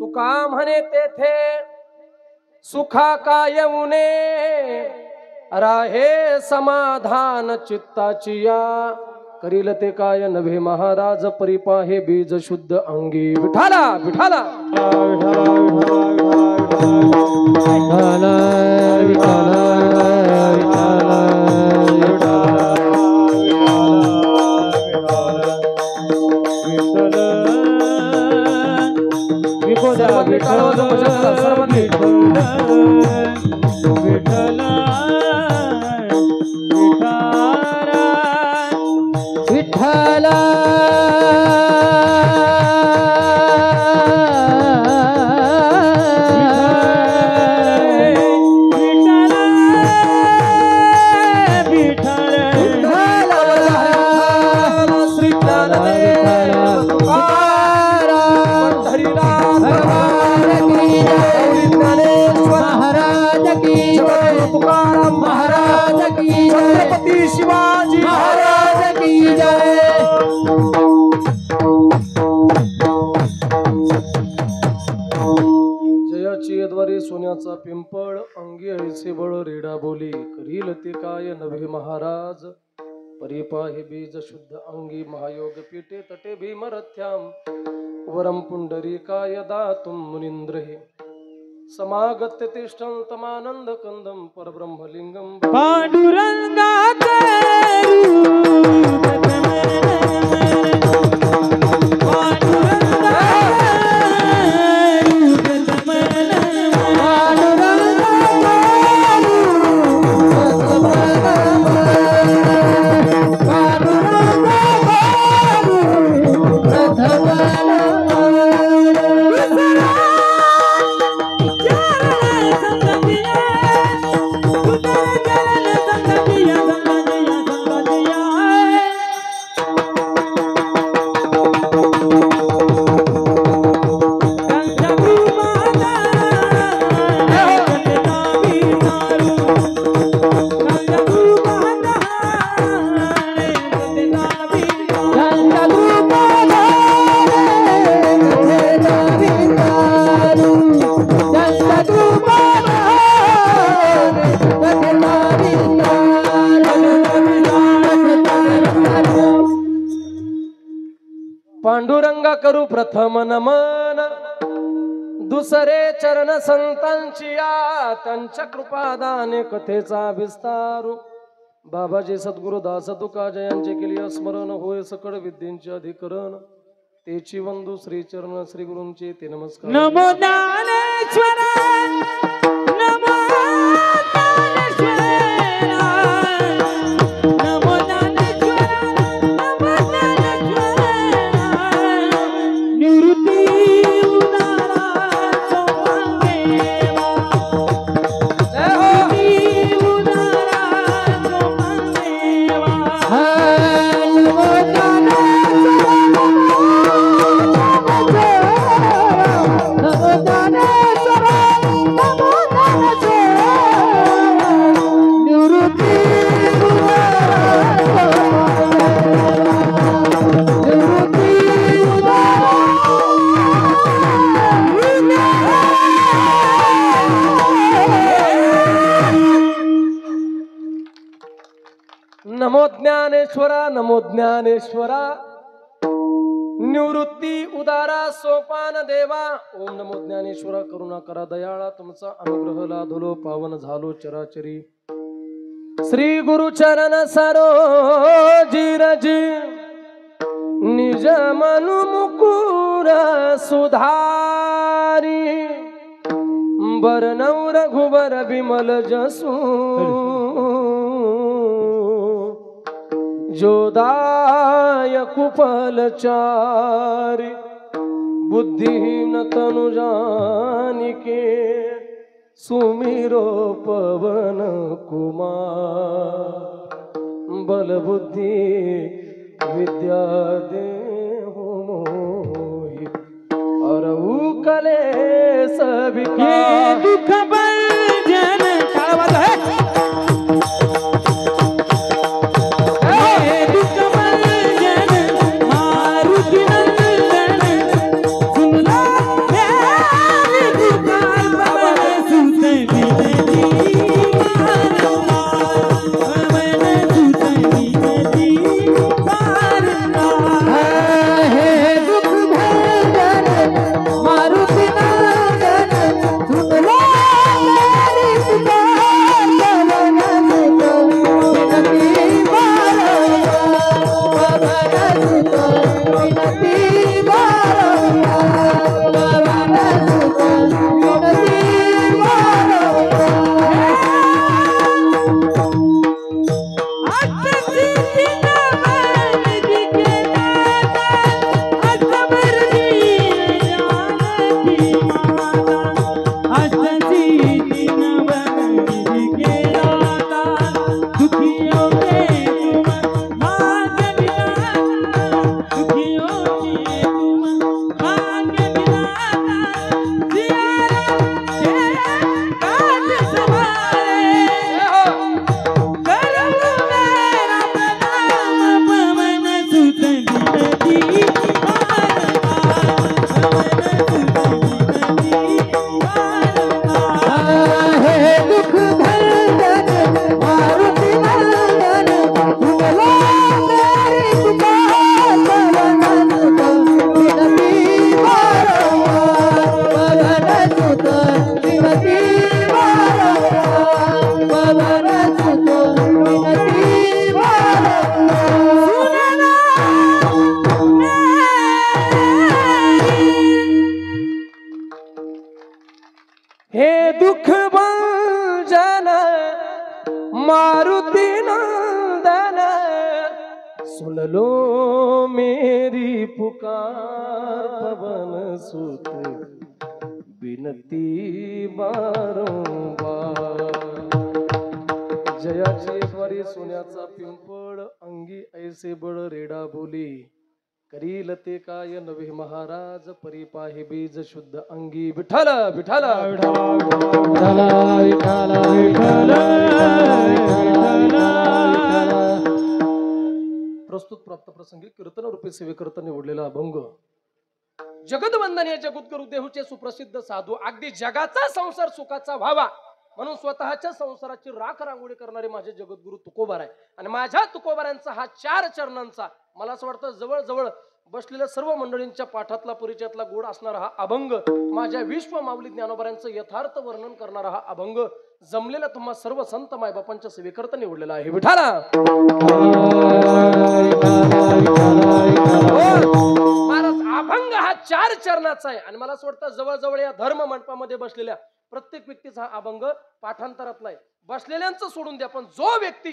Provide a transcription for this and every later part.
तुका म्हणे तेथे सुखा काय उने राहे समाधान चित्ताची या करील ते काय नव्हे महाराज परिपाहे बीज शुद्ध अंगी विठाला विठाला शिवाजी महाराज की जय। जयाची द्वारे सोन्याचा पिंपळ अंगी ऐसे बळ रेडा बोली करील ते काय नव्हे महाराज परिपाहे बीज शुद्ध अंगी महायोग पीठे तटे भीमरथ्याम वरम पुंडरीकाय दातुम मुनींद्र हे समागत्य तिष्ठं तमानंद कंदम परब्रह्मलिंगम पांडुरंगाचे पांडुरंगा करू प्रथम नमन दुसरे चरण संतांची या त्यांच्या कृपादाने कथेचा विस्तारू बाबाजी सद्गुरुदास तुकाजयांचे केली स्मरण होय सकळ विद्येचे अधिकरण तेची वंदू श्री चरण श्री गुरूंचे ते नमस्कार। नमो ज्ञानेश्वर नमो नमो ज्ञानेश्वरा नमो ज्ञानेश्वरा निवृत्ती उदारा सोपान देवा ओम नमो ज्ञानेश्वरा करुणा करा दयाळा तुमचा अनुग्रह लाधलो पावन झालो चराचरी श्री गुरु चरण सरोजी रजी निज मनु मुकुर सुधारी बरनौ रघुबर बिमल जसू जोदाय कुपलचारी बुद्धिहीन तनु जानिके सुमिरो पवन कुमार बल बुद्धि विद्या देहु मोहि अरहु कलेस विकार दुख भंजन कालवाद है दुख भंजन मारुति नंदन सुन लो हे दुःख भंजन मारुती नंदन तुझला तरी तुका चरणन विनती वारंवार पवन सुत विनती वारंवार पवन सुत विनती हे दुःख भंजन मारुति नंदन सुन लो मेरी पुकार पवन सुत विनती वारंवार जयाची द्वारी सोन्याचा पिंपळ अंगी ऐसे बळ रेडा बोली करील ते काय नवे महाराज परी पाहे बीज शुद्ध अंगी विठ्ठल विठ्ठल प्रस्तुत प्राप्त प्रसंगी कीर्तन रूपे सेवेकरता निवडलेला अभंग जगदवंदनीय जगद्गुरु देहूचे सुप्रसिद्ध साधू अगदी जगाचा संसार सुखाचा व्हावा म्हणून स्वतःच्या संसाराची राख रांगोळी करणारे माझे जगद्गुरु तुकोबार आहे आणि माझ्या तुकोबारांचा हा 4 चरणांचा मला असं वाटतं जवळजवळ बसलेल्या सर्व मंडळींच्या पाठातला परिचयातला गोड असणारा हा अभंग माझ्या विश्व माऊली ज्ञानोबारांचं यथार्थ वर्णन करणारा हा अभंग जमलेला तुम्हा सर्व संत मायबापांच्या सेवेकरता निवडलेला आहे विठाला महाराज अभंग हा 4 चरणाचा आहे आणि मला असं वाटतं जवळजवळ या धर्म मंडपामध्ये बसलेल्या प्रत्येक व्यक्तीचा हा अभंग पाठांतरातला आहे बसलेल्यांचं सोडून द्या पण जो व्यक्ती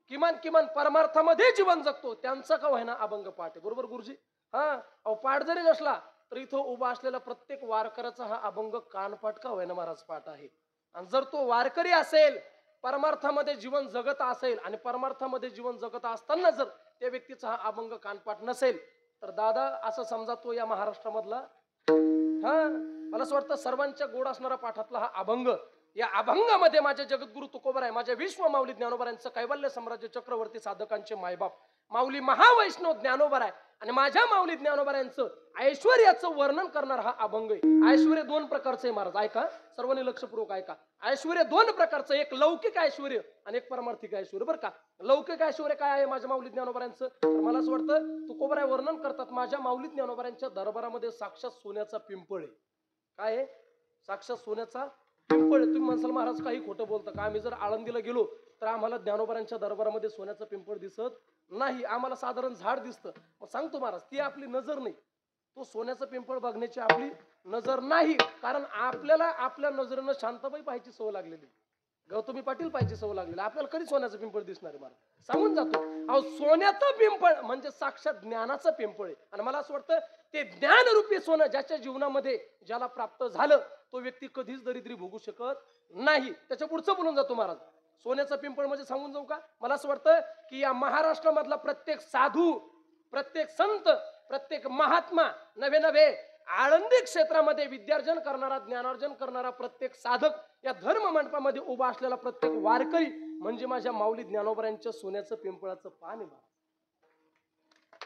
किमान किमान परमार्थामध्ये जीवन जगतो त्यांचा का व्हायना अभंग पाठ आहे बरोबर गुरुजी हा अहो पाठ जरी नसला तर इथं उभा असलेला प्रत्येक वारकऱ्याचा हा अभंग कानपाठ का व्हायना महाराज पाठ आहे आणि जर तो वारकरी असेल परमार्थामध्ये जीवन जगत असेल आणि परमार्थामध्ये जीवन जगत असताना जर त्या व्यक्तीचा हा अभंग कानपाठ नसेल तर दादा असं समजा तो या महाराष्ट्रामधला हा मला असं वाटतं सर्वांच्या गोड असणारा पाठातला हा अभंग या अभंगामध्ये माझे जगद्गुरु तुकोबार आहे माझ्या विश्व माऊली ज्ञानोबारांचं कैवल्य साम्राज्य चक्रवर्ती साधकांचे मायबाप माऊली महावैष्णव ज्ञानोबार आहे आणि माझ्या माऊली ज्ञानोबारांचं ऐश्वर्याचं वर्णन करणारा हा अभंग आहे ऐश्वर्य 2 प्रकारचे महाराज ऐका सर्वांनी लक्षपूर्वक ऐका ऐश्वर्य 2 प्रकारचं एक लौकिक ऐश्वर्य आणि एक परमार्थिक ऐश्वर्य बरं का लौकिक ऐश्वर्य काय आहे माझ्या माऊली ज्ञानोबारांचं तर मला असं वाटतं तुकोबार वर्णन करतात माझ्या माऊली ज्ञानोबारांच्या दरबारामध्ये साक्षात सोन्याचा पिंपळ आहे काय आहे साक्षात सोन्याचा पिंपळ तुम्ही म्हणसाल महाराज काही खोटं बोलतं का आम्ही जर आळंदीला गेलो तर आम्हाला ज्ञानोबारांच्या दरबारामध्ये सोन्याचं पिंपळ दिसत नाही आम्हाला साधारण झाड दिसतं मग सांगतो महाराज ती आपली नजर नाही तो सोन्याचं पिंपळ बघण्याची आपली नजर नाही कारण आपल्याला आपल्या नजरेनं शांताबाई पाहायची सवय लागलेली गौतमी पाटील पाहायची सवय लागलेली आपल्याला कधी सोन्याचं पिंपळ दिसणार आहे महाराज सांगून जातो अहो सोन्याचं पिंपळ म्हणजे साक्षात ज्ञानाचं पिंपळ आहे आणि मला असं वाटतं ते ज्ञानरूपी सोनं ज्याच्या जीवनामध्ये ज्याला प्राप्त झालं तो व्यक्ती कधीच दरिद्री भोगू शकत नाही त्याच्या पुढचं बोलून जातो महाराज सोन्याचा पिंपळ म्हणजे सांगून जाऊ का मला असं वाटतं की या महाराष्ट्रामधला प्रत्येक साधू प्रत्येक संत प्रत्येक महात्मा नवे नवे आळंदी क्षेत्रामध्ये विद्यार्जन करणारा ज्ञानार्जन करणारा प्रत्येक साधक या धर्म मंडपामध्ये उभा असलेला प्रत्येक वारकरी म्हणजे माझ्या माऊली ज्ञानोबारांच्या सोन्याचं पिंपळाचं पान आहे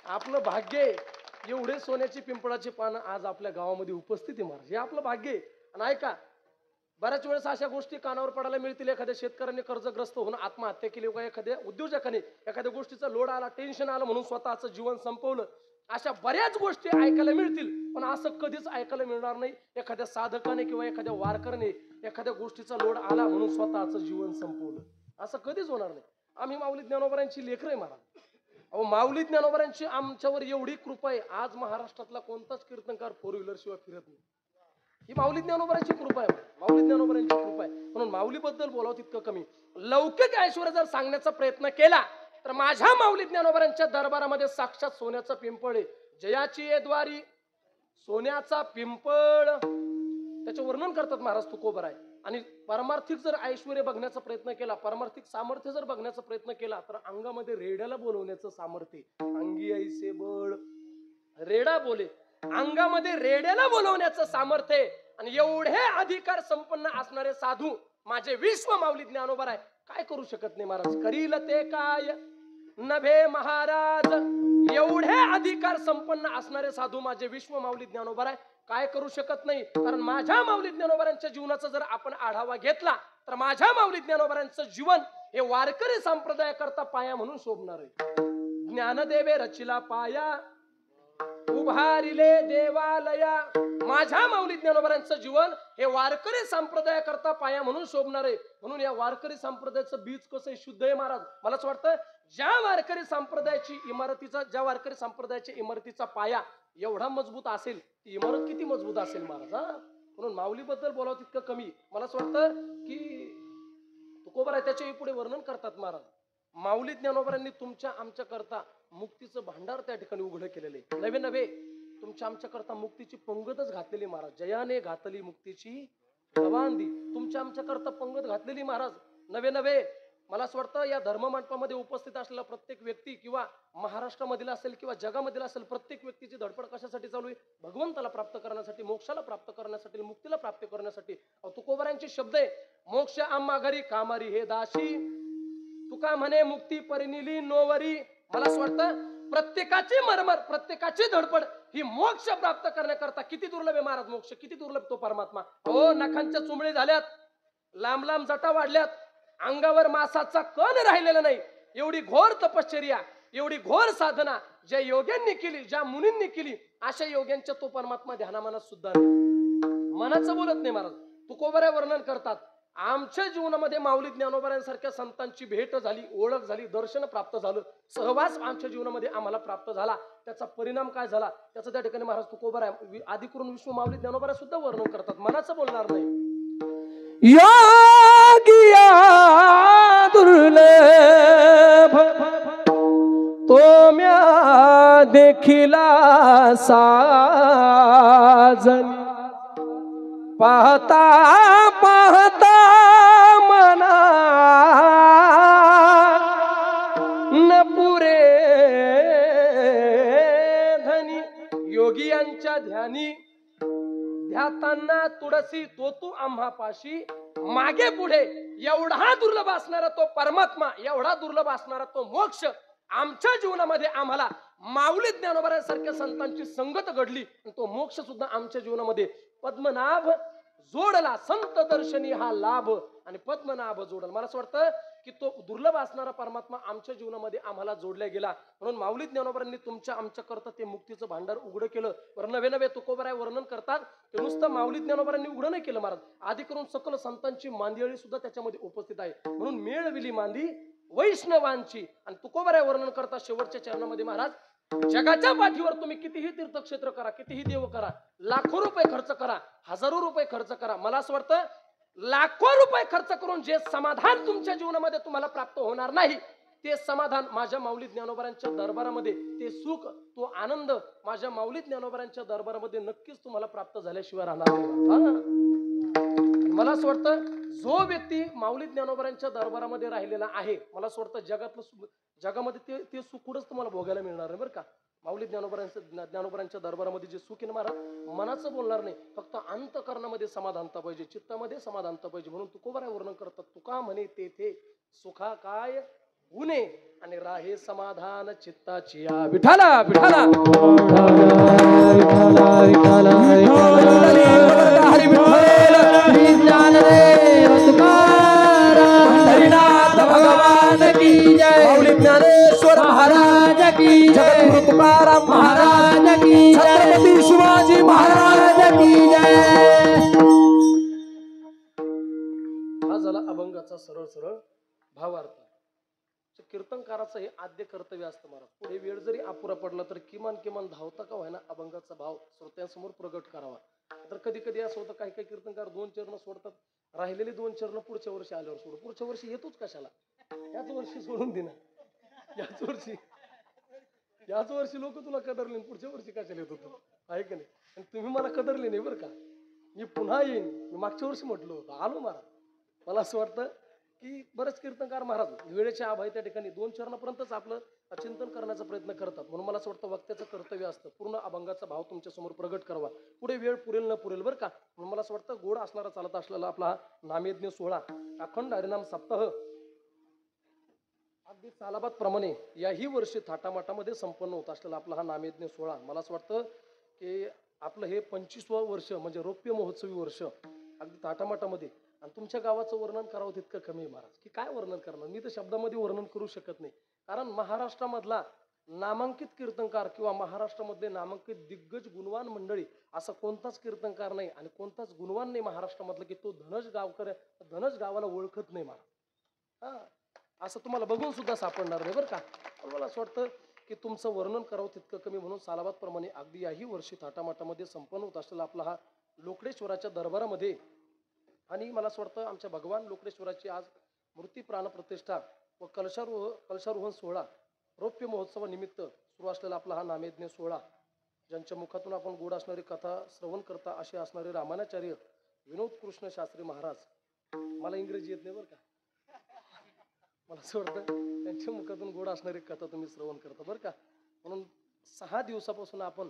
आपलं भाग्य एवढे सोन्याची पिंपळाची पानं आज आपल्या गावामध्ये उपस्थित आहे महाराज हे आपलं भाग्य आहे आणि ऐका बऱ्याच वेळेस अशा गोष्टी कानावर पडायला मिळतील एखाद्या शेतकऱ्याने कर्जग्रस्त होऊन आत्महत्या केली किंवा एखाद्या उद्योजकाने एखाद्या गोष्टीचा लोड आला टेन्शन आलं म्हणून स्वतःचं जीवन संपवलं अशा बऱ्याच गोष्टी ऐकायला मिळतील पण असं कधीच ऐकायला मिळणार नाही एखाद्या साधकाने किंवा एखाद्या वारकऱ्याने एखाद्या गोष्टीचा लोड आला म्हणून स्वतःचं जीवन संपवलं असं कधीच होणार नाही आम्ही माऊली ज्ञानोबारांची लेकरं आहे महाराज अहो माऊली ज्ञानोबारांची आमच्यावर एवढी कृपा आहे आज महाराष्ट्रातला कोणताच कीर्तनकार 4 व्हीलर शिवाय फिरत नाही ही माऊली ज्ञानोबारांची कृपा आहे माऊली ज्ञानोबारांची कृपा आहे म्हणून माऊली बद्दल बोलावं तितकं कमी लौकिक ऐश्वर्य जर सांगण्याचा प्रयत्न केला तर माझ्या माऊली ज्ञानोबारांच्या दरबारामध्ये साक्षात सोन्याचा पिंपळ आहे जयाची ये द्वारी सोन्याचा पिंपळ त्याचे वर्णन करतात महाराज तुकोबार आहे आणि परमार्थिक जर ऐश्वर्य बघण्याचा प्रयत्न केला परमार्थिक सामर्थ्य जर बघण्याचा प्रयत्न केला तर अंगामध्ये रेड्याला बोलवण्याचं सामर्थ्य अंगी ऐसे बळ रेडा बोले अंगामध्ये रेड्याला बोलवण्याचं सामर्थ्य आणि एवढे अधिकार संपन्न असणारे साधू माझे विश्व माऊली ज्ञानोबार आहे काय करू शकत नाही महाराज करील ते काय नभे महाराज एवढे अधिकार संपन्न असणारे साधू माझे विश्व माऊली ज्ञानोबार आहे काय करू शकत नाही. कारण माझ्या माऊली ज्ञानोबांच्या जीवनाचा जर आपण आढावा घेतला तर माझ्या माऊली ज्ञानोबांचं जीवन हे वारकरी संप्रदाय करता पाया म्हणून शोभणार आहे. ज्ञानदेवे रचिला पाया उभारिले देवालया. माझ्या माऊली ज्ञानोबांचं जीवन हे वारकरी संप्रदाय करता पाया म्हणून शोभणार आहे. म्हणून या वारकरी संप्रदायाचं बीज कसं शुद्ध आहे महाराज. मला असं वाटतं ज्या वारकरी संप्रदायाच्या इमारतीचा पाया एवढा मजबूत असेल ती इमारत किती मजबूत असेल महाराज. म्हणून माऊली बद्दल बोलावं तितकं कमी. मला असं वाटतं की तुकोबराय त्याच्याही पुढे वर्णन करतात महाराज. माऊली ज्ञानोबांनी तुमच्या आमच्या करता मुक्तीचं भांडार त्या ठिकाणी उघडं केलेले. नवे नवे तुमच्या आमच्या करता मुक्तीची पंगतच घातलेली महाराज. जयाने घातली मुक्तीची गवांदी. तुमच्या आमच्या करता पंगत घातलेली महाराज. नवे नवे मला असं वाटतं या धर्म मंडपामध्ये उपस्थित असलेला प्रत्येक व्यक्ती किंवा महाराष्ट्रामधील असेल किंवा जगामधील असेल प्रत्येक व्यक्तीची धडपड कशासाठी चालू आहे. भगवंताला प्राप्त करण्यासाठी, मोक्षाला प्राप्त करण्यासाठी, मुक्तीला प्राप्त करण्यासाठी. तुकोबारायांचे शब्द आहे, मोक्ष आम्हा घरी कामारी हे दाशी, तुका म्हणे मुक्ती परिनिली नोवरी. मला असं वाटतं प्रत्येकाची मरमर, प्रत्येकाची धडपड ही मोक्ष प्राप्त करण्याकरता. किती दुर्लभ आहे महाराज मोक्ष, किती दुर्लभ तो परमात्मा. हो, नखांच्या चुंबळी झाल्यात, लांब लांब जटा वाढल्यात, अंगावर मासाचा कण राहिलेला नाही. एवढी घोर तपश्चर्या, एवढी घोर साधना ज्या योग्यांनी केली, ज्या मुनींनी केली, अशा योग्यांच्या तो परमात्मा ध्यानामानात सुद्धा मनाचं बोलत नाही महाराज. तुकोबऱ्या वर्णन करतात, आमच्या जीवनामध्ये माऊली ज्ञानोबांसारख्या संतांची भेट झाली, ओळख झाली, दर्शन प्राप्त झालं, सहवास आमच्या जीवनामध्ये आम्हाला प्राप्त झाला. त्याचा परिणाम काय झाला त्याचं त्या ठिकाणी महाराज तुकोबराय आदि करून विश्व माऊली ज्ञानोबा सुद्धा वर्णन करतात. मनाचं बोलणार नाही. योगिया दुर्लभ तो म्या देखिला साजन, पाहता पाहता मना न पुरे धनी. योगी यांच्या ध्यानी ध्यातांना तुळसी तो तू आम्हापाशी, मागे पुढे एवढा दुर्लभ असणारा तो परमात्मा, एवढा दुर्लभ असणारा तो मोक्ष आमच्या जीवनामध्ये आम्हाला माऊली ज्ञानोबांसारख्या संतांची संगत घडली. तो मोक्ष सुद्धा आमच्या जीवनामध्ये पद्मनाभ जोडला. संत दर्शनी हा लाभ आणि पद्मनाभ जोडला. मला असं वाटतं की तो दुर्लभ असणारा परमात्मा आमच्या जीवनामध्ये आम्हाला जोडला गेला. म्हणून माऊली ज्ञानोबांनी तुमच्या आमच्या करता ते मुक्तीचं भांडार उघडं केलं. नवे नवे तुकोबराय वर्णन करतात की नुसतं माऊली ज्ञानोबांनी उघडं नाही केलं महाराज, आधी करून सकल संतांची मांदियाळी सुद्धा त्याच्यामध्ये उपस्थित आहे. म्हणून मेळविली मांदी वैष्णवांची. आणि तुकोबराय वर्णन करतात शेवटच्या चरणामध्ये महाराज, जगाच्या पाठीवर तुम्ही कितीही तीर्थक्षेत्र करा, कितीही देव करा, लाखो रुपये खर्च करा, हजारो रुपये खर्च करा, मला असं वाटतं लाखो रुपये खर्च करून जे समाधान तुमच्या जीवनामध्ये तुम्हाला प्राप्त होणार नाही, ते समाधान माझ्या माऊली ज्ञानोबांच्या दरबारामध्ये, ते सुख, तो आनंद माझ्या माऊली ज्ञानोबांच्या दरबारामध्ये नक्कीच तुम्हाला प्राप्त झाल्याशिवाय राहणार नाही. मला असं वाटतं जो व्यक्ती माऊली ज्ञानोबांच्या दरबारामध्ये राहिलेला आहे, मला असं वाटतं जगामध्ये ते सुख कुठंच तुम्हाला भोगायला मिळणार आहे बरं का. माऊली ज्ञानोबांच्या दरबारामध्ये जे सुख आहे महाराज, मनाचं बोलणार नाही, फक्त अंतकरणामध्ये समाधानता पाहिजे, चित्तामध्ये समाधानता पाहिजे. म्हणून तुकोबराय वर्णन करतात, तुका म्हणे तेथे सुखा काय उने आणि राहे समाधान चित्ताची या. विठाला विठाला भगवान की जय. माऊली ज्ञानेश्वर महाराज की जय. तुकाराम महाराज की जय. छत्रपती शिवाजी महाराज की जय. हा झाला अभंगाचा सरळ सरळ भावार्थ. कीर्तनकाराचं हे आद्य कर्तव्य असतं महाराज. पुढे वेळ जरी अपुरा पडला तर किमान धावता का व्हायना अभंगाचा भाव श्रोत्यांसमोर प्रगट करावा. तर कधी कधी असं होतं, काही काही कीर्तनकार 2 चरण सोडतात, राहिलेले 2 चरण पुढच्या वर्षी आल्यावर सोडू. पुढच्या वर्षी येतोच कशाला, याच वर्षी सोडून दे ना, याच वर्षी लोक तुला कदरले, पुढच्या वर्षी कशाला येतो तू, आहे का नाही. आणि तुम्ही मला कदरले नाही बरं का, मी पुन्हा येईन. मी मागच्या वर्षी म्हटलं होतं, आलो महाराज. मला असं वाटतं की बरेच कीर्तनकार महाराज वेळेच्या अभावी त्या ठिकाणी 2 चरणापर्यंतच आपलं चिंतन करण्याचा प्रयत्न करतात. म्हणून मला असं वाटतं वक्त्याचं कर्तव्य असतं पूर्ण अभंगाचा भाव तुमच्या समोर प्रगट करावा. पुढे वेळ पुरेल न पुरेल बरं का. म्हणून मला असं वाटतं गोड असणारा चालत असलेला आपला नामयज्ञ सोहळा, अखंड हरिनाम सप्ताह अगदी सालाबाद प्रमाणे याही वर्षी थाटामाटामध्ये संपन्न होत असलेला आपला हा नामयज्ञ सोहळा, मला असं वाटतं की आपलं हे 25वं वर्ष म्हणजे रौप्य महोत्सवी वर्ष अगदी ताटामाटामध्ये, आणि तुमच्या गावाचं वर्णन करावं तितकं कमी आहे महाराज, की काय वर्णन करणार. मी तर शब्दामध्ये वर्णन करू शकत नाही. कारण महाराष्ट्रामधला नामांकित कीर्तनकार किंवा महाराष्ट्रामधले नामांकित दिग्गज गुणवान मंडळी असा कोणताच कीर्तनकार नाही आणि कोणताच गुणवान नाही महाराष्ट्रामधला की तो धनज गावाला ओळखत नाही महाराज. हा, असं तुम्हाला बघून सुद्धा सापडणार नाही बरं का. पण मला असं वाटतं की तुमचं वर्णन करावं तितकं कमी, म्हणून सालाबादप्रमाणे अगदी याही वर्षी थाटामाटामध्ये संपन्न होत असलेला आपला हा लोकडेश्वराच्या दरबारामध्ये, आणि मला असं वाटतं आमच्या भगवान लोकडेश्वराची आज मूर्ती प्राणप्रतिष्ठा व कलशारोहण सोहळा रौप्य महोत्सवानिमित्त सुरू असलेला आपला हा नामयज्ञ सोहळा, ज्यांच्या मुखातून आपण गोड असणारी कथा श्रवण करता असे असणारे रामानाचार्य विनोद कृष्ण शास्त्री महाराज, मला इंग्रजी येत नाही बरं का, मला असं वाटतं त्यांच्या मुखातून गोड असणारी कथा तुम्ही श्रवण करता बरं का. म्हणून 6 दिवसापासून आपण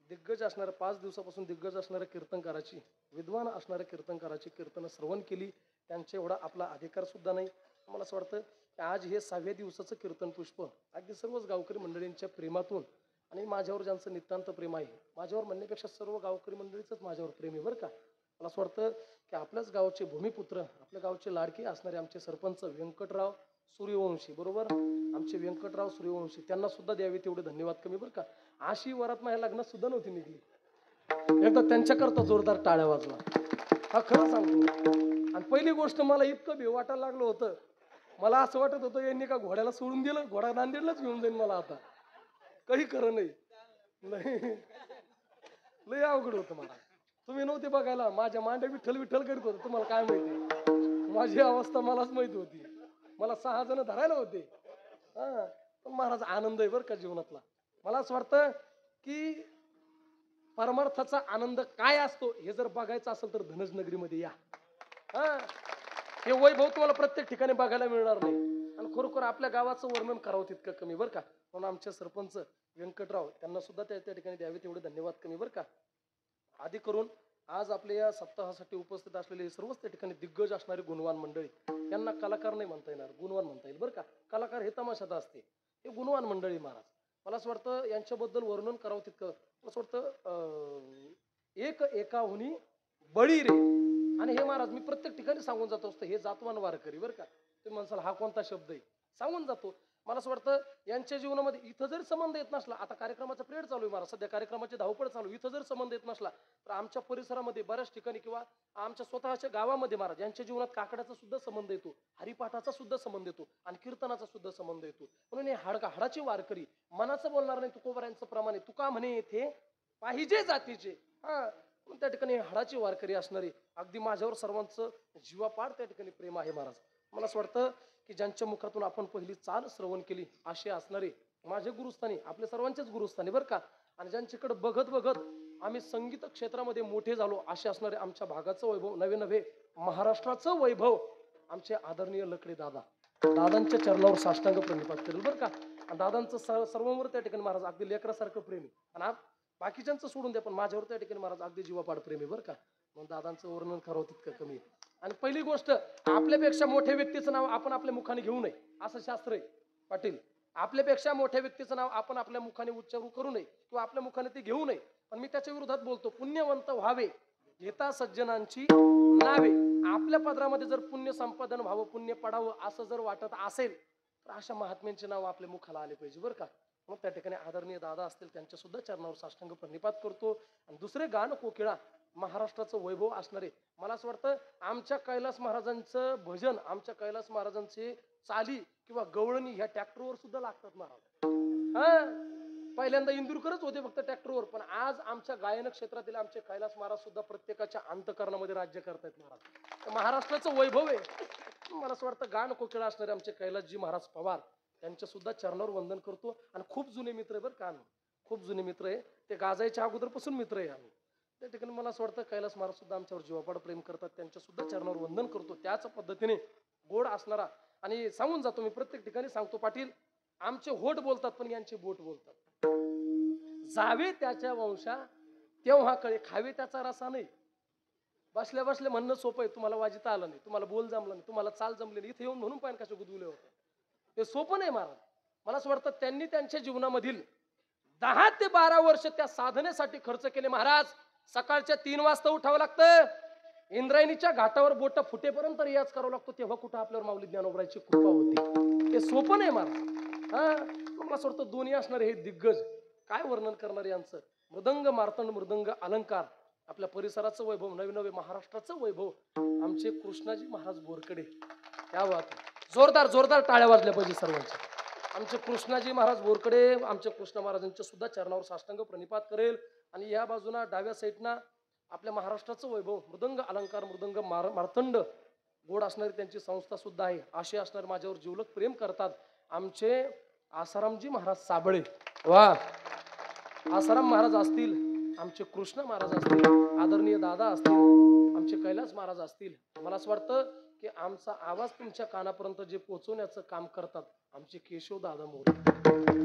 दिग्गज असणाऱ्या 5 दिवसापासून दिग्गज असणाऱ्या कीर्तनकाराची, विद्वान असणाऱ्या कीर्तनकाराची कीर्तनं श्रवण केली. त्यांच्या एवढा आपला अधिकार सुद्धा नाही. मला असं वाटतं की आज हे 6व्या दिवसाचं कीर्तन पुष्प अगदी सर्वच गावकरी मंडळींच्या प्रेमातून, आणि माझ्यावर ज्यांचं नितांत प्रेम आहे, माझ्यावर म्हणण्यापेक्षा सर्व गावकरी मंडळीचंच माझ्यावर प्रेम आहे बरं का. मला असं वाटतं की आपल्याच गावचे भूमिपुत्र, आपल्या गावचे लाडके असणारे आमचे सरपंच व्यंकटराव सूर्यवंशी, बरोबर, आमचे व्यंकटराव सूर्यवंशी, त्यांना सुद्धा द्यावे तेवढे धन्यवाद कमी बरं का. अशी वरात माझ्या लग्नात सुद्धा नव्हती निघली. एकदा त्यांच्याकरता जोरदार टाळ्या वाजवा. हा खरं सांगतो. आणि पहिली गोष्ट, मला इतकं भेव वाटायला लागलं होतं, मला असं वाटत होतं यांनी का घोड्याला सोडून दिलं, घोडा नांदेडलाच घेऊन जाईन मला आता, काही खरं नाही. लय अवघड होतं मला. तुम्ही नव्हते बघायला, माझ्या मांड्या विठ्ठल विठ्ठल करीत होतं. तुम्हाला काय माहिती माझी अवस्था मलाच माहिती होती. मला 6 जण धरायला होते. हा, पण महाराज आनंद आहे बरं का जीवनातला. मला असं वाटतं की परमार्थाचा आनंद काय असतो हे जर बघायचं असेल तर धनज नगरीमध्ये या. हा, हे वैभव तुम्हाला प्रत्येक ठिकाणी बघायला मिळणार नाही. आणि खरोखर आपल्या गावाचं वर्णन करावं तितकं कमी बरं का. म्हणून आमचे सरपंच व्यंकटराव, त्यांना सुद्धा त्या ठिकाणी द्यावे तेवढे धन्यवाद कमी बरं का. आधी करून आज आपल्या या सप्ताहासाठी उपस्थित असलेले सर्वच त्या ठिकाणी दिग्गज असणारे गुणवान मंडळी, यांना कलाकार नाही म्हणता येणार, गुणवान म्हणता येईल बरं का. कलाकार हे तमाशात असते, हे गुणवान मंडळी महाराज. मला असं वाटतं यांच्याबद्दल वर्णन करावं तितकं. मला असं वाटतं एक एकाहुनी बळी रे. आणि हे महाराज मी प्रत्येक ठिकाणी सांगून जातो असतं, हे जातवान वारकरी बरं का. तुम्ही म्हणसाल हा कोणता शब्द आहे, सांगून जातो. मला असं वाटतं यांच्या जीवनामध्ये इथं जर संबंध येत नसला, आता कार्यक्रमाचा पिरियड चालू आहे महाराज, सध्या कार्यक्रमाची धावपळ चालू, इथं जर संबंध येत नसला तर आमच्या परिसरामध्ये बऱ्याच ठिकाणी किंवा आमच्या स्वतःच्या गावामध्ये महाराज यांच्या जीवनात काकड्याचा सुद्धा संबंध येतो, हरिपाठाचा सुद्धा संबंध येतो आणि कीर्तनाचा सुद्धा संबंध येतो. म्हणून हे हाडाची वारकरी, मनाचं बोलणार नाही तुकोबारायांचं प्रमाण आहे, तुका म्हणे येथे पाहिजे जातीचे. हा, त्या ठिकाणी हाडाची वारकरी असणारी अगदी माझ्यावर सर्वांचं जीवापाड त्या ठिकाणी प्रेम आहे महाराज. मला असं वाटतं की ज्यांच्या मुखातून आपण पहिली चाल श्रवण केली असे असणारे माझे गुरुस्थानी, आपले सर्वांचेच गुरुस्थानी बरं का, आणि ज्यांच्याकडे बघत बघत आम्ही संगीत क्षेत्रामध्ये मोठे झालो असे असणारे आमच्या भागाचं वैभव, नवे महाराष्ट्राचं वैभव, आमचे आदरणीय लकडे दादा, दादांच्या चरणावर साष्टांग प्रणिपात करेल बरं का. आणि दादांचं सर्वांवर त्या ठिकाणी महाराज अगदी लेकरासारखं प्रेम आहे. आणि बाकीच्यांचं सोडून द्या, पण माझ्यावर त्या ठिकाणी महाराज अगदी जीवापाड प्रेम आहे बरं का. म्हणून दादांचं वर्णन करावं तितकं कमी आहे. आणि पहिली गोष्ट, आपल्यापेक्षा मोठ्या व्यक्तीचं नाव आपण आपल्या मुखाने घेऊ नये असं शास्त्र आहे पाटील. आपल्यापेक्षा मोठ्या व्यक्तीचं नाव आपण आपल्या मुखाने उच्चारू करू नये किंवा आपल्या मुखाने ते घेऊ नये. पण मी त्याच्या विरोधात बोलतो, पुण्यवंत व्हावे घेता सज्जनांची नावे. आपल्या पदरामध्ये जर पुण्य संपादन व्हावं, पुण्य पडावं असं जर वाटत असेल तर अशा महात्म्यांचे नाव आपल्या मुखाला आले पाहिजे बरं का. मग त्या ठिकाणी आदरणीय दादा असतील त्यांच्या सुद्धा चरणावर साष्टांग प्रणिपात करतो. आणि दुसरे गाण कोकिळा, महाराष्ट्राचं वैभव असणारे, मला असं वाटतं आमच्या कैलास महाराजांचं भजन, आमच्या कैलास महाराजांचे चाली किंवा गवळणी ह्या ट्रॅक्टरवर सुद्धा लागतात महाराज. हा, पहिल्यांदा इंदूरकरच होते फक्त ट्रॅक्टरवर, पण आज आमच्या गायन क्षेत्रातील आमचे कैलास महाराज सुद्धा प्रत्येकाच्या अंतकरणामध्ये राज्य करतायत महाराज. महाराष्ट्राचं वैभव आहे. मला असं वाटतं गाण कोकिळा असणारे आमचे कैलासजी महाराज पवार, त्यांच्या सुद्धा चरणावर वंदन करतो. आणि खूप जुने मित्र आहे बरं का, आम्ही खूप जुने मित्र आहे, ते गाजायच्या अगोदरपासून मित्र आहे आम्ही. त्या ठिकाणी मला असं वाटतं कैलास महाराज सुद्धा आमच्यावर जीवापाड प्रेम करतात, त्यांच्या सुद्धा चरणावर वंदन करतो. त्याच पद्धतीने गोड असणारा, आणि सांगून जातो मी प्रत्येक ठिकाणी सांगतो पाटील, आमचे होठ बोलतात पण यांचे बोट बोलतात. जावे त्याच्या वंशा तेव्हा कळे, खावे त्याचा रसा नाही. बसल्या बसल्या म्हणणं सोपं आहे, तुम्हाला वाजिता आलं नाही, तुम्हाला बोल जमला नाही, तुम्हाला चाल जमली नाही, इथे येऊन म्हणून पाहिजे कसे गुदगुले होते, हे सोपं नाही महाराज. मला असं वाटतं त्यांनी त्यांच्या जीवनामधील 10 ते 12 वर्ष त्या साधनेसाठी खर्च केले महाराज. सकाळच्या 3 वाजता उठावं लागतं, इंद्रायणीच्या घाटावर बोट फुटेपर्यंत रियाज करावा लागतो. तेव्हा कुठं आपल्यावर माऊली ज्ञानोबराची कृपा होती. ते सोपं नाही महाराज. हा, मला असं वाटतं दोन्ही असणारे हे दिग्गज काय वर्णन करणार यांचं. मृदंग मार्तंड, मृदंग अलंकार, आपल्या परिसराचं वैभव, नवे नवे महाराष्ट्राचं वैभव, आमचे कृष्णाजी महाराज बोरकडे. क्या बात, जोरदार जोरदार टाळ्या वाजल्या पाहिजे सर्वांच्या. आमचे कृष्णाजी महाराज बोरकडे आमच्या कृष्ण महाराजांच्या सुद्धा चरणावर साष्टांग प्रणिपात करेल. आणि या बाजूला डाव्या साईडना आपल्या महाराष्ट्राचं वैभव, मृदंग अलंकार, मृदंग मार्तंड, गोड असणारी त्यांची संस्था सुद्धा आहे. असे असणारे माझ्यावर जिवलक प्रेम करतात आमचे आसारामजी महाराज साबळे. वा, आसाराम महाराज असतील, आमचे कृष्ण महाराज असतील, आदरणीय दादा असतील, आमचे कैलास महाराज असतील. मला असं वाटतं की आमचा आवाज तुमच्या कानापर्यंत जे पोहोचवण्याचं काम करतात आमचे केशव दादा मोरे.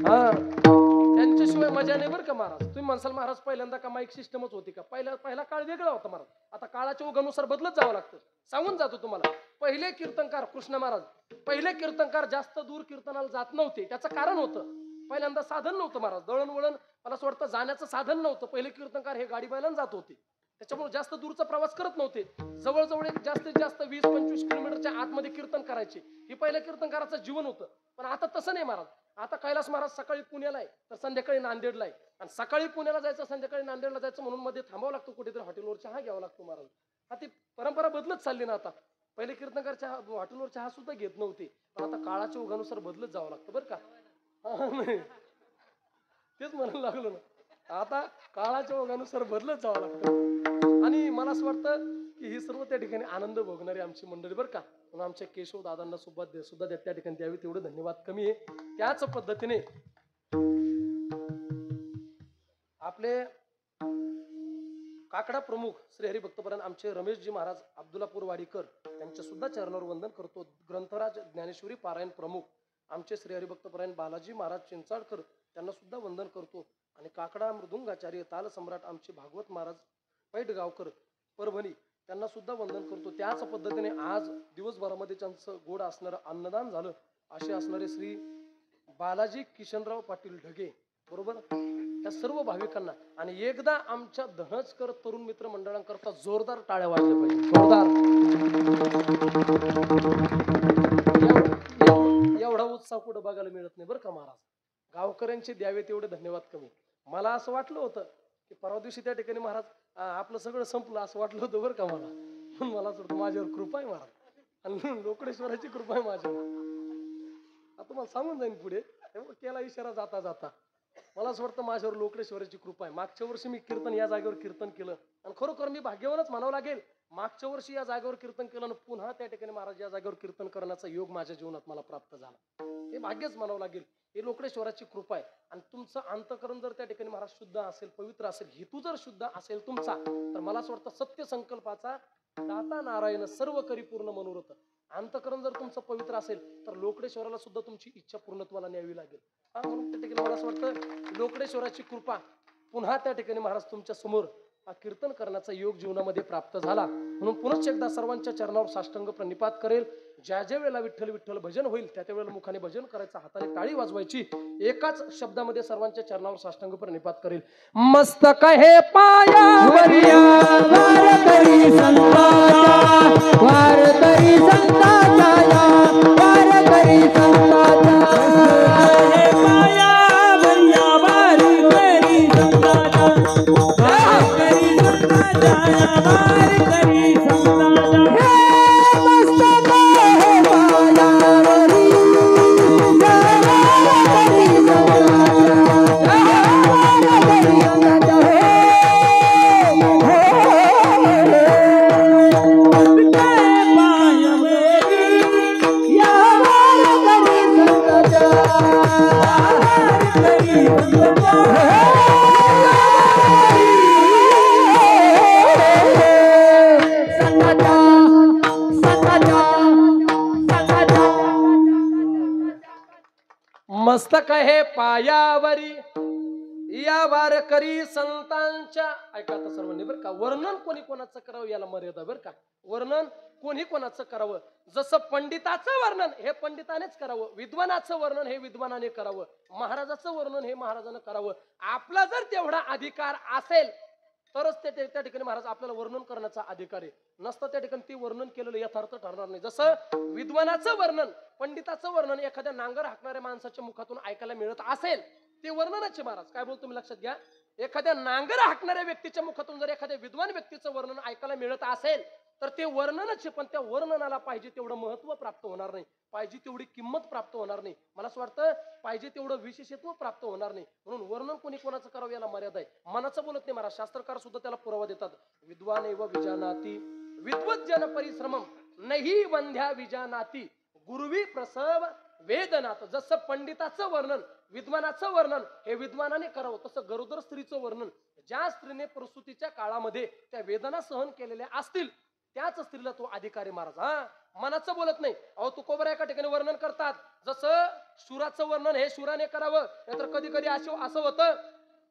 हा, त्यांच्याशिवाय मजा नाही बरं का महाराज. तुम्ही म्हणसाल महाराज पहिल्यांदा का माईक सिस्टमच होती का? पहिला काळ वेगळा होता महाराज. आता काळाच्या ओघानुसार बदलत जावं लागतं. सांगून जातो तुम्हाला, पहिले कीर्तनकार कृष्ण महाराज, पहिले कीर्तनकार जास्त दूर कीर्तनाला जात नव्हते. त्याचं कारण होतं, पहिल्यांदा साधन नव्हतं महाराज, दळणवळण मला असं वाटतं जाण्याचं साधन नव्हतं. पहिले कीर्तनकार हे गाडी बैलांना जात होते, त्याच्यामुळे जास्त दूरचा प्रवास करत नव्हते. जवळजवळ एक जास्तीत जास्त 20-25 किलोमीटरच्या आतमध्ये कीर्तन करायचे. हे पहिल्या कीर्तनकाराचं जीवन होतं. पण आता तसं नाही महाराज. आता कैलास महाराज सकाळी पुण्याला आहे तर संध्याकाळी नांदेडला आहे, आणि सकाळी पुण्याला जायचं संध्याकाळी नांदेडला जायचं म्हणून मध्ये थांबावं लागतं कुठेतरी, हॉटेलवर चहा घ्यावा लागतो महाराज. हा, ती परंपरा बदलत चालली ना आता. पहिले कीर्तनकार चहा हॉटेलवर चहा सुद्धा घेत नव्हते, पण आता काळाच्या ओघानुसार बदलत जावं लागतं बरं का. तेच म्हणायला लागलो ना, आता काळाच्या ओघानुसार बदलत जावं लागतं. आणि मला असं वाटतं की ही सर्व त्या ठिकाणी आनंद भोगणारी आमची मंडळी बरं का. म्हणून आमच्या केशव दादांना सुद्धा त्या ठिकाणी द्यावी तेवढे धन्यवाद कमी आहे. त्याच पद्धतीने आपले काकडा प्रमुख श्री हरिभक्तपरायण आमचे रमेशजी महाराज अब्दुलापूर वाडीकर यांच्या सुद्धा चरणावर वंदन करतो. ग्रंथराज ज्ञानेश्वरी पारायण प्रमुख आमचे श्री हरिभक्तपरायण बालाजी महाराज चिंचाळकर त्यांना सुद्धा वंदन करतो. आणि काकडा मृदुंगाचार्य ताल सम्राट आमचे भागवत महाराज पैठगावकर परभणी त्यांना सुद्धा वंदन करतो. त्याच पद्धतीने आज दिवसभरामध्ये त्यांचं गोड असणारं अन्नदान झालं. असे असणारे श्री बालाजी किशनराव पाटील ढगे बरोबर, त्या सर्व भाविकांना. आणि एकदा आमच्या धनजकर तरुण मित्र मंडळांकरता जोरदार टाळ्या वाजल्या पाहिजे, जोरदार. एवढा उत्साह कुठं बघायला मिळत नाही बरं का महाराज. गावकऱ्यांचे द्यावे तेवढे धन्यवाद कमी. मला असं वाटलं होतं की परवा दिवशी त्या ठिकाणी महाराज आपलं सगळं संपलं असं वाटलं होतं बरं का मला. पण मला असं वाटतं माझ्यावर कृपा आहे महाराज, आणि लोकडेश्वराची कृपा आहे माझ्यावर. आता मला सांगून जाईन पुढे, केला इशारा जाता जाता. मला असं वाटतं माझ्यावर लोकडेश्वराची कृपा आहे. मागच्या वर्षी मी कीर्तन या जागेवर कीर्तन केलं, आणि खरोखर मी भाग्यवानच म्हणावं लागेल. मागच्या वर्षी या जागेवर कीर्तन केलं आणि पुन्हा त्या ठिकाणी महाराज या जागेवर कीर्तन करण्याचा योग माझ्या जीवनात मला प्राप्त झाला. हे भाग्यच म्हणावं लागेल. हे लोकडेश्वराची कृपा आहे. आणि तुमचं अंतकरण जर त्या ठिकाणी महाराज शुद्ध असेल, पवित्र असेल, हेतू जर शुद्ध असेल तुमचा, तर मला असं वाटतं सत्य संकल्पाचा दाता नारायण सर्व करी पूर्ण मनोरथ. अंतकरण जर तुमचं पवित्र असेल तर लोकडेश्वराला सुद्धा तुमची इच्छा पूर्णत्वाला न्यावी लागेल. म्हणून त्या ठिकाणी मला असं वाटतं लोकडेश्वराची कृपा पुन्हा त्या ठिकाणी महाराज तुमच्या समोर कीर्तन करण्याचा योग जीवनामध्ये प्राप्त झाला. म्हणून पुनश्च एकदा सर्वांच्या चरणावर साष्टांग प्रणिपात करेल. ज्या ज्या वेळेला विठ्ठल विठ्ठल भजन होईल त्या त्या वेळेला मुखाने भजन करायचं, हाताने टाळी वाजवायची. एकाच शब्दामध्ये सर्वांच्या चरणावर साष्टांग प्रणिपात करेल. मस्तक हे पायावरी वारकरी संताचा, वारकरी संताचा, वारकरी संताचा. हे पायावरी वारकरी संताचा, वारकरी संताचा, वारकरी संताचा. हे मस्तक हे पायावरी वारकरी संताचा, वारकरी संताचा. मस्तक हे पायावरी या वारकरी संतांच्या. ऐका आता सर्वांनी बरं का, वर्णन कोणी कोणाचं करावं याला मर्यादा बरं का. वर्णन कोणी कोणाचं करावं. जसं पंडिताचं वर्णन हे पंडितानेच करावं, विद्वानाचं वर्णन हे विद्वानाने करावं, महाराजाचं वर्णन हे महाराजानं करावं. आपला जर तेवढा अधिकार असेल तरच त्या ठिकाणी महाराज आपल्याला वर्णन करण्याचा अधिकार आहे. नसतं त्या ठिकाणी ती वर्णन केलेलं यथार्थ ठरणार नाही. जसं विद्वानाचं वर्णन, पंडिताचं वर्णन एखाद्या नांगर हाकणाऱ्या माणसाच्या मुखातून ऐकायला मिळत असेल ते वर्णनाचे महाराज. काय बोलतो तुम्ही लक्षात घ्या. एखाद्या नांगर हाकणाऱ्या व्यक्तीच्या मुखातून जर एखाद्या विद्वान व्यक्तीचं वर्णन ऐकायला मिळत असेल तर ते वर्णनच. पण त्या वर्णनाला पाहिजे तेवढं महत्व प्राप्त होणार नाही, पाहिजे तेवढी किंमत प्राप्त होणार नाही. मला असं वाटतं पाहिजे तेवढं विशेषत्व प्राप्त होणार नाही. म्हणून वर्णन कोणी कोणाचं करावं याला मर्यादा आहे. मनाचं बोलत नाही महाराज. शास्त्रकार सुद्धा त्याला पुरावा देतात. विद्वान एव विजानाती विद्वज्जन परिश्रमम नाही वंध्या विजानाती गुरुवी प्रसव वेदनाथ. जसं पंडिताचं वर्णन, विद्वानाचं वर्णन हे विद्वानाने करावं, तसं गरोदर स्त्रीचं वर्णन ज्या स्त्रीने प्रसूतीच्या काळामध्ये त्या वेदना सहन केलेल्या असतील त्याच स्त्रीला तो अधिकारी महाराज. हा मनाचं बोलत नाही. अहो तुकोबरा एका ठिकाणी वर्णन करतात, जसं शुराचं वर्णन हे शुराने करावं. नाहीतर कधी कधी असं होतं,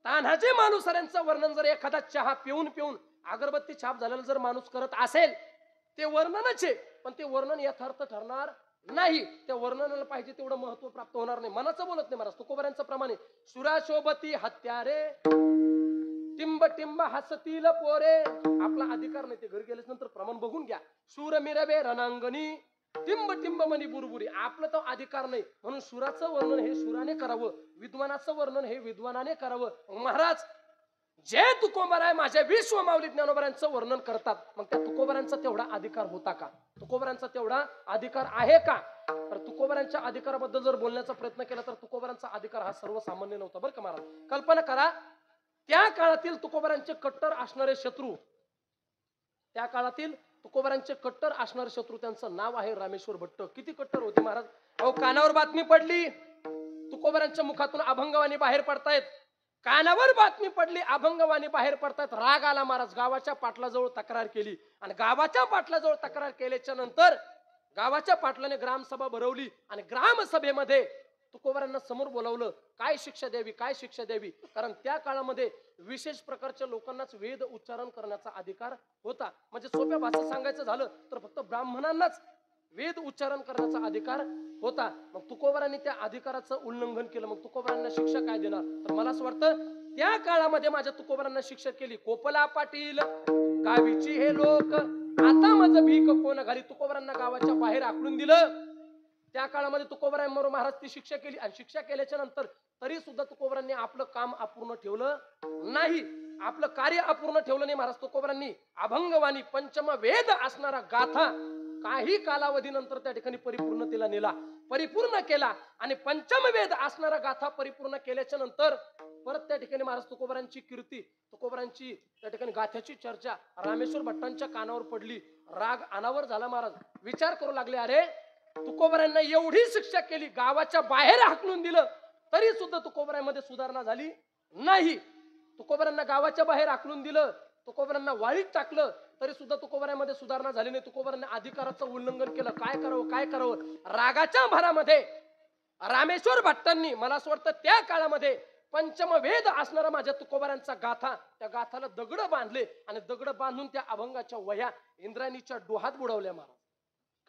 तान्हाजी माणूसऱ्यांचं वर्णन जर एखादा चहा पिऊन पिऊन अगरबत्ती छाप झालेला जर माणूस करत असेल ते वर्णनच आहे, पण ते वर्णन यथार्थ ठरणार नाही. त्या वर्णनाला पाहिजे तेवढं महत्व प्राप्त होणार नाही. मनाचं बोलत नाही महाराज. तुकोबऱ्यांचं प्रमाणे शुराशोभती हत्यारे टिंब टिंब हसतील पोरे. आपला अधिकार नाही. ते घरी गेल्याच नंतर प्रमाण बघून घ्या. शूर मिरबे रणांगणी टिंब टिंब मनी बुरबुरी. आपला तो अधिकार नाही. म्हणून शुराचं वर्णन हे शुराने करावं, विद्वानाचं वर्णन हे विद्वानाने करावं. महाराज जे तुकोबराय माझ्या विश्व माऊली ज्ञानोबरांचं वर्णन करतात, मग त्या तुकोबरांचा तेवढा अधिकार होता का? तुकोबरांचा तेवढा अधिकार आहे का? तर तुकोबरांच्या अधिकाराबद्दल जर बोलण्याचा प्रयत्न केला तर तुकोबरांचा अधिकार हा सर्वसामान्य नव्हता बरं का महाराज. कल्पना करा, त्या काळातील तुकोबरांचे कट्टर असणारे शत्रू, त्या काळातील तुकोबरांचे कट्टर असणारे शत्रू, त्यांचं नाव आहे रामेश्वर भट्ट. किती कट्टर होते महाराज. अहो कानावर बातमी पडली, तुकोबरांच्या मुखातून अभंगवाणी बाहेर पडतायत. कानावर बातमी पडली, अभंगवाणी बाहेर पडतायत. राग आला महाराज. गावाच्या पाटलाजवळ तक्रार केली आणि गावाच्या पाटलाजवळ तक्रार केल्याच्या नंतर गावाच्या पाटलाने ग्रामसभा भरवली आणि ग्रामसभेमध्ये तुकोबरांना समोर बोलावलं. काय शिक्षा द्यावी, काय शिक्षा द्यावी. कारण त्या काळामध्ये विशेष प्रकारच्या लोकांनाच वेद उच्चारण करण्याचा अधिकार होता. म्हणजे सोप्या भाषेत सांगायचं झालं तर फक्त ब्राह्मणांनाच वेद उच्चारण करण्याचा अधिकार होता. मग तुकोबरांनी त्या अधिकाराचं उल्लंघन केलं. मग तुकोबरांना शिक्षा काय देणार? तर मला असं वाटतं त्या काळामध्ये माझ्या तुकोबरांना शिक्षा केली. कोपला पाटील गावीची हे लोक, आता माझं भीक कोण घाली. तुकोबरांना गावाच्या बाहेर आखडून दिलं. त्या काळामध्ये तुकोबरांवर महाराज ती शिक्षा केली. आणि शिक्षा केल्याच्या नंतर तरी सुद्धा तुकोबरांनी आपलं काम अपूर्ण ठेवलं नाही, आपलं कार्य अपूर्ण ठेवलं नाही महाराज. तुकोबरांनी अभंगवाणी पंचम वेद असणारा गाथा काही कालावधीनंतर त्या ठिकाणी परिपूर्णतेला नेला, परिपूर्ण केला. आणि पंचम वेद असणारा गाथा परिपूर्ण केल्याच्या नंतर परत त्या ठिकाणी महाराज तुकोबरांची कीर्ती, तुकोबरांची त्या ठिकाणी गाथ्याची चर्चा रामेश्वर भट्टांच्या कानावर पडली. राग अनावर झाला महाराज. विचार करू लागले, अरे तुकोबरांना एवढी शिक्षा केली, गावाच्या बाहेर हाकलून दिलं, तरी सुद्धा तुकोबरांमध्ये सुधारणा झाली नाही. तुकोबरांना गावाच्या बाहेर हाकलून दिलं, तुकोबरांना वाळीत टाकलं, तरी सुद्धा तुकोबरांमध्ये सुधारणा झाली नाही. तुकोबरांनी अधिकाराचं उल्लंघन केलं. काय करावं, काय करावं. रागाच्या भरामध्ये रामेश्वर भट्टांनी, मला असं वाटतं त्या काळामध्ये पंचम वेद असणारा माझ्या तुकोबरांचा गाथा, त्या गाथाला दगड बांधले आणि दगड बांधून त्या अभंगाच्या वह्या इंद्रायणीच्या डोहात बुडवल्या महाराज.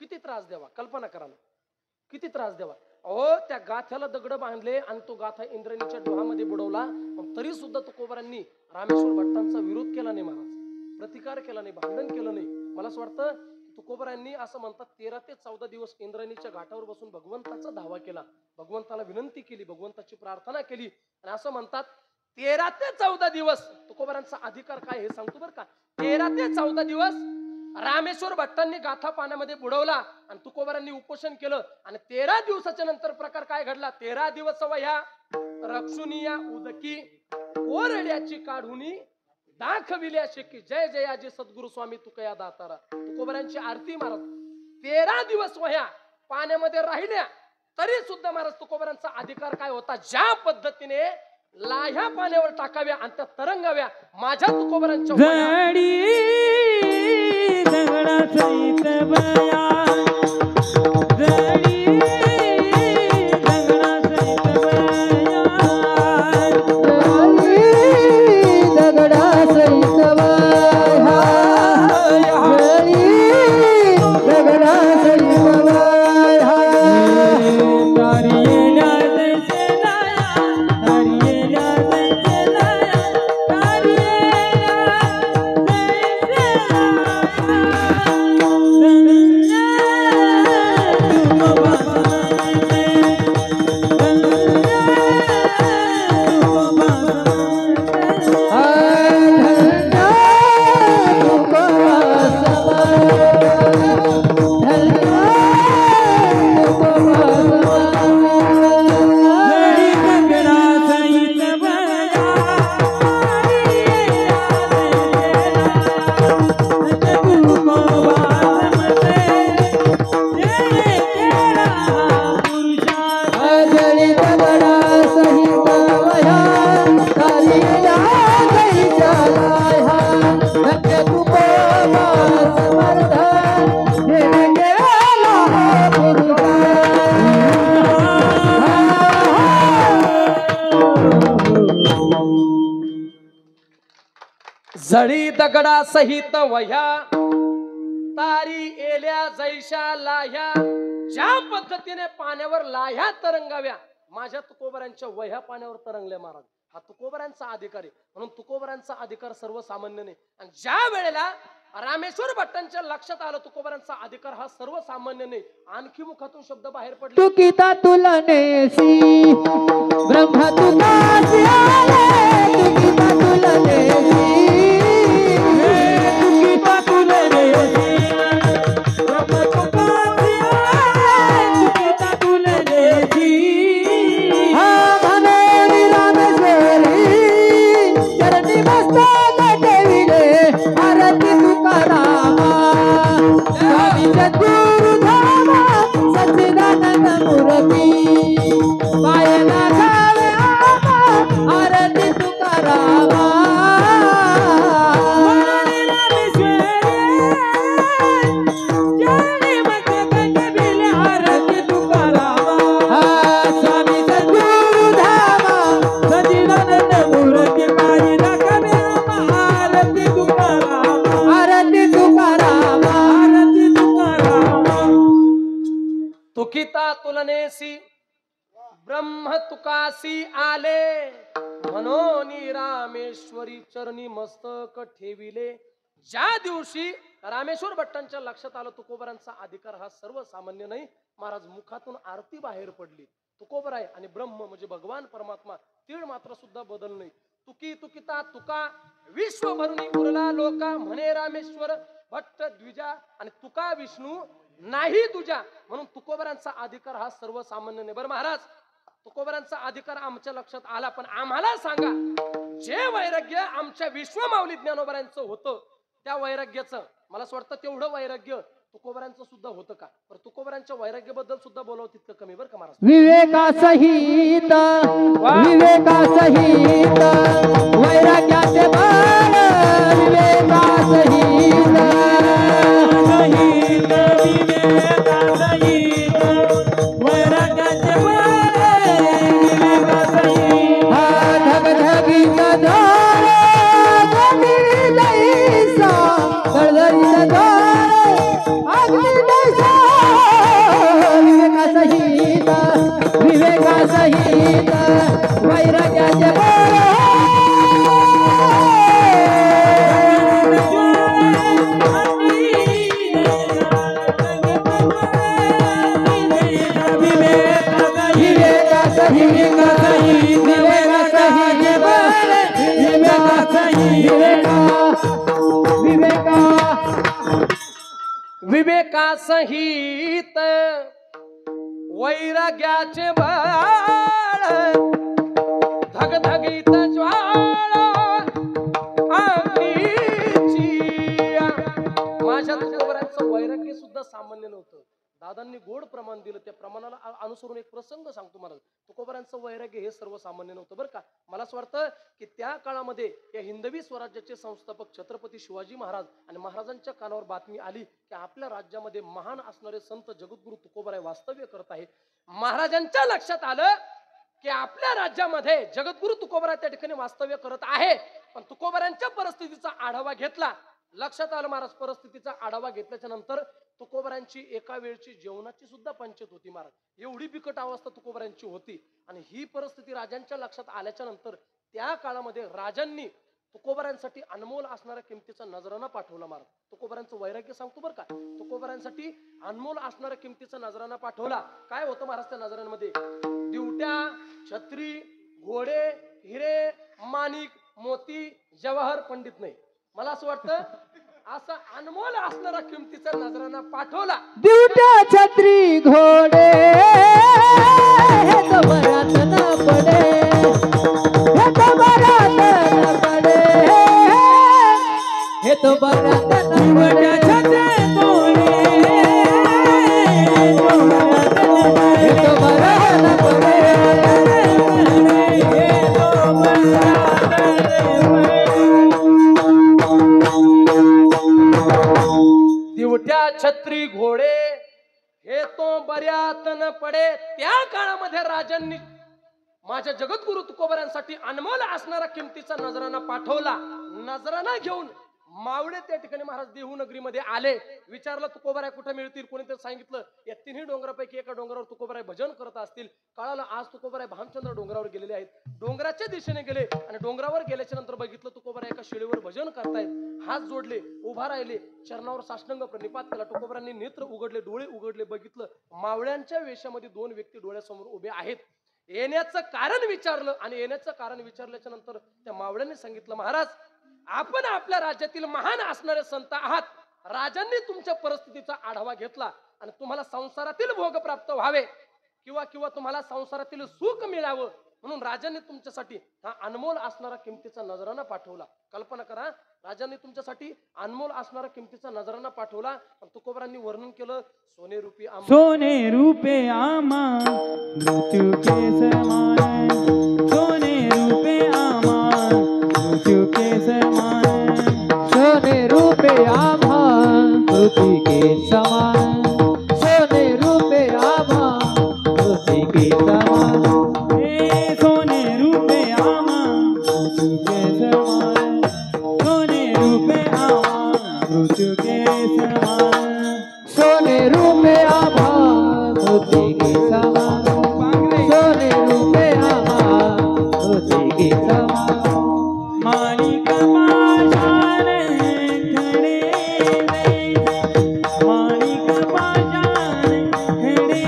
किती त्रास द्यावा, कल्पना करा ना, किती त्रास द्यावा. अहो त्या गाथ्याला दगड बांधले आणि तो गाथा इंद्रायणीच्या डोहामध्ये बुडवला. पण तरी सुद्धा तुकोबरांनी रामेश्वर भट्टांचा विरोध केला नाही महाराज, प्रतिकार केला नाही, भांडण केलं नाही. मला असं वाटतं तुकोबरांनी असं म्हणतात 13 ते 14 दिवस इंद्रायणीच्या घाटावर बसून भगवंताचा धावा केला, भगवंताला विनंती केली, भगवंताची प्रार्थना केली. आणि असं म्हणतात 13 ते 14 दिवस तुकोबरांचा अधिकार काय हे सांगतो बरं का. 13 ते 14 दिवस रामेश्वर भट्टांनी गाथा पाण्यामध्ये बुडवला आणि तुकोबरांनी उपोषण केलं. आणि 13 दिवसाच्या नंतर प्रकार काय घडला. 13 दिवस वह्या रक्षुनिया उदकी ओरड्याची काढुनी दाखविल्या शेकी जय जयाजी सद्गुरु स्वामी तुकया दातारा. तुकोबरांची आरती महाराज. 13 दिवस वह्या पाण्यामध्ये राहिल्या तरी सुद्धा महाराज तुकोबरांचा अधिकार काय होता. ज्या पद्धतीने लाह्या पाण्यावर टाकाव्या आणि त्या तरंगाव्या, माझ्या तुकोबरांच्या दगडा सहित बया जरी दगडा सहित बया जळी दगडा सहित वया चालिया गईच्या लाह्या धक्के तुकोबा समर्थ जेणे केला जळी दगडा सहित वह्या तारी एल्या जैशा लाह्या ज्या पद्धतीने पाण्यावर लाह्या तरंगाव्या माझ्या तुकोबऱ्यांच्या वह्या पाण्यावर तरंगल्या महाराज. हा तुकोबऱ्यांचा अधिकार आहे म्हणून तुकोबऱ्यांचा अधिकार सर्वसामान्य नाही. आणि ज्या वेळेला रामेश्वर भट्टांच्या लक्षात आलं तुकोबऱ्यांचा अधिकार हा सर्वसामान्य नाही आणखी मुखातून शब्द बाहेर पडले. तुकिता तुलनेसी ब्रह्म तुकासी आले तुकिता तुलनेसी तुकिता तुलनेसी ब्रह्म तुकासी आले तुकिता तुलनेसी हा म्हणे रामेश्वरी चरणी मस्तक ठेविले आरती तुकारामा स्वामी सद्गुरु धामा सच्चिदानंद मूर्ती पायला घावे आमा आरती तुकारामा हा स्वामी सद्गुरु धामा आरती तुकारामा तुकिता तुलनेसी ब्रह्म तुकासी आले म्हणून रामेश्वरी चरणी मस्तक ठेविले. ज्या दिवशी रामेश्वर भट्टांच्या लक्षात आलं तुकोबरांचा अधिकार हा सर्वसामान्य नाही महाराज मुखातून आरती बाहेर पडली. तुकोबर आहे आणि ब्रह्म म्हणजे भगवान परमात्मा तीळ मात्र सुद्धा बदल नाही. तुकी तुकिता तुका विश्व भरुनी उरला लोका म्हणे रामेश्वर भट्ट द्विजा आणि तुका विष्णू नाही तुझ्या म्हणून तुकोबरांचा अधिकार हा सर्वसामान्य नाही. बरं महाराज तुकोबरांचा अधिकार आमच्या लक्षात आला पण आम्हाला सांगा जे वैराग्य आमच्या विश्वमाऊली ज्ञानोबरांचं होतं त्या वैराग्याचं मला असं वाटतं तेवढं वैराग्य तुकोबरांचं सुद्धा होतं का. तर तुकोबरांच्या वैराग्याबद्दल सुद्धा बोलावं तितकं कमी बरं का महाराज. विवेकासहित विवेकासहित वैराग्याचे बाळ विवेकासहित हा धगधगीचा धार गगनी जैसा गडगडीचा धार अग्नी जैसा विवेकासहित विवेकासहित वैराग्याचे बाळ विवेकासहित वैराग्याचे बाळ धगधगीत ज्वाळा आगीची. माझ्या तुकोबरांचं वैराग्य सुद्धा सामान्य नव्हतं. दादांनी गोड प्रमाण दिलं त्या प्रमाणाला अनुसरून एक प्रसंग सांगतो मला. तुकोबरांचं वैराग्य हे सर्वसामान्य नव्हतं बरं का. मला असं वाटतं की त्या काळामध्ये या हिंदवी स्वराज्याचे संस्थापक छत्रपती शिवाजी महाराज आणि महाराजांच्या कानावर बातमी आली की आपल्या राज्यामध्ये महान असणारे संत जगद्गुरु तुकोबराय वास्तव्य करत आहे. महाराजांच्या लक्षात आलं की आपल्या राज्यामध्ये जगद्गुरु तुकोबराय त्या ठिकाणी वास्तव्य करत आहे. पण तुकोबरांच्या परिस्थितीचा आढावा घेतला. लक्षात आलं महाराज परिस्थितीचा आढावा घेतल्याच्या नंतर तुकोबरांची एका वेळची जेवणाची सुद्धा पंचायत होती महाराज. एवढी बिकट अवस्था तुकोबरांची होती. आणि ही परिस्थिती राजांच्या लक्षात आल्याच्या नंतर त्या काळामध्ये राजांनी तुकोबरांसाठी अनमोल असणाऱ्या किमतीचा नजराना पाठवला महाराज. तुकोबरांचं वैराग्य सांगतो बरं का. तुकोबरांसाठी अनमोल असणाऱ्या किमतीचा नजराना पाठवला. काय होतं महाराज त्या नजरांमध्ये दिवट्या छत्री घोडे हिरे माणिक मोती जवाहर पंडित नाही. मला असं वाटतं असा अनमोल असणारा किमतीचा नजराना पाठवला. दिवट्या छत्री घोडे हे तो बरात न पडे, हे तो बरात न पडे, हे तो बरात न पडे. हे तो बरात न पडे. दिवट्या छत्री घोडे हे तो बऱ्यात न पडे. त्या काळामध्ये राजांनी माझ्या जगद्गुरु तुकोबऱ्यांसाठी अनमोल असणारा किमतीचा नजराना पाठवला. नजराना घेऊन मावळे त्या ठिकाणी महाराज देहू नगरीमध्ये आले. विचारलं तुकोबराय कुठे मिळतील. कोणीतरी सांगितलं या तिन्ही डोंगरापैकी एका डोंगरावर तुकोबराय भजन करत असतील. कळालं आज तुकोबराय भामचंद्र डोंगरावर गेलेले आहेत. डोंगराच्या दिशेने गेले आणि डोंगरावर गेल्याच्या नंतर बघितलं तुकोबराय एका शिळीवर भजन करतायत. हात जोडले, उभा राहिले, चरणावर साष्टांग प्रणिपात केला. तुकोबरायांनी नेत्र उघडले, डोळे उघडले, बघितलं मावळ्यांच्या वेशामध्ये दोन व्यक्ती डोळ्यासमोर उभे आहेत. येण्याचं कारण विचारलं आणि येण्याचं कारण विचारल्याच्या नंतर त्या मावळ्यांनी सांगितलं महाराज आपण आपल्या राज्यातील महान असणारे संत आहात. राजांनी तुमच्या परिस्थितीचा आढावा घेतला आणि तुम्हाला संसारातील भोग प्राप्त व्हावे किंवा तुम्हाला संसारातील सुख मिळावं म्हणून राजांनी तुमच्यासाठी हा अनमोल असणारा किमतीचा नजराना पाठवला. कल्पना करा राजांनी तुमच्यासाठी अनमोल असणारा किमतीचा नजराना पाठवला. तुकोबरांनी वर्णन केलं सोने रूपी आम्हा, सोने रूपे आमा मृत्यू के समान, सोने रूपे आमा मृत्यू के समान, सोने रूपे आम्हा पृथ्वी के समान, सोने रूपे आम्हा पृथ्वी के समान. सोने रूपे आमा मृत्यू के समान, सोने रूपे आमा मृत्यू के समान, सोने रूपे आम्हा पृथ्वी के समान, सोने रूपे आम्हा पृथ्वी के समान. माणिक पाषाण खडे माणिक पाषाण खडे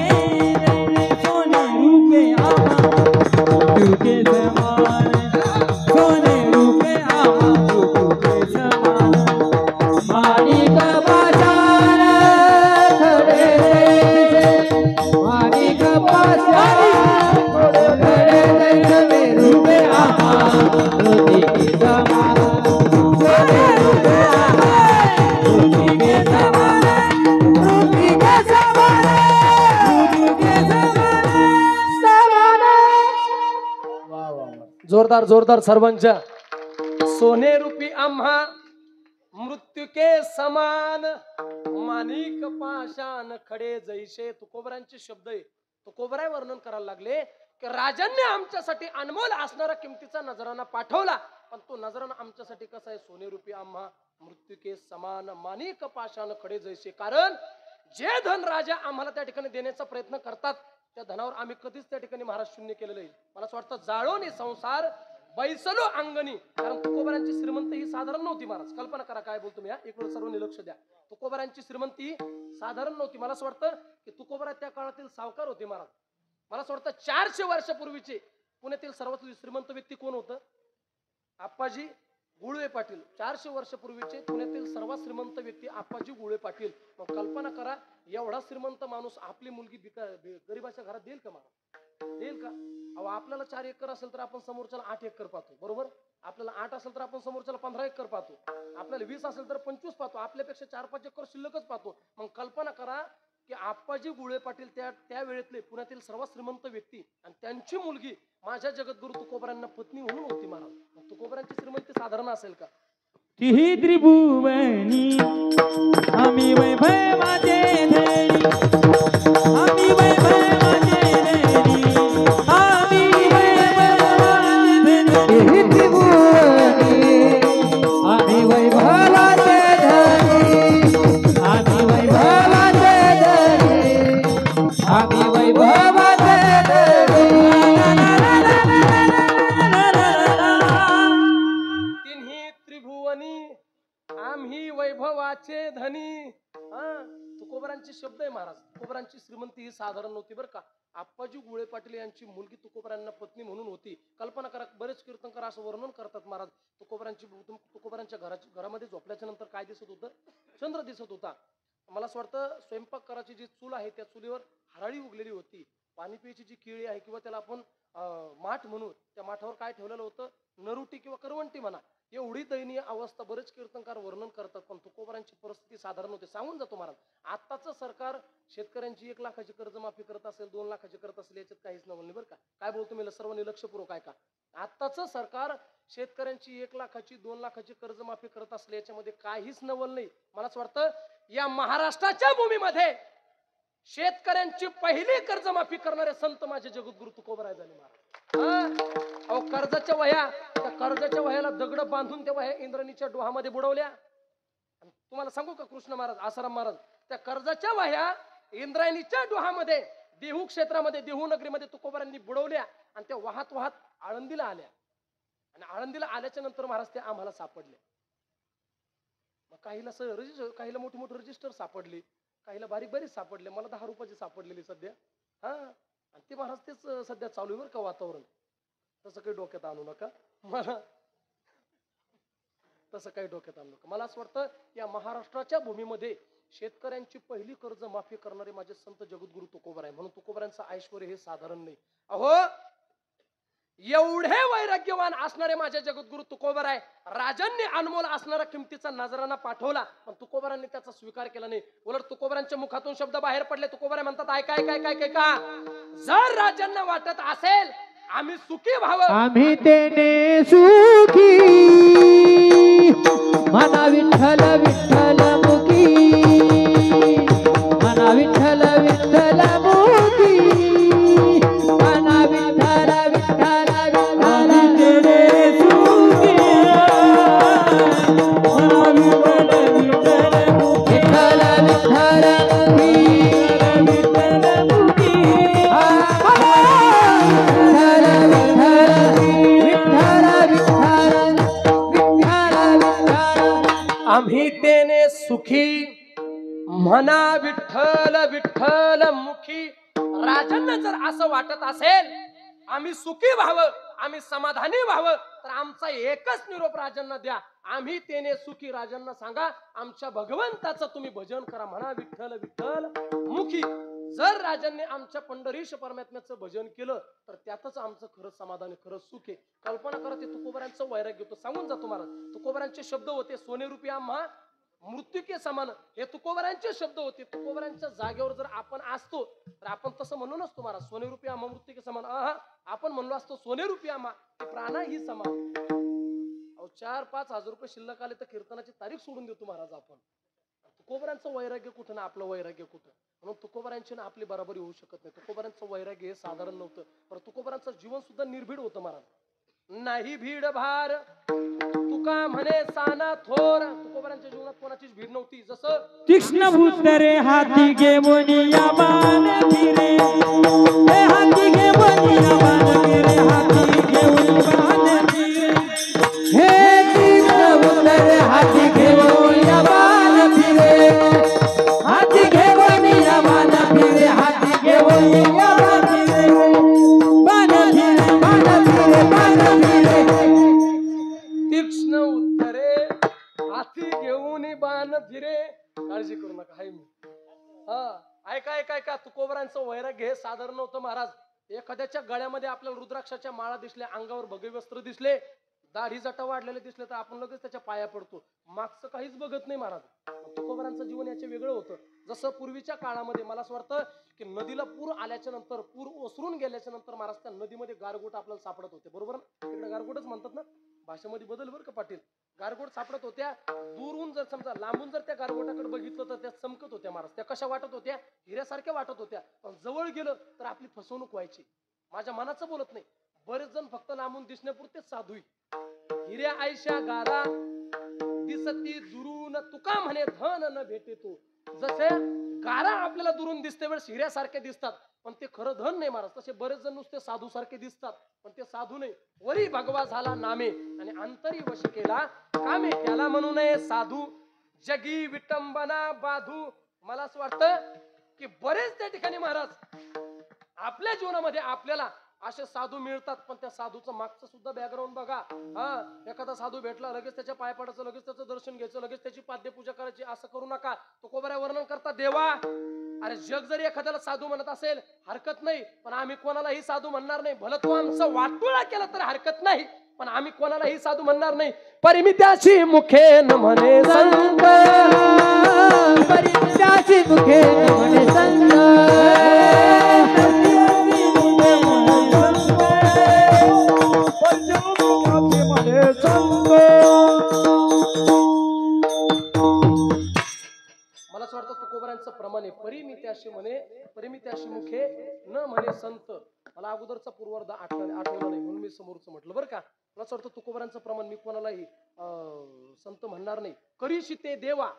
सोने रूपे आमा मृत्यू के समान, सोने रूपे आमा मृत्यू के समान. माणिक पाषाण खडे माणिक पाषाण खडे सोने रूपे आम्हा पृथ्वी के समान, सोने रूपे आम्हा पृथ्वी के समान, पृथ्वी के समान, पृथ्वी के समान. वा वा वा. जोरदार जोरदार सर्वांच्या. सोने रूपी आम्हा मृत्यू के समान, माणिक पाषाण खडे जैसे. तुकोबरांचे शब्द आहे. तुकोबराय वर्णन करायला लागले की राजांनी आमच्यासाठी अनमोल असणारा किमतीचा नजराना पाठवला पण तो नजराना आमच्यासाठी कसा आहे सोने रूपी आम्हा मृत्यू के समान, माणिक पाषाण खडे जैसे. कारण जे धन राजा आम्हाला त्या ठिकाणी देण्याचा प्रयत्न करतात त्या धनावर आम्ही कधीच त्या ठिकाणी महाराज शून्य केलेलं आहे. मला असं वाटतं जाळोनी संसार बैसलो अंगणी. कारण तुकोबरांची श्रीमंत ही साधारण नव्हती महाराज. कल्पना करा काय बोलतो मी. इकडे सर्वांनी लक्ष द्या. तुकोबरांची श्रीमंती साधारण नव्हती. मला असं वाटतं की तुकोबरा त्या काळातील सावकार होते महाराज. मला असं वाटतं 400 वर्षापूर्वीचे पुण्यातील सर्वात श्रीमंत व्यक्ती कोण होतं? आप्पाजी गुळवे पाटील. 400 वर्षापूर्वीचे पुण्यातील सर्वात श्रीमंत व्यक्ती आप्पाजी गुळवे पाटील. मग कल्पना करा एवढा श्रीमंत माणूस आपली मुलगी गरीबाच्या घरात देईल का महाराज? देईल का? अहो आपल्याला 4 एकर असेल तर आपण समोरच्याला 8 एकर पाहतो बरोबर. आपल्याला 8 असेल तर आपण समोरच्याला 15 एकर पाहतो. आपल्याला 20 असेल तर 25 पाहतो. आपल्यापेक्षा 4-5 एकर शिल्लकच पाहतो. मग कल्पना करा की आप्पाजी गुळे पाटील त्या वेळेतले पुण्यातील सर्वात श्रीमंत व्यक्ती आणि त्यांची मुलगी माझ्या जगद्गुरु तुकोबरांना पत्नी म्हणून होती महाराज. तुकोबरांची श्रीमंती साधारण असेल का? तिही त्रिभुवनी आम्ही वैभवाचे धनी, आम्ही वैभवाचे धनी, आम्ही वैभवाचे धनी. आम्ही वैभवाचे धनी, आम्ही वैभवाचे धनी, आम्ही वैभवाचे धनी. तिन्ही त्रिभुवनी आम्ही वैभवाचे धनी हा, तुकोबरांचे शब्द आहे महाराज. तुकोबरांची श्रीमंती ही साधारण नव्हती बरं का. आप्पाजी गुळे पाटील यांची मुलगी तुकोबरांना पत्नी म्हणून होती. कल्पना करा, बरेच कीर्तनकार असं वर्णन करतात महाराज. तुकोबरांच्या घरामध्ये झोपल्याच्या नंतर काय दिसत होतं? चंद्र दिसत होता. मला असं वाटतं स्वयंपाक करायची जी चूल आहे त्या चुलीवर हराळी उगलेली होती. पाणी प्यायची जी केळी आहे किंवा त्याला आपण माठ म्हणू, त्या माठावर काय ठेवलेलं होतं? नरुटी किंवा करवंटी म्हणा. एवढी दयनीय अवस्था बरेच कीर्तनकार वर्णन करतात. पण तुकोबरांची परिस्थिती साधारण होती. सांगून जातो महाराज, आताचं सरकार शेतकऱ्यांची 1 लाखाची कर्जमाफी करत असेल, 2 लाखाची करत असेल, याच्यात काहीच नवल नाही बरं का. काय बोलतो मी सर्वांनी लक्षपूर्वक ऐका. आताचं सरकार शेतकऱ्यांची 1 लाखाची 2 लाखाची कर्जमाफी करत असले याच्यामध्ये काहीच नवल नाही. मला असं वाटतं या महाराष्ट्राच्या भूमीमध्ये शेतकऱ्यांची पहिली कर्जमाफी करणारे संत माझे जगद्गुरु तुकोबराय झाले महाराज. अहो, कर्जाच्या वह्या, त्या कर्जाच्या वह्याला दगड बांधून त्या वह्या इंद्राणीच्या डोहामध्ये बुडवल्या. तुम्हाला सांगू का, कृष्ण महाराज, आसाराम महाराज, त्या कर्जाच्या वह्या इंद्रायणीच्या डोहामध्ये देहू क्षेत्रामध्ये, देहू नगरीमध्ये तुकोबरांनी बुडवल्या आणि त्या वाहत वाहत आळंदीला आल्या. आणि आळंदीला आल्याच्या नंतर महाराज ते आम्हाला सापडले. मग काहीला मोठी मोठी रजिस्टर सापडली, काहीला बारीक बारीक सापडले. मला 10 रुपयाची सापडलेली सध्या. हा, आणि ते महाराज तेच सध्या चालू आहे बरं का वातावरण. तसं काही डोक्यात आणू नका मला, तसं काही डोक्यात आणू नका. मला असं वाटतं या महाराष्ट्राच्या भूमीमध्ये शेतकऱ्यांची पहिली कर्ज माफी करणारे माझे संत जगद्गुरु तुकोबराय. म्हणून तुकोबरायांचं ऐश्वर हे साधारण नाही. अहो, एवढे वैराग्यवान असणारे माझे जगद्गुरु तुकोबराय, राजांनी अनमोल असणारा किमतीचा नजराना पाठवला, पण तुकोबरांनी त्याचा स्वीकार केला नाही. उलट तुकोबरांच्या मुखातून शब्द बाहेर पडले. तुकोबराय म्हणतात, ऐका ऐका ऐका ऐका ऐका, जर राजांना वाटत असेल आम्ही सुखी व्हावं, आम्ही तेने सुखी, मना विठ्ठल विठ्ठल मुखी, मना विठ्ठल विठ्ठल मुखी, मना विठ्ठल विठ्ठल आम्ही तेरे सुखी, मना विठ्ठल विठ्ठल मुखी, विठ्ठल विठ्ठल मुखी, विठ्ठल मुखी. आम्ही तेने सुखी, म्हणा विठ्ठल विठ्ठल मुखी. राजांना जर असं वाटत असेल आम्ही सुखी व्हावं, आम्ही समाधानी व्हावं, तर आमचा एकच निरोप राजांना द्या, आम्ही तेने सुखी. राजांना सांगा आमच्या भगवंताचं तुम्ही भजन करा, म्हणा विठ्ठल विठ्ठल मुखी. जर राजांनी आमच्या पंढरीश परमात्म्याचं भजन केलं तर त्यातच आमचं खरं समाधान, खरं सुख आहे. कल्पना करा, ते तुकोबरांचं वैराग्य होतं. सांगून जातो महाराज, तुकोबरांचे शब्द होते, सोनेरूपी आम्हा मृत्यू के समान. हे तुकोबरांचे शब्द होते. तुकोबरांच्या जागेवर जर आपण असतो तर आपण तसं म्हणलो नसतो महाराज, सोनेरूपी आम्हा मृत्यू के समान. आपण म्हणलो असतो सोनेरूपी आम्हा प्राणा ही समान. 4-5 हजार रुपये शिल्लक आले तर कीर्तनाची तारीख सोडून देतो महाराज आपण. तुकोबरांचं वैराग्य कुठं ना आपलं वैराग्य कुठं. म्हणून तुकोबरांची ना आपली बराबरी होऊ शकत नाही. तुकोबरांचं वैराग्य हे साधारण नव्हतं, पण तुकोबरांचं जीवन सुद्धा निर्भीड होतं महाराज. नाही भीड भार तुका म्हणे साना थोर. तुकोबरांच्या जीवनात कोणाचीच भीड नव्हती. जसं तीक्ष्ण भूतरे हाती घेऊन या बाण फिरे, हे हाती घेऊन या बाण फिरे, हाती घेऊन बाण फिरे, हे तीक्ष्ण भूतरे हाती घेऊन या बाण फिरे, हाती घेऊन या बाण फिरे, हाती घेऊन या बाण फिरे, बाण फिरे, बाण फिरे, बाण फिरे. तीक्ष्ण उत्तरे हाती घेऊन बाण फिरे. काळजी करू नका, हाय मी. ऐका ऐका ऐका, तुकोबरांचं वैराग्य हे साधारण नव्हतं महाराज. एखाद्याच्या गळ्यामध्ये आपल्याला रुद्राक्षाच्या माळा दिसल्या, अंगावर भगवे वस्त्र दिसले, दाढी जटा वाढलेले दिसले तर आपण लगेच त्याच्या पाया पडतो, मागचं काहीच बघत नाही महाराज. तुकोबरांचं जीवन याचे वेगळं होतं. जसं पूर्वीच्या काळामध्ये मला असं वाटतं की नदीला पूर आल्याच्या नंतर, पूर ओसरून गेल्याच्या नंतर महाराज त्या नदीमध्ये गारगोट आपल्याला सापडत होते, बरोबर ना? तिकडे गारगोटच म्हणतात ना, भाषेमध्ये बदल बरं का पाटील. गारगोट सापडत होत्या. दूरून जर समजा लांबून जर त्या गारगोटाकडे बघितलं तर त्या चमकत होत्या महाराज. त्या कशा वाटत होत्या? हिऱ्यासारख्या वाटत होत्या. पण जवळ गेलं तर आपली फसवणूक व्हायची. माझ्या मनाचं बोलत नाही, बरेच जण फक्त लांबून दिसण्यापुरतेच साधू. हिऱ्या आयशा गारा दिसती दुरून, तुका म्हणे धन न भेटे तो. जसे गारा आपल्याला दुरून दिसते वेळेस हिऱ्यासारखे दिसतात, पण ते खरं धन नाही महाराज. तसे बरेच जण नुसते साधू सारखे दिसतात, पण ते साधू नाही. वरी भगवा झाला नामे आणि अंतरी वशी केला कामे, त्याला म्हणू नये साधू. जगी विटंबना बाधू. मला असं वाटतं की बरेच त्या ठिकाणी महाराज आपल्या जीवनामध्ये आपल्याला असे साधू मिळतात, पण त्या साधूचं मागचं सुद्धा बॅकग्राऊंड बघा. हा, एखादा साधू भेटला लगेच त्याच्या पाय पडायचं, लगेच त्याचं दर्शन घ्यायचं, लगेच त्याची पाद्यपूजा करायची, असं करू नका. तुकोबऱ्या वर्णन करता देवा, अरे जग जरी एखाद्याला साधू म्हणत असेल हरकत नाही, पण आम्ही कोणालाही साधू म्हणणार नाही. भलं तू आमचं वाटोळा केला तर हरकत नाही, पण आम्ही कोणालाही साधू म्हणणार नाही. परिमित्याची मुखे न म्हणे संत, परित्याची मुखे म्हणे संत, मला असं वाटतं तुकोबऱ्यांचं प्रमाण आहे. परिमित्याशी म्हणे, परिमित्याशी मुखे न म्हणे संत. मला अगोदरचा पूर्वार्ध आठवला नाही म्हणून मी समोरचं म्हटलं बरं का. मला असं वाटतं तुकोबऱ्यांचं प्रमाण मी कोणालाही संत म्हणणार नाही. करीशी ते देवा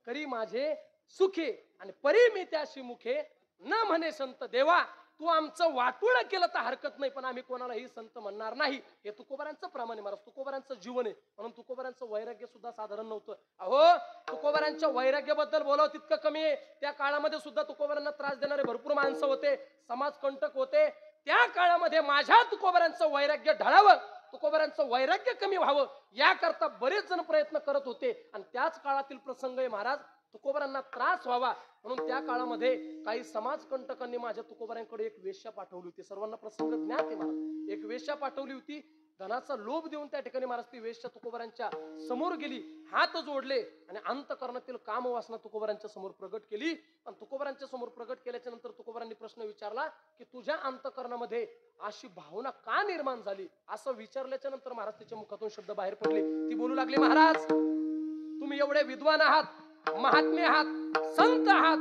करी माझे सुखे, आणि परिमित्याशी मुखे न म्हणे संत. देवा तू आमचं वाटोळं केलं तर हरकत नाही, पण आम्ही कोणालाही संत म्हणणार नाही. हे तुकोबऱ्यांचं प्रमाण आहे महाराज, तुकोबऱ्यांचं जीवन आहे. म्हणून तुकोबऱ्यांचं वैराग्य सुद्धा साधारण नव्हतं. अहो, तुकोबऱ्यांच्या वैराग्याबद्दल बोलावं तितकं कमी आहे. त्या काळामध्ये सुद्धा तुकोबऱ्यांना त्रास देणारे भरपूर माणसं होते, समाज कंटक होते. त्या काळामध्ये माझ्या तुकोबऱ्यांचं वैराग्य ढळावं, तुकोबऱ्यांचं वैराग्य कमी व्हावं याकरता बरेच जण प्रयत्न करत होते. आणि त्याच काळातील प्रसंग आहे महाराज, तुकोबऱ्यांना त्रास व्हावा म्हणून त्या काळामध्ये काही समाज कंटकांनी माझ्या तुकोबऱ्यांकडे एक वेश्या पाठवली होती. सर्वांना प्रसंग ज्ञात आहे महाराज. एक वेश्या पाठवली होती, धनाचा लोभ देऊन त्या ठिकाणी महाराज ती वेश्या तुकोबऱ्यांच्या समोर गेली, हात जोडले आणि अंतःकरणातील कामवासना तुकोबऱ्यांच्या समोर प्रगट केली. आणि तुकोबऱ्यांच्या समोर प्रगट केल्याच्या नंतर तुकोबऱ्यांनी प्रश्न विचारला की तुझ्या अंतःकरणामध्ये अशी भावना का निर्माण झाली. असं विचारल्याच्या नंतर महाराज तिच्या मुखातून शब्द बाहेर पडले. ती बोलू लागली, महाराज तुम्ही एवढे विद्वान आहात, महात्मे आहात, संत आहात,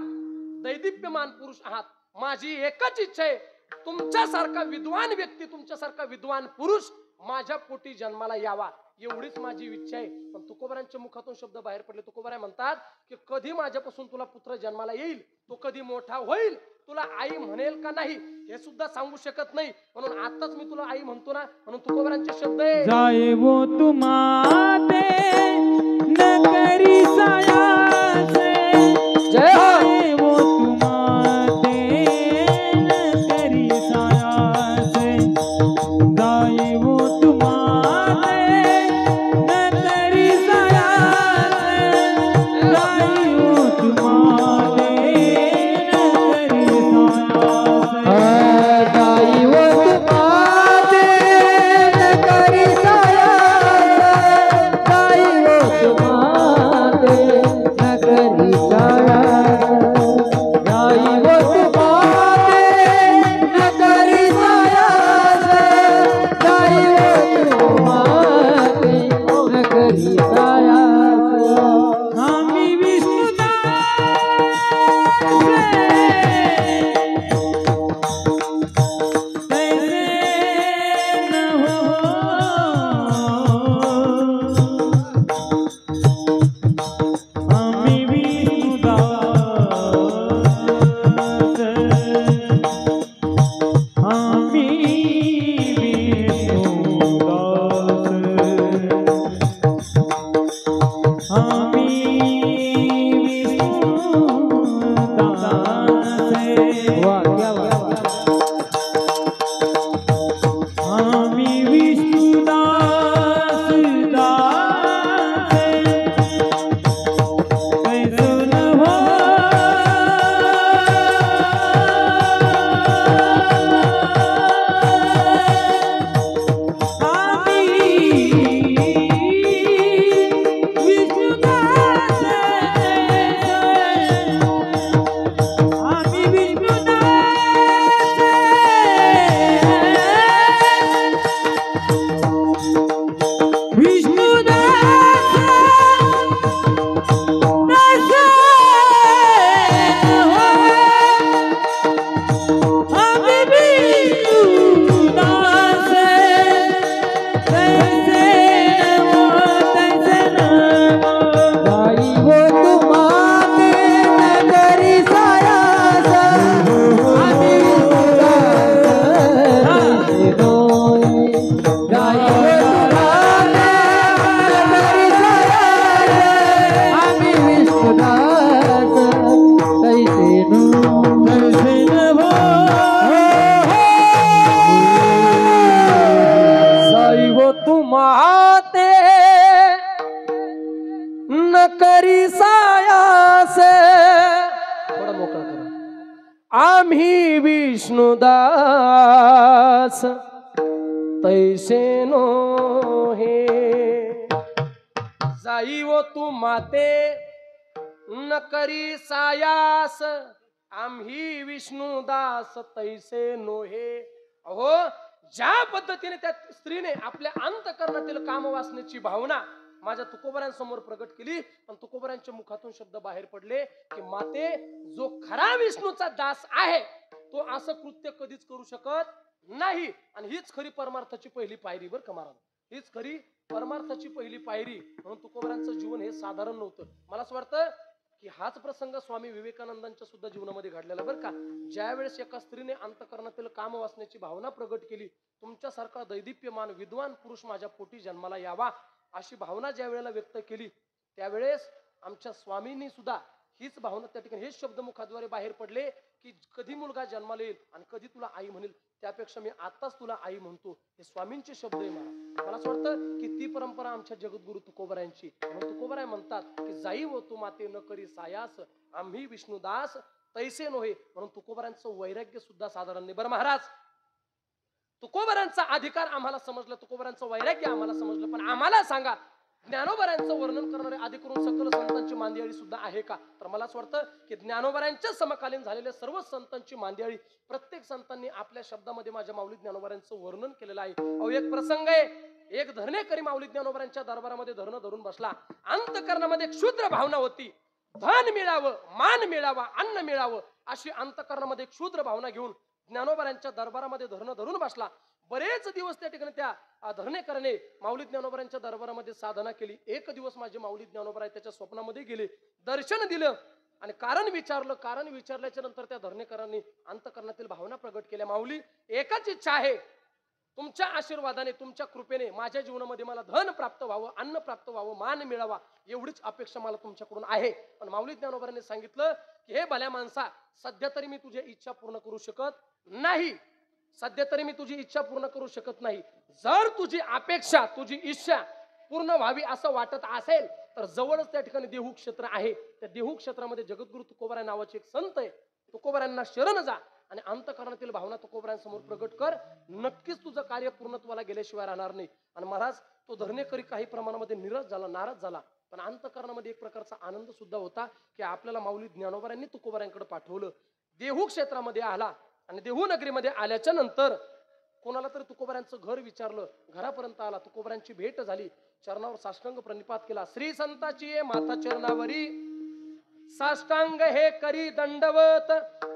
दैदिप्यमान पुरुष आहात. माझी एकच इच्छा आहे, तुमच्यासारखा विद्वान व्यक्ती, तुमच्यासारखा विद्वान पुरुष माझ्या पोटी जन्माला यावा, एवढीच माझी इच्छा आहे. पण तुकोबऱ्यांच्या मुखातून शब्द बाहेर पडले. तुकोबऱ्या म्हणतात की कधी माझ्यापासून तुला पुत्र जन्माला येईल, तो कधी मोठा होईल, तुला आई म्हणेल का नाही हे सुद्धा सांगू शकत नाही. म्हणून आताच मी तुला आई म्हणतो ना. म्हणून तुकोबऱ्यांचे शब्द आहे, जाए वो तुम्हारे न करी सायासे, जाए वो तुम्हारे न करी सायासे, जाए वो तुम्हारे न करी सायासे, जाए वो तुम्हारे न करी सायासे, जाई वो तुम्हारे न करी साया, जाई वो तुम्हारे न करी साया, जाई वो तुम्हारे न करी साया, जाई वो तुम्हारे न करी साया. आम्ही विष्णुदास तैसे न हो, आम्ही विष्णुदास, आम्ही विष्णुदास, आम्ही विष्णुदास, वाह, क्या बात है. आम्ही विष्णुदास दास, कैसो न हो, आम्ही विष्णुदास, आम्ही विष्णुदास, आम्ही विष्णुदास तैसे नो हे जाई वो तू माते न करी सायास आम्ही विष्णुदास तैसे नोहे. अहो ज्या पद्धतीने त्या स्त्रीने आपल्या अंतःकरणातील कामवासनेची भावना माझ्या तुकोबऱ्यांसमोर प्रगट केली, पण तुकोबऱ्यांच्या मुखातून शब्द बाहेर पडले की माते, जो खरा विष्णूचा दास आहे तो असं कृत्य कधीच करू शकत नाही. आणि हीच खरी परमार्थाची पहिली पायरी बर का महाराज, हीच खरी परमार्थाची पहिली पायरी. म्हणून तुकोबऱ्यांचं जीवन हे साधारण नव्हतं. मला असं वाटतं की हाच प्रसंग स्वामी विवेकानंदांच्या सुद्धा जीवनामध्ये घडलेला बरं का. ज्यावेळेस एका स्त्रीने अंतःकरणातील काम वासनेची भावना प्रगट केली, तुमच्यासारखा दैदिप्यमान विद्वान पुरुष माझ्या पोटी जन्माला यावा अशी भावना ज्या वेळेला व्यक्त केली, त्यावेळेस आमच्या स्वामींनी सुद्धा हीच भावना त्या ठिकाणी, हेच शब्द मुखाद्वारे बाहेर पडले की कधी मुलगा जन्माला येईल आणि कधी तुला आई म्हणेल, त्यापेक्षा मी आताच तुला आई म्हणतो. हे स्वामींचे शब्द आहे. मला असं वाटतं की ती परंपरा आमच्या जगद्गुरु तुकोबरायांची. म्हणून तुकोबराय म्हणतात की जाई व तू माते न करी सायास आम्ही विष्णुदास तैसे नोहे. म्हणून तुकोबरायांचं वैराग्य सुद्धा साधारण नाही. बरं महाराज, तुकोबरायांचा अधिकार आम्हाला समजलं, तुकोबरायांचं वैराग्य आम्हाला समजलं, पण आम्हाला सांगा ज्ञानोबरायांचं वर्णन करणारे आदि करून सकल संतांची मांदियाळी सुद्धा आहे का? तर मला असं वाटतं की ज्ञानोबरायांच्या समकालीन झालेल्या सर्व संतांची मांदियाळी प्रत्येक संतांनी आपल्या शब्दामध्ये माझ्या माऊली ज्ञानोबरायांचं वर्णन केलेलं आहे. अहो एक प्रसंग आहे, एक धरणेकरी माऊली ज्ञानोबरायांच्या दरबारामध्ये धरणं धरून बसला. अंतःकरणामध्ये एक क्षुद्र भावना होती, धन मिळावं, मान मिळावा, अन्न मिळावं अशी अंतःकरणामध्ये एक क्षुद्र भावना घेऊन ज्ञानोबरायांच्या दरबारामध्ये धरणं धरून बसला. बरेच दिवस त्या ठिकाणी त्या धरणेकराने माऊली ज्ञानोबरायांच्या दरबारामध्ये साधना केली. एक दिवस माझे माऊली ज्ञानोबराय त्याच्या स्वप्नामध्ये गेले, दर्शन दिलं आणि कारण विचारलं. कारण विचारल्याच्या नंतर त्या धरणेकरांनी अंतःकरणातील भावना प्रगट केल्या. माऊली, एकच इच्छा आहे, तुमच्या आशीर्वादाने, तुमच्या कृपेने माझ्या जीवनामध्ये मला धन प्राप्त व्हावं, अन्न प्राप्त व्हावं, मान मिळावा, एवढीच अपेक्षा मला तुमच्याकडून आहे. पण माऊली ज्ञानोबरांनी सांगितलं की हे भल्या माणसा, सध्या तरी मी तुझी इच्छा पूर्ण करू शकत नाही, सध्या तरी मी तुझी इच्छा पूर्ण करू शकत नाही. जर तुझी अपेक्षा, तुझी इच्छा पूर्ण व्हावी असं वाटत असेल तर जवळच त्या ठिकाणी देहू क्षेत्र आहे. त्या देहू क्षेत्रामध्ये जगद्गुरु तुकोबराय नावाचे एक संत आहे, तुकोबरायांना शरण जा आणि अंतःकरणातील भावना तुकोबरायांसमोर प्रगट कर. नक्कीच तुझं कार्य पूर्णत्वाला गेल्याशिवाय राहणार नाही. आणि महाराज, तो धरणेकरी काही प्रमाणामध्ये निराश झाला, नाराज झाला, पण अंतःकरणामध्ये एक प्रकारचा आनंद सुद्धा होता की आपल्याला माऊली ज्ञानोबरायांनी तुकोबरायांकडे पाठवलं. देहू क्षेत्रामध्ये आला आणि देहू नगरीमध्ये आल्याच्या नंतर कोणाला तरी तुकोबरायांचं घर विचारलं, घरापर्यंत आला, तुकोबरायांची भेट झाली, चरणावर साष्टांग प्रणिपात केला. श्री संताची माता चरणावरी साष्टांग हे करी दंडवत.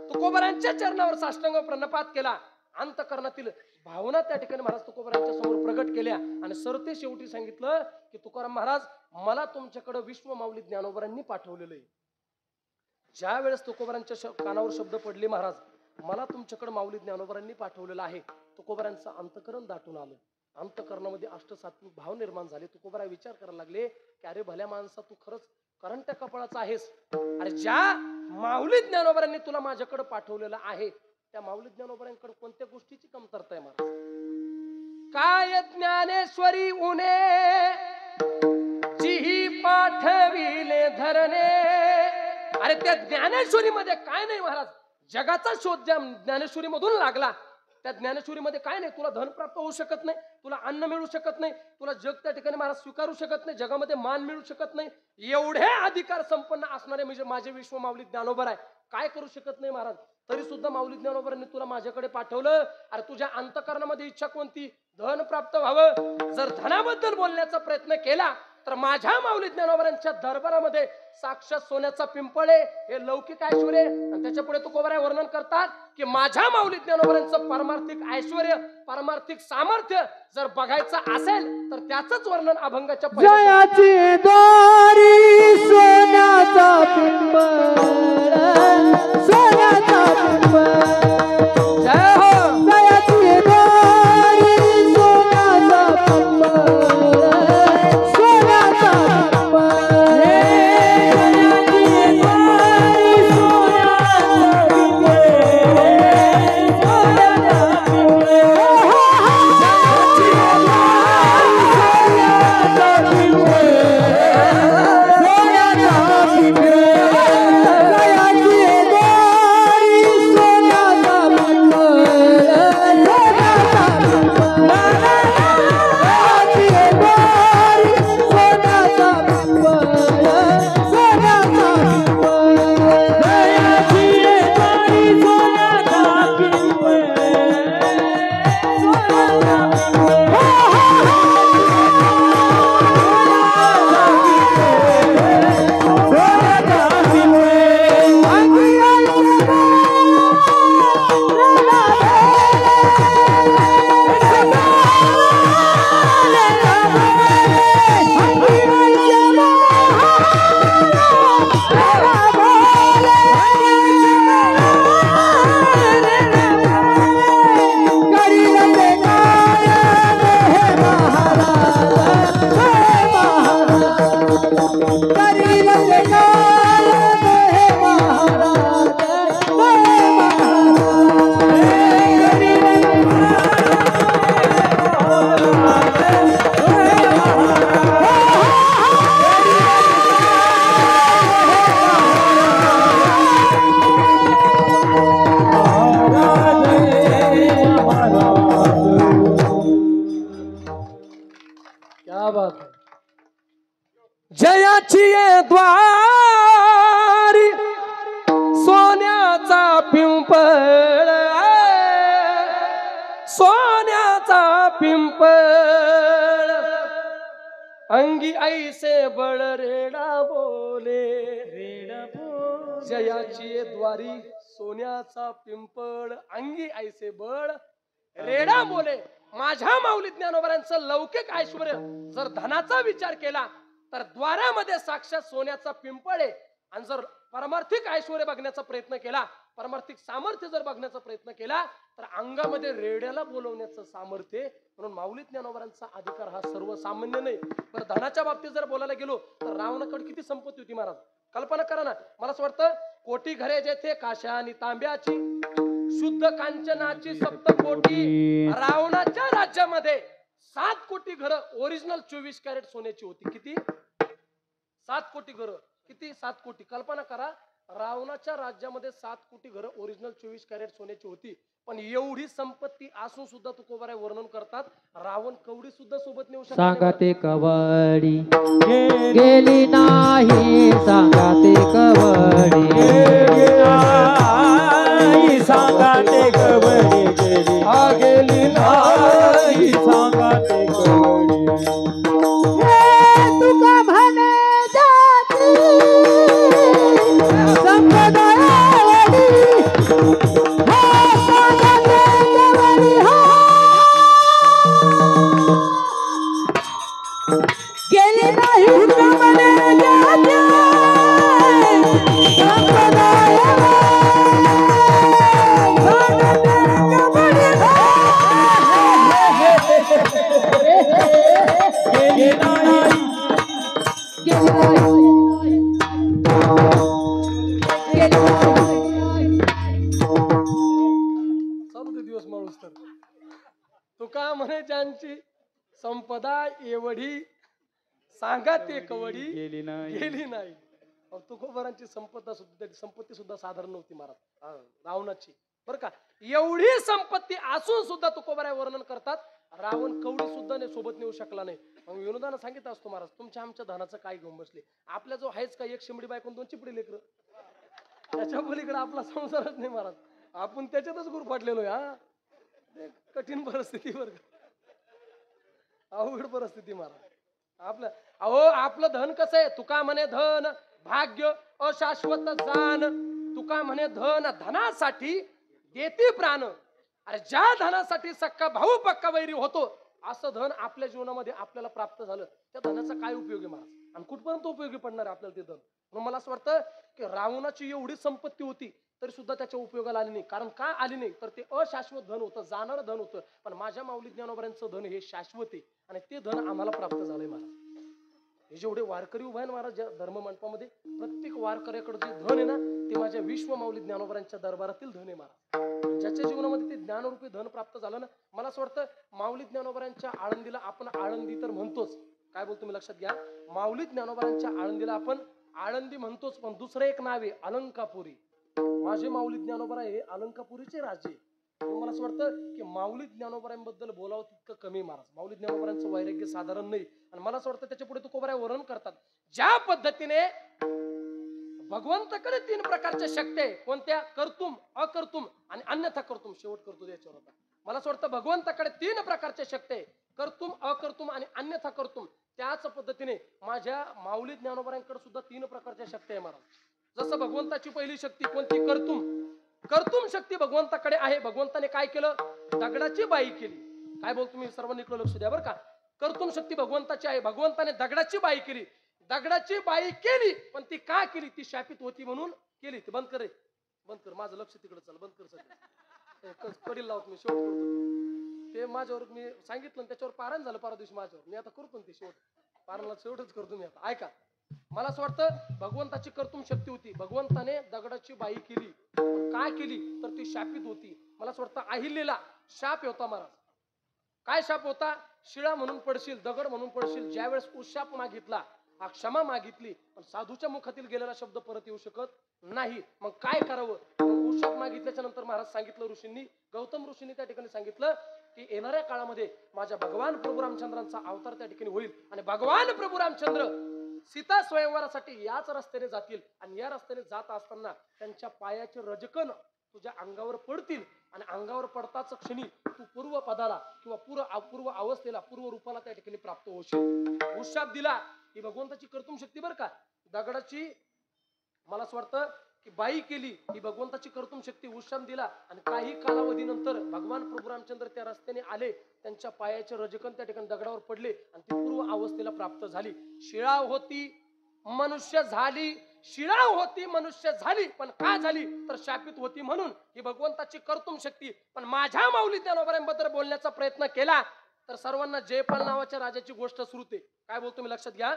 तुकोबरायांच्या चरणावर साष्टांग प्रणिपात केला. अंतःकरणातील भावना त्या ठिकाणी महाराज तुकोबरायांच्या समोर प्रगट केल्या आणि सरते शेवटी सांगितलं की तुकाराम महाराज, मला तुमच्याकडे विश्व माऊली ज्ञानोबरायांनी पाठवलेलं आहे. ज्या वेळेस तुकोबरायांच्या कानावर शब्द पडले, महाराज मला तुमच्याकडे माऊली ज्ञानोबरायांनी पाठवलेलं आहे, तुकोबरायांचं अंतःकरण दाटून आलं. अंतःकरणामध्ये अष्टसात्विक भाव निर्माण झाले. तुकोबराय विचार करायला लागले की अरे भल्या माणसा, तू खरंच करंट्या कपाळाचा आहेस. अरे ज्या माऊली ज्ञानोबरायांनी तुला माझ्याकडे पाठवलेलं आहे, त्या माऊली ज्ञानोबरायांकडे कोणत्या गोष्टीची कमतरता आहे महाराज? काय ज्ञानेश्वरी उने जिही पाठविले धरणे. अरे त्या ज्ञानेश्वरी मध्ये काय नाही महाराज, जगाचा शोध ज्या ज्ञानेश्वरी मधून लागला, त्या ज्ञानेश्वरी मध्ये काय नाही. तुला धन प्राप्त होऊ शकत नाही, तुला अन्न मिळू शकत नाही, तुला जग त्या ठिकाणी महाराज स्वीकारू शकत नाही, जगामध्ये मान मिळू शकत नाही. एवढे अधिकार संपन्न असणारे म्हणजे माझे विश्व माऊली ज्ञानोबराय काय करू शकत नाही महाराज. तरी सुद्धा माऊली ज्ञानोबरांनी तुला माझ्याकडे पाठवलं. अरे तुझ्या अंतःकरणामध्ये इच्छा कोणती? धन प्राप्त व्हावं. जर धनाबद्दल बोलण्याचा प्रयत्न केला तर माझ्या माऊली ज्ञानोबरांच्या दरबारामध्ये साक्षात सोन्याचा पिंपळ आहे, हे लौकिक ऐश्वर्य. आणि त्याच्या पुढे तुकोबराय वर्णन करतात की माझ्या माऊली ज्ञानोबरांचं पारमार्थिक ऐश्वर्य, पारमार्थिक सामर्थ्य जर बघायचं असेल तर त्याचंच वर्णन अभंगाच्या जयाची दोरी सोन्याचा पिंपळ, सोन्याचा पिंपळ. जय हो. जयाची दोरी सोन्याचा पिंपळ, सोन्याचा पिंपळ. जयाची सोन्याचा पिंपळ सोन्याचा पिंपळ अंगी ऐसे बळ रेडा बोले जयाची द्वारी सोन्याचा पिंपळ अंगी ऐसे बळ रेडा बोले. माझ्या माऊली ज्ञानोबांचं लौकिक ऐश्वर्य जर धनाचा विचार केला तर द्वारामध्ये साक्षात सोन्याचा पिंपळ आहे. आणि जर परमार्थिक ऐश्वर्य बघण्याचा प्रयत्न केला, परमार्थिक सामर्थ्य जर बघण्याचा प्रयत्न केला तर अंगामध्ये रेड्याला बोलवण्याचं सामर्थ्य. म्हणून माऊली ज्ञानोबांचा अधिकार हा सर्वसामान्य नाही. पण धनाच्या बाबतीत जर बोलायला गेलो तर रावणाकडे किती संपत्ती होती महाराज, कल्पना करा ना. मला असं वाटतं कोटी घरे जेथे काशा आणि तांब्याची शुद्ध कांचनाची सप्तकोटी. रावणाच्या राज्यामध्ये 7 कोटी घरं ओरिजिनल 24 कॅरेट सोन्याची होती. किती? 7 कोटी घरं. किती? 7 कोटी. कल्पना करा, रावणाच्या राज्यामध्ये 7 कोटी घरं ओरिजिनल 24 कॅरेट सोन्याची होती. पण एवढी संपत्ती असून सुद्धा तुकोबाराय वर्णन करतात रावण कवडी सुद्धा सोबत नेऊ शकत सांगा ते कवडी गेली नाही, सांगा ते कवडी सांगा ते कवडी गेली गेली नाही. सांगा ते कवडी तुका म्हणे जाती संपदा गेली नाही. तुका म्हणे जाती संपदा दिवस माणूस तर तुका म्हणे ज्यांची संपदा एवढी सांगा ते कवडी गेली नाही. गेली नाही. तुकोबारांची संपत्ती सुद्धा साधारण नव्हती महाराज रावणाची, बरं का. एवढी संपत्ती असून सुद्धा तुकोबाराय वर्णन करतात रावण कवडी सुद्धा सोबत नेऊ शकला नाही. मग विनोदानं सांगितलं असतो महाराज तुमच्या आमच्या धनाचं काय घेऊन बसले. आपल्या जो आहेच का एक शिमडी बायकून 2 चिपडी लेकर, त्याच्या पलीकडे आपला संसारच नाही महाराज. आपण त्याच्यातच गुर फाटलेलो हा. कठीण परिस्थिती बर, अवघड परिस्थिती महाराज आपलं. अहो आपलं धन कसं आहे. तुका म्हणे धन भाग्य अशाश्वत जाण. तुका म्हणे धन धनासाठी देती प्राण. अरे ज्या धनासाठी सक्का भाऊ पक्का वैरी होतो असं धन आपल्या जीवनामध्ये आपल्याला प्राप्त झालं, त्या धनाचा काय उपयोग आहे महाराज, आणि कुठपर्यंत उपयोगी पडणार आहे आपल्याला ते धन. म्हणून मला असं वाटतं की रावणाची एवढी संपत्ती होती तरी सुद्धा त्याच्या उपयोगाला आली नाही. कारण का आली नाही तर ते अशाश्वत धन होतं, जाणारं धन होतं. पण माझ्या माऊली ज्ञानोबांचं धन हे शाश्वत आहे आणि ते धन आम्हाला प्राप्त झालंय महाराज. हे जेवढे वारकरी उभे आहे महाराज ज्या धर्म मंडपामध्ये, प्रत्येक वारकऱ्याकडे जे धन आहे ना ते माझ्या विश्व माऊली ज्ञानोबांच्या दरबारातील धन आहे महाराज. ज्याच्या जीवनामध्ये ते ज्ञानरूपी धन प्राप्त झालं ना, मला असं वाटतं माऊली ज्ञानोबांच्या आळंदीला आपण आळंदी तर म्हणतोच. काय बोलतो मी लक्षात घ्या, माऊली ज्ञानोबांच्या आळंदीला आपण आळंदी म्हणतोच, पण दुसरं एक नाव आहे अलंकापुरी. माझे माऊली ज्ञानोबा हे अलंकापुरीचे राजे. मला असं वाटतं की माऊली ज्ञानोबांबद्दल बोलावं तितकं कमी महाराज. माऊली ज्ञानोबांचं वैराग्य साधारण नाही. आणि मला असं वाटतं त्याच्या पुढे तुकोबाराय वर्णन करतात ज्या पद्धतीने भगवंताकडे 3 प्रकारच्या शक्ती आहे. कोणत्या? कर्तुम, अकर्तुम आणि अन्यथा कर्तुम. शेवट करतो याच्यावर होता. मला असं वाटतं भगवंताकडे 3 प्रकारच्या शक्ती आहे, कर्तुम, अकर्तुम आणि अन्यथा कर्तुम. त्याच पद्धतीने माझ्या माऊली ज्ञानोबांकडे सुद्धा 3 प्रकारच्या शक्ती आहे महाराज. जसं भगवंताची पहिली शक्ती कोणती? कर्तुम. कर्तुम शक्ती भगवंताकडे आहे. भगवंताने काय केलं? दगडाची बाई केली. काय बोलतो तुम्ही सर्वांनी इकडे लक्ष द्या बरं का. कर्तुम शक्ती भगवंताची आहे. भगवंताने दगडाची बाई केली. दगडाची बाई केली पण ती का केली? ती शापित होती म्हणून केली. ती बंद कर रे, बंद कर. माझं लक्ष तिकडे चाल, बंद कर सगळं. कडील लावतो मी, शेवट करतो. ते माझ्यावर मी सांगितलं त्याच्यावर पारायण झालं परवा दिवशी माझ्यावर. मी आता करतो ते शेवट, पारायणाला शेवटच करतो मी आता. ऐका, मला असं वाटतं भगवंताची कर्तुम शक्ती होती. भगवंताने दगडाची बाई केली. काय केली तर ती शापित होती. मला असं वाटतं अहिल्याला शाप होता महाराज. काय शाप होता? शिळा म्हणून पडशील, दगड म्हणून पडशील. ज्यावेळेस उशाप मागितला, क्षमा मागितली, पण साधूच्या मुखातील गेलेला शब्द परत येऊ शकत नाही. मग काय करावं? उशाप मागितल्याच्या नंतर महाराज सांगितलं ऋषींनी, गौतम ऋषींनी त्या ठिकाणी सांगितलं की येणाऱ्या काळामध्ये माझ्या भगवान प्रभू रामचंद्रांचा अवतार त्या ठिकाणी होईल आणि भगवान प्रभू रामचंद्र सीता स्वयंवरासाठी याच रस्त्याने जातील आणि या रस्त्याने जात असताना त्यांच्या पायाचे रजकण तुझ्या अंगावर पडतील आणि अंगावर पडताच क्षणी तू पूर्व पदाला किंवा पूर्व अवस्थेला पूर्व रूपाला त्या ठिकाणी प्राप्त होशील. उशाप दिला ही भगवंताची कर्तुम शक्ती बर का. दगडाची मला असं वाटतं की बाई केली ही भगवंताची कर्तुम शक्ती. उशाप दिला आणि काही कालावधीनंतर भगवान प्रभू रामचंद्र त्या रस्त्याने आले. त्यांच्या पायाचे रजकण त्या ठिकाणी दगडावर पडले आणि ती पूर्व अवस्थेला प्राप्त झाली. शिळाव होती मनुष्य झाली, शिळाव होती मनुष्य झाली, पण का झाली तर शापित होती म्हणून. ही भगवंताची कर्तुम शक्ती. पण माझ्या माऊली ज्ञानोबांबद्दल बोलण्याचा प्रयत्न केला तर सर्वांना जयपाल नावाच्या राजाची गोष्ट सुरूते. काय बोलतो मी लक्षात घ्या.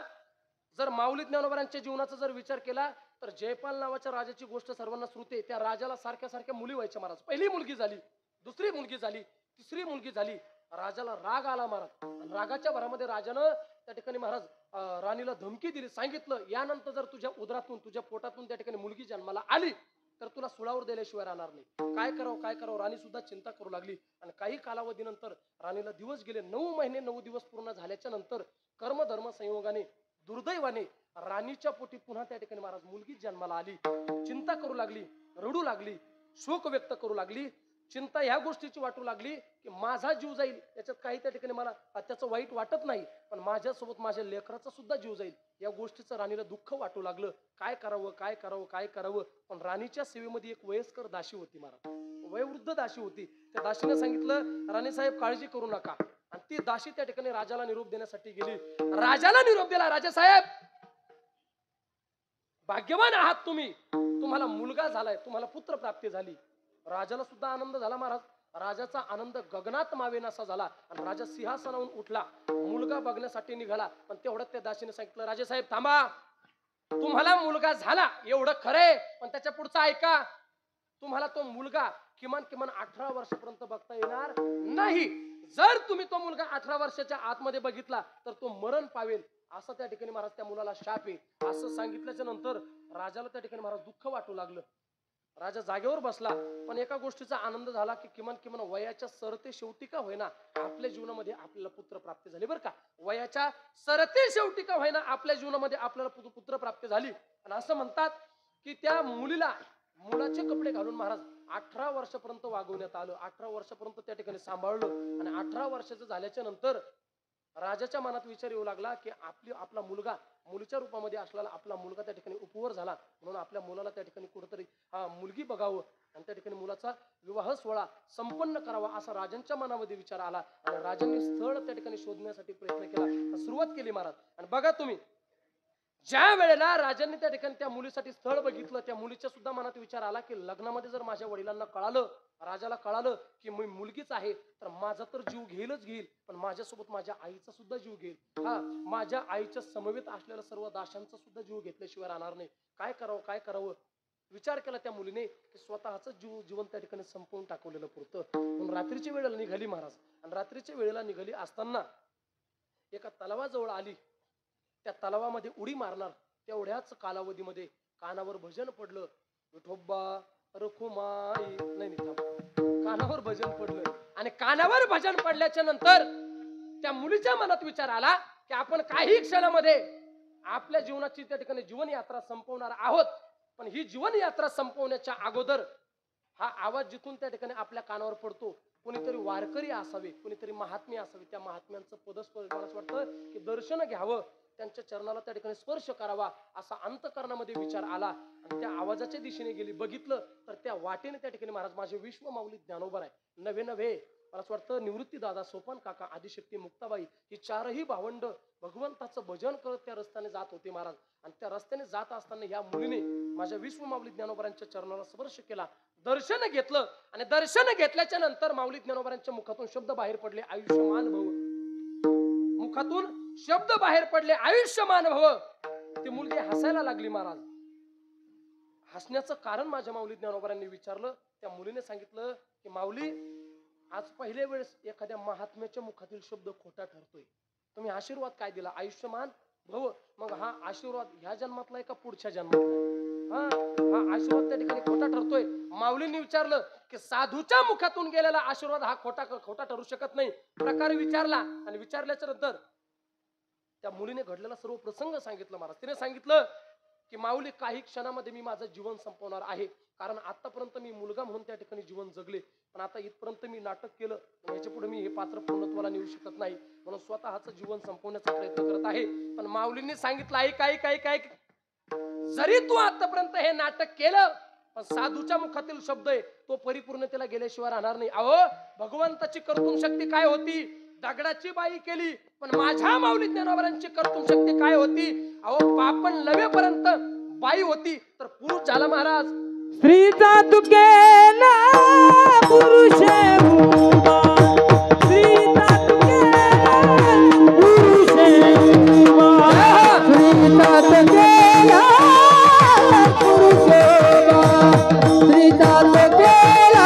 जर माऊली ज्ञानोबांच्या जीवनाचा जर विचार केला तर जयपाल नावाच्या राजाची गोष्ट सर्वांना श्रुते. त्या राजाला सारख्या सारख्या मुली व्हायच्या महाराज. पहिली मुलगी झाली, दुसरी मुलगी झाली, तिसरी मुलगी झाली. राजाला राग आला महाराज आणि रागाच्या भरामध्ये राजानं त्या ठिकाणी महाराज राणीला धमकी दिली. सांगितलं यानंतर जर तुझ्या उदरातून तुझ्या पोटातून त्या ठिकाणी मुलगी जन्माला आली तर तुला सुळावर दिल्याशिवाय राहणार नाही. काय करावं राणी सुद्धा चिंता करू लागली. आणि काही कालावधीनंतर राणीला दिवस गेले. 9 महिने 9 दिवस पूर्ण झाल्याच्या नंतर कर्मधर्म संयोगाने दुर्दैवाने राणीच्या पोटी पुन्हा त्या ठिकाणी महाराज मुलगी जन्माला आली. चिंता करू लागली, रडू लागली, शोक व्यक्त करू लागली. चिंता ह्या गोष्टीची वाटू लागली की माझा जीव जाईल याच्यात काही त्या ठिकाणी मला त्याचं वाईट वाटत नाही, पण माझ्यासोबत माझ्या लेकराचा सुद्धा जीव जाईल या गोष्टीचं राणीला दुःख वाटू लागलं. काय करावं. पण राणीच्या सेवेमध्ये एक वयस्कर दासी होती महाराज, वयोवृद्ध दासी होती. त्या दासीने सांगितलं राणी साहेब काळजी करू नका. आणि ती दासी त्या ठिकाणी राजाला निरोप देण्यासाठी गेली. राजाला निरोप दिला. राजा साहेब भाग्यवान आहात तुम्ही, तुम्हाला मुलगा झालाय, तुम्हाला पुत्र प्राप्ती झाली. राजाला सुद्धा आनंद झाला महाराज. राजाचा आनंद गगनात मावेनासा झाला आणि राजा सिंहासनावरून उठला, मुलगा बघण्यासाठी निघाला. पण तेवढ्यात त्या दासीने सांगितलं राजे साहेब थांबा, तुम्हाला मुलगा झाला एवढं खरंय, पण त्याच्या पुढचं ऐका. तुम्हाला तो मुलगा किमान 18 वर्षापर्यंत बघता येणार नाही. जर तुम्ही तो मुलगा 18 वर्षाच्या आतमध्ये बघितला तर तो मरण पावेल, असं त्या ठिकाणी महाराज त्या मुलाला शाप आहे. असं सांगितल्याच्या नंतर राजाला त्या ठिकाणी महाराज दुःख वाटू लागलं. राजा जागेवर बसला. पण एका गोष्टीचा आनंद झाला की किमान वयाच्या सरते शेवटी का होईना आपल्या जीवनामध्ये आपल्याला पुत्र प्राप्ती झाली. बरं का, वयाच्या सरते शेवटी का होईना आपल्या जीवनामध्ये आपल्याला पुत्र प्राप्ती झाली. आणि असं म्हणतात की त्या मुलाचे कपडे घालून महाराज 18 वर्षापर्यंत वागवण्यात आलं. 18 वर्षापर्यंत त्या ठिकाणी सांभाळलं. आणि 18 वर्षाचं झाल्याच्या नंतर राजाच्या मनात विचार येऊ लागला की आपला मुलगा मुलीच्या रूपामध्ये असलेला आपला मुलगा त्या ठिकाणी उपवर झाला, म्हणून आपल्या मुलाला त्या ठिकाणी कुठेतरी मुलगी बघावं आणि त्या ठिकाणी मुलाचा विवाह सोहळा संपन्न करावा असा राजांच्या मनामध्ये विचार आला. आणि राजांनी स्थळ त्या ठिकाणी शोधण्यासाठी प्रयत्न केला, सुरुवात केली महाराज. आणि बघा तुम्ही, ज्या वेळेला राजांनी त्या ठिकाणी त्या मुलीसाठी स्थळ बघितलं, त्या मुलीच्या सुद्धा मनात विचार आला की लग्नामध्ये जर माझ्या वडिलांना कळालं, राजाला कळालं की मी मुलगीच आहे तर माझा तर जीव घेईल, पण माझ्यासोबत माझ्या आईचा सुद्धा जीव घेईल. माझ्या आईच्या समवेत असलेल्या सर्व दाशांचा सुद्धा जीव घेतल्याशिवाय राहणार नाही. काय करावं विचार केला त्या मुलीने की स्वतःच जीवन त्या ठिकाणी संपवून टाकवलेलं पुरतं. म्हणून रात्रीच्या वेळेला निघाली महाराज. आणि रात्रीच्या वेळेला निघाली असताना एका तलावाजवळ आली. त्या तलावामध्ये उडी मारणार तेवढ्याच कालावधीमध्ये कानावर भजन पडलं, विठोबा रखुमाई नाही कानावर भजन पडलं. आणि कानावर भजन पडल्याच्या नंतर त्या मुलीच्या मनात विचार आला की आपण काही क्षणामध्ये आपल्या जीवनाची त्या ठिकाणी जीवन यात्रा संपवणार आहोत. पण ही जीवन यात्रा संपवण्याच्या अगोदर हा आवाज जिथून त्या ठिकाणी आपल्या कानावर पडतो, कोणीतरी वारकरी असावे, कोणीतरी महात्मे असावे, त्या महात्म्यांचं पदस्पर्श मला असं वाटतं की दर्शन घ्यावं, त्यांच्या चरणाला त्या ठिकाणी स्पर्श करावा असा अंतःकरणामध्ये विचार आला. आणि त्या आवाजाच्या दिशेने गेली. बघितलं तर त्या वाटेने त्या ठिकाणी महाराज माझे विश्व माऊली ज्ञानोबा आहे. नवे मला असं वाटतं निवृत्ती दादा, सोपान काका, आदिशक्ती, मुक्ताबाई ही चारही भावंड भगवंताचं भजन करत त्या रस्त्याने जात होते महाराज. आणि त्या रस्त्याने जात असताना या मुलीने माझ्या विश्व माऊली ज्ञानोबांच्या चरणाला स्पर्श केला, दर्शन घेतलं. आणि दर्शन घेतल्याच्या नंतर माऊली ज्ञानोबांच्या मुखातून शब्द बाहेर पडले, आयुष्यमान भव. मुखातून शब्द बाहेर पडले, आयुष्यमान भव. ती मुलगी हसायला लागली महाराज. हसण्याचं कारण माझ्या माऊली ज्ञानोबांनी विचारलं. त्या मुलीने सांगितलं की माऊली, आज पहिल्या वेळेस एखाद्या महात्म्याच्या मुखातील शब्द खोटा ठरतोय. तुम्ही आशीर्वाद काय दिला, आयुष्यमान भव. मग हा आशीर्वाद ह्या जन्मातला आहे का पुढच्या जन्मातला? हा आशीर्वाद त्या ठिकाणी खोटा ठरतोय. माऊलींनी विचारलं की साधूच्या मुखातून गेलेला आशीर्वाद हा खोटा ठरू शकत नाही. प्रकार विचारला आणि विचारल्याच्या नंतर त्या मुलीने घडलेला सर्व प्रसंग सांगितलं महाराज. तिने सांगितलं की माऊली, काही क्षणामध्ये मी माझं जीवन संपवणार आहे, कारण आतापर्यंत मी मुलगा म्हणून त्या ठिकाणी जीवन जगले, पण आता इथपर्यंत मी नाटक केलं, याच्या पुढे मी हे पात्र पूर्णत्वाला नेऊ शकत नाही, म्हणून स्वतःचं जीवन संपवण्याचा प्रयत्न करत आहे. पण माऊलींनी सांगितलं, ऐक, जरी तू आतापर्यंत हे नाटक केलं, पण साधूच्या मुखातील शब्द आहे तो परिपूर्णतेला गेल्याशिवाय राहणार नाही. अहो, भगवंताची कर्तुम शक्ती काय होती? दगडाची बाई केली, पण माझ्या माऊली ज्ञानोबांची कर्तुम शक्ती काय होती? अहो, पापण लवेपर्यंत बाई होती तर पुरुष झाला महाराज. स्त्रीचा तू केला पुरुष उभा, स्त्रीचा तू केला पुरुष उभा, स्त्रीचा तो केला पुरुष उभा, स्त्रीचा तो केला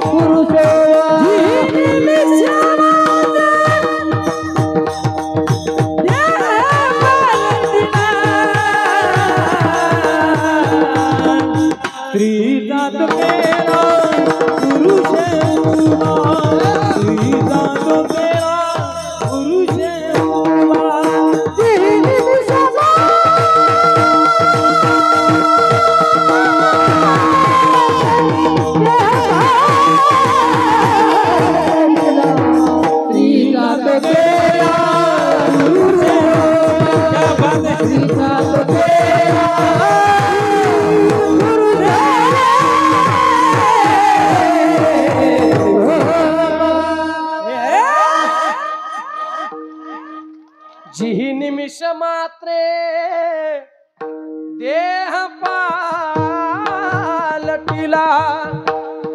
पुरुष स्त्रीचा तो केला पुरुष उभा, स्त्रीचा तो केला पुरुष उभा. जी निमिष मात्रे देह पालटिला,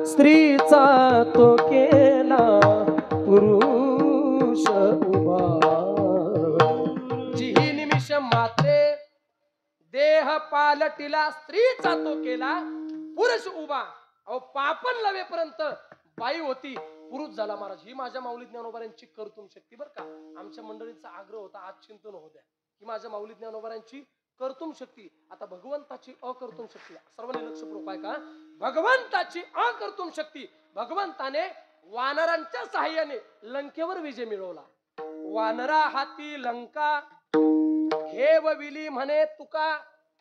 स्त्रीचा तो केला पुरुष उभा. जी निमिष मात्रे देह पालटिला, स्त्रीचा तो केला पुरुष उभा. अहो, पापण लवेपर्यंत बाई होती, पुरुष झाला महाराज. ही माझ्या माऊली ज्ञानोबांची कर्तुम शक्ती बरं का. आमच्या मंडळीचा आग्रह होता, आज चिंतन होऊ द्या, की माझ्या माऊली ज्ञानोबांची कर्तुम शक्ती. आता भगवंताची अकर्तुम शक्ती, सर्वांनी लक्षपूर्वक आहे का? भगवंताची अकर्तुम शक्ती. भगवंताने वानरांच्या सहाय्याने लंकेवर विजय मिळवला. वानरा हाती लंका घेवविली म्हणे तुका.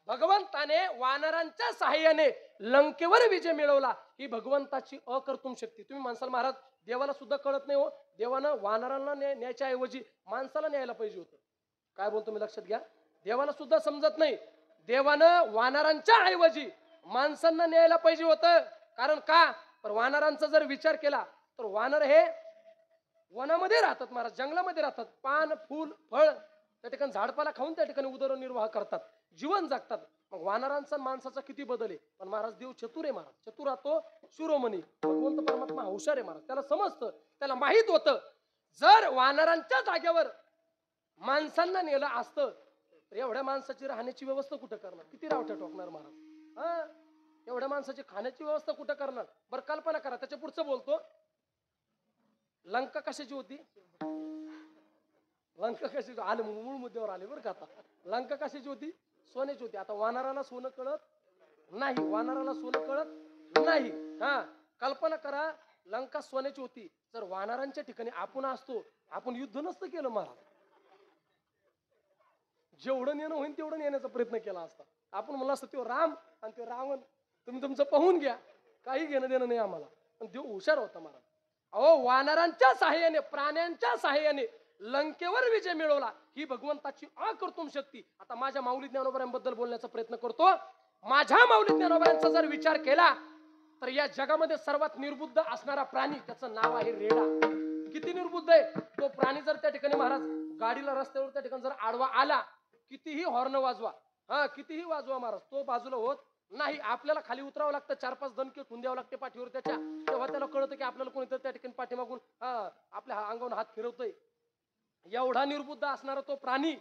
भगवंताने वानरांच्या सहाय्याने लंकेवर विजय मिळवला. ही भगवंताची अकर्तुम शक्ती. तुम्ही माणसाला, महाराज, देवाला सुद्धा कळत नाही हो, देवानं वानरांना न्यायच्या ऐवजी माणसाला न्यायला पाहिजे होतं. काय बोलतो मी, लक्षात घ्या. देवाला सुद्धा समजत नाही, देवानं वानरांच्या ऐवजी माणसांना न्यायला पाहिजे होतं. कारण का? पण वानरांचा जर विचार केला तर वानर हे वनामध्ये राहतात महाराज, जंगलामध्ये राहतात, पान फूल फळ त्या ठिकाणी झाडपाला खाऊन त्या ठिकाणी उदरनिर्वाह करतात, जीवन जगतात. मग वानरांचा माणसाचा किती बदल आहे. पण महाराज, देव चतुर आहे महाराज, चतुर राहतो शिरोमणी. भगवंत परमात्मा हुशार आहे महाराज, त्याला समजतं, त्याला माहित होतं, जर वानरांच्या जागेवर माणसांना नेलं असतं तर एवढ्या माणसाची राहण्याची व्यवस्था कुठं करणार? किती रावठ्या टोकणार महाराज. हा, एवढ्या माणसाची खाण्याची व्यवस्था कुठं करणार? बरं, कल्पना करा. त्याच्या पुढचं बोलतो, लंका कशाची होती? लंका कशाची? आले मूळ मुद्द्यावर आले बरं का. आता लंका कशाची होती? सोन्याची होती. आता वानराला सोनं कळत नाही, वानराला सोनं कळत नाही. हा, कल्पना करा, लंका सोन्याची होती. जर वानरांच्या ठिकाणी आपण असतो, आपण युद्ध नसतं केलं महाराज. जेवढं नेणं होईल तेवढं नेण्याचा प्रयत्न केला असता. आपण म्हणलं असतं, तो राम आणि तो रावण तुम्ही तुमचं पाहून घ्या, काही घेणं देणं नाही आम्हाला. पण देव हुशार होता महाराज. अहो, वानरांच्या सहाय्याने, प्राण्यांच्या सहाय्याने लंकेवर विजय मिळवला. ही भगवंताची अकर्तुम शक्ती. आता माझ्या माऊली ज्ञानोबांबद्दल बोलण्याचा प्रयत्न करतो. माझ्या माऊली ज्ञानोबांचा जर विचार केला तर या जगामध्ये सर्वात निर्बुद्ध असणारा प्राणी, त्याचं नाव आहे रेडा. किती निर्बुद्ध आहे तो प्राणी. जर त्या ठिकाणी महाराज गाडीला रस्त्यावर त्या ठिकाणी जर आडवा आला, कितीही हॉर्न वाजवा, हा, कितीही वाजवा महाराज, तो बाजूला होत नाही. आपल्याला खाली उतरावं लागतं, 4-5 दणके ठेवून द्यावं लागते पाठीवर त्याच्या. तेव्हा त्याला कळतं की आपल्याला कोणीतरी त्या ठिकाणी पाठीमागून आपल्या अंगावर हात फिरवतोय. एवढा निर्बुद्ध असणारा तो प्राणी,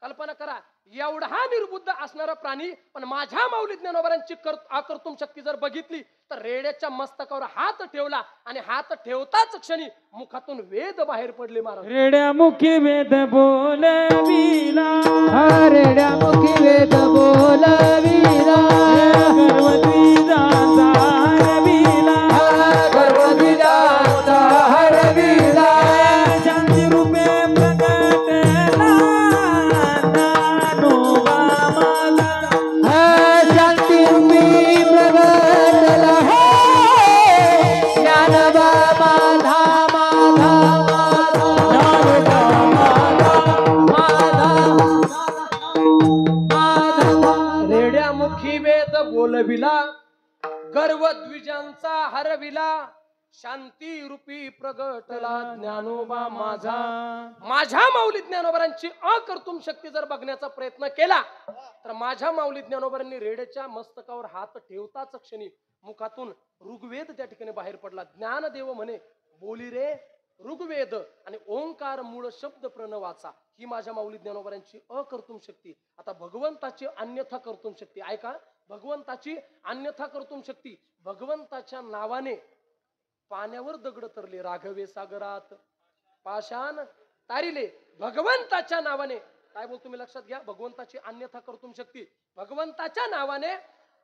कल्पना करा, एवढा निर्बुद्ध असणारा प्राणी. पण माझ्या माऊली ज्ञानोबांची अकर्तुम शक्ती जर बघितली तर रेड्याच्या मस्तकावर हात ठेवला आणि हात ठेवताच क्षणी मुखातून वेद बाहेर पडले महाराज. रेड्या मुखी वेद बोलविला, रेड्या मुखी वेद बोलविला, गर्वद्विजाचा हरविला, गर्वद्विजाचा हरविला, शांती रूपे प्रगट बोलविला, गर्व द्विजांचा हरविला, शांती रूपी प्रगटला ज्ञानोबा माझा. माझ्या माऊली ज्ञानोबांची अकर्तुम शक्ती जर बघण्याचा प्रयत्न केला तर माझ्या माऊली ज्ञानोबांनी रेड्याच्या मस्तकावर हात ठेवताच क्षणी मुखातून ऋग्वेद त्या ठिकाणी बाहेर पडला. ज्ञानदेव म्हणे बोली रे ऋग्वेद आणि ओंकार मूळ शब्द प्रणवाचा. ही माझ्या माऊली ज्ञानोबांची अकर्तुम शक्ती. आता भगवंताची अन्यथा कर्तुम शक्ती ऐका. भगवंताची अन्यथा कर्तुम शक्ती. भगवंताच्या नावाने पाण्यावर दगड तरले, राघवे सागरात पाषाण तारिले. भगवंताच्या नावाने काय बोल तुम्ही लक्षात घ्या. भगवंताची अन्यथा कर्तुम शक्ती. भगवंताच्या नावाने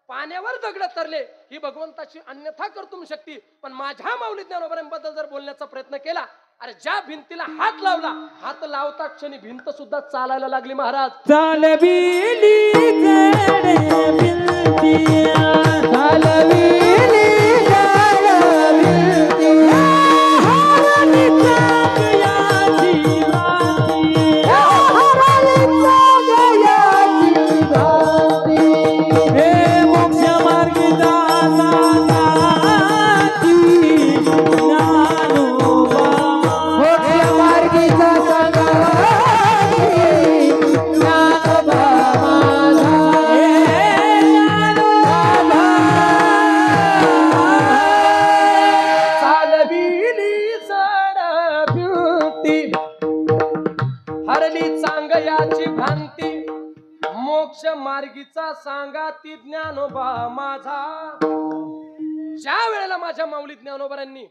पाण्यावर दगड तरले ही भगवंताची अन्यथा कर्तुम शक्ती. पण माझ्या माऊली ज्ञानोबांबद्दल जर बोलण्याचा प्रयत्न केला, अरे ज्या भिंतीला हात लावला, हात लावता क्षणी भिंत सुद्धा चालायला लागली महाराज. चालविली जडे भिंतिया, चालविली जडविंती, हरली चांगयाची भाती, हरली चांगयाची भाती. हे मोक्ष मार्गी जाणाची ज्ञानोबा. मोक्ष मार्गीचा सांगावी ज्ञानोबा माझा. चालविली जड भिंती, हरली चांगयाची भांती, मोक्ष मार्गीचा सांगा ती ज्ञानोबा माझा. ज्या वेळेला माझ्या माऊली ज्ञानोबांनी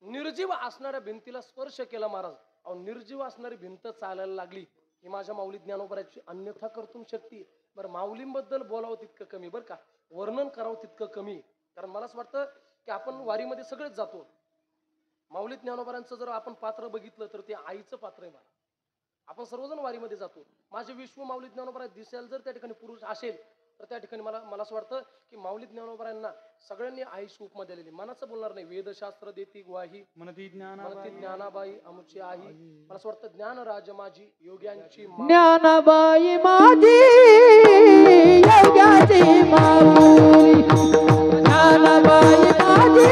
निर्जीव असणाऱ्या भिंतीला स्पर्श केला महाराज, अहो निर्जीव असणारी भिंत चालायला लागली. ही माझ्या माऊली ज्ञानोबाची अन्यथा कर्तुम शक्ती. बरं माऊलींबद्दल बोलावं तितकं कमी बरं का, वर्णन करावं तितकं कमी. कारण मला असं वाटतं की आपण वारीमध्ये सगळेच जातो. माऊली ज्ञानोबांचं जर आपण पात्र बघितलं तर ते आईचं पात्र आहे. मला आपण सर्वजण वारीमध्ये जातो. माझे विश्व माऊली ज्ञानोबा दिसेल जर त्या ठिकाणी पुरुष असेल तर त्या ठिकाणी मला असं वाटतं की माऊली ज्ञानोबांना सगळ्यांनी आईची उपमा दिलेली. मनाचं बोलणार नाही. वेदशास्त्र देती ग्वाही, म्हणती ज्ञानाबाई आमची आई. मला असं वाटतं ज्ञानराज माझी योग्यांची ज्ञानाबाई माझी योग्याची माऊली, ज्ञानाबाई माझी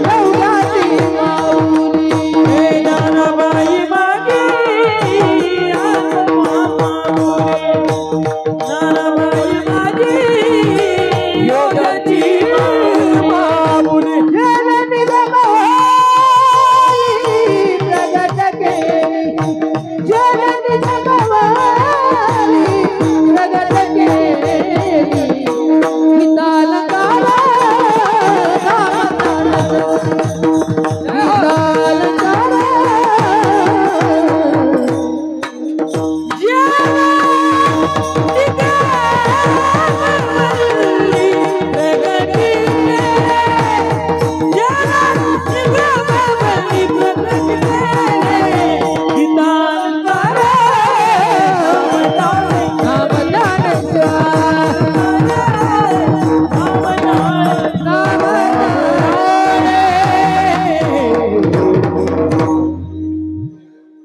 योग्याची माऊली. हे ज्ञानाबाई माझी आत्मा माऊली, ज्ञानाबाई माझी योगाची माऊली. जननी जगवाली प्रगट केली, जननी जगवाली प्रगट केली. हितालकाला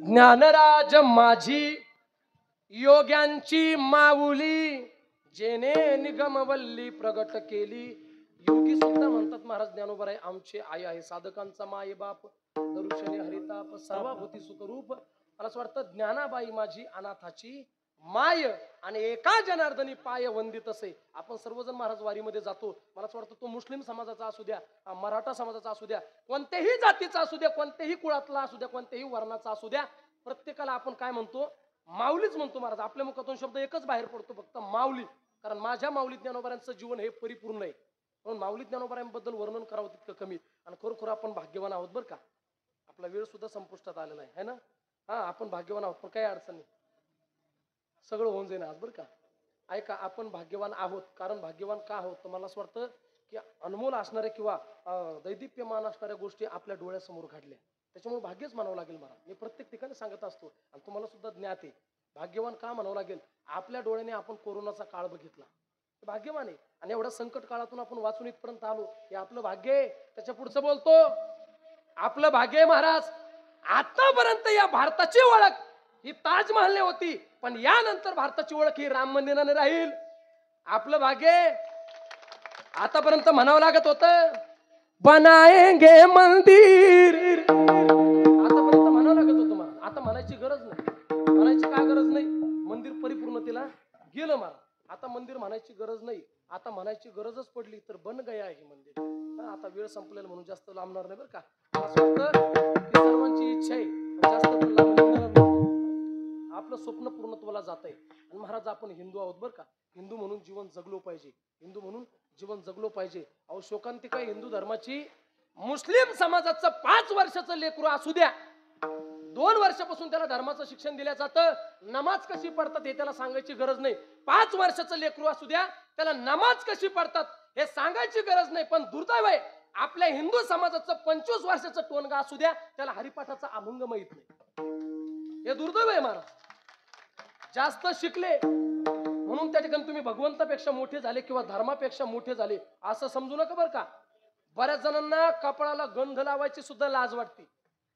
ज्ञानराज माझी योग्यांची माऊली, जेने निगमवल्ली प्रगट केली. योगी सुद्धा म्हणतात महाराज ज्ञानोबा आमचे आई आहे, साधकांचा माय बाप, दरुशने हरिताप, सर्वभूती सुखरूप. मला असं वाटतं ज्ञानाबाई माझी अनाथाची माय आणि एका जनार्दनी पाय वंदित असे. आपण सर्वजण महाराज वारीमध्ये जातो. मला असं वाटतं तो मुस्लिम समाजाचा असू द्या, मराठा समाजाचा असू द्या, कोणत्याही जातीचा असू द्या, कोणत्याही कुळातला असू द्या, कोणत्याही वर्णाचा असू द्या, प्रत्येकाला आपण काय म्हणतो, माऊलीच म्हणतो महाराज. आपल्या मुखातून शब्द एकच बाहेर पडतो फक्त माऊली. कारण माझ्या माऊली ज्ञानोबांचं जीवन हे परिपूर्ण आहे. म्हणून माऊली ज्ञानोबांबद्दल वर्णन करावं तितकं कमी. आणि खरोखर आपण भाग्यवान आहोत बरं का. आपला वेळ सुद्धा संपुष्टात आलेला आहे ना. आपण भाग्यवान आहोत, पण काही अडचण नाही, सगळं होऊन जाईल आज बरं का. ऐका, आपण भाग्यवान आहोत. कारण भाग्यवान का आहोत तर मला असं वाटतं की अनमोल असणाऱ्या किंवा दैदिप्यमान असणाऱ्या गोष्टी आपल्या डोळ्यासमोर घडल्या, त्याच्यामुळे भाग्यच म्हणावं लागेल मला. मी प्रत्येक ठिकाणी सांगत असतो आणि तुम्हाला सुद्धा ज्ञात आहे. भाग्यवान का म्हणावं लागेल, आपल्या डोळ्याने आपण कोरोनाचा काळ बघितला, भाग्यवान आहे. आणि एवढ्या संकट काळातून आपण वाचून इथपर्यंत आलो, हे आपलं भाग्य आहे. त्याच्या पुढचं बोलतो आपलं भाग्य आहे महाराज. आतापर्यंत या भारताची ओळख ही ताजमहलने होती, पण यानंतर भारताची ओळख ही राम मंदिराने राहील. आपलं भाग्य आतापर्यंत म्हणावं लागत होतं बनाएंगे मंदिर, आतापर्यंत म्हणावं लागत होतं मला. आता म्हणायची गरज नाही. म्हणायची काय गरज नाही? मंदिर परिपूर्णतेला गेलं मला. आता मंदिर म्हणायची गरज नाही. आता म्हणायची गरजच पडली तर बन गया आहे मंदिर. आता वेळ संपलेला म्हणून जास्त लांबणार नाही बरं का. असं वाटतं की सर्वांची इच्छा आहे जास्त पण लांबणार नाही. आपलं स्वप्न पूर्णत्वाला जात आहे. आणि महाराज आपण हिंदू आहोत बरं का. हिंदू म्हणून जीवन जगलो पाहिजे. हिंदू म्हणून जीवन जगलो पाहिजे. अहो शोकांतिका हिंदू धर्माची मुस्लिम समाजाचं 5 वर्षाचं लेकरू असू द्या, 2 वर्षापासून त्याला धर्माचं शिक्षण दिलं जातं. नमाज कशी पडतात हे त्याला सांगायची गरज नाही. 5 वर्षाचं लेकरू असू द्या, त्याला नमाज कशी पडतात हे सांगायची गरज नाही. पण दुर्दैव आहे आपल्या हिंदू समाजाचं 25 वर्षाचं टोनगा असू द्या, त्याला हरिपाठाचा अभंग माहित नाही. हे दुर्दैव आहे महाराज. जास्त शिकले म्हणून त्या ठिकाणी तुम्ही भगवंतापेक्षा मोठे झाले किंवा धर्मापेक्षा मोठे झाले असं समजू नका बरं का. बऱ्याच जणांना कपाळाला गंध लावायची सुद्धा लाज वाटते.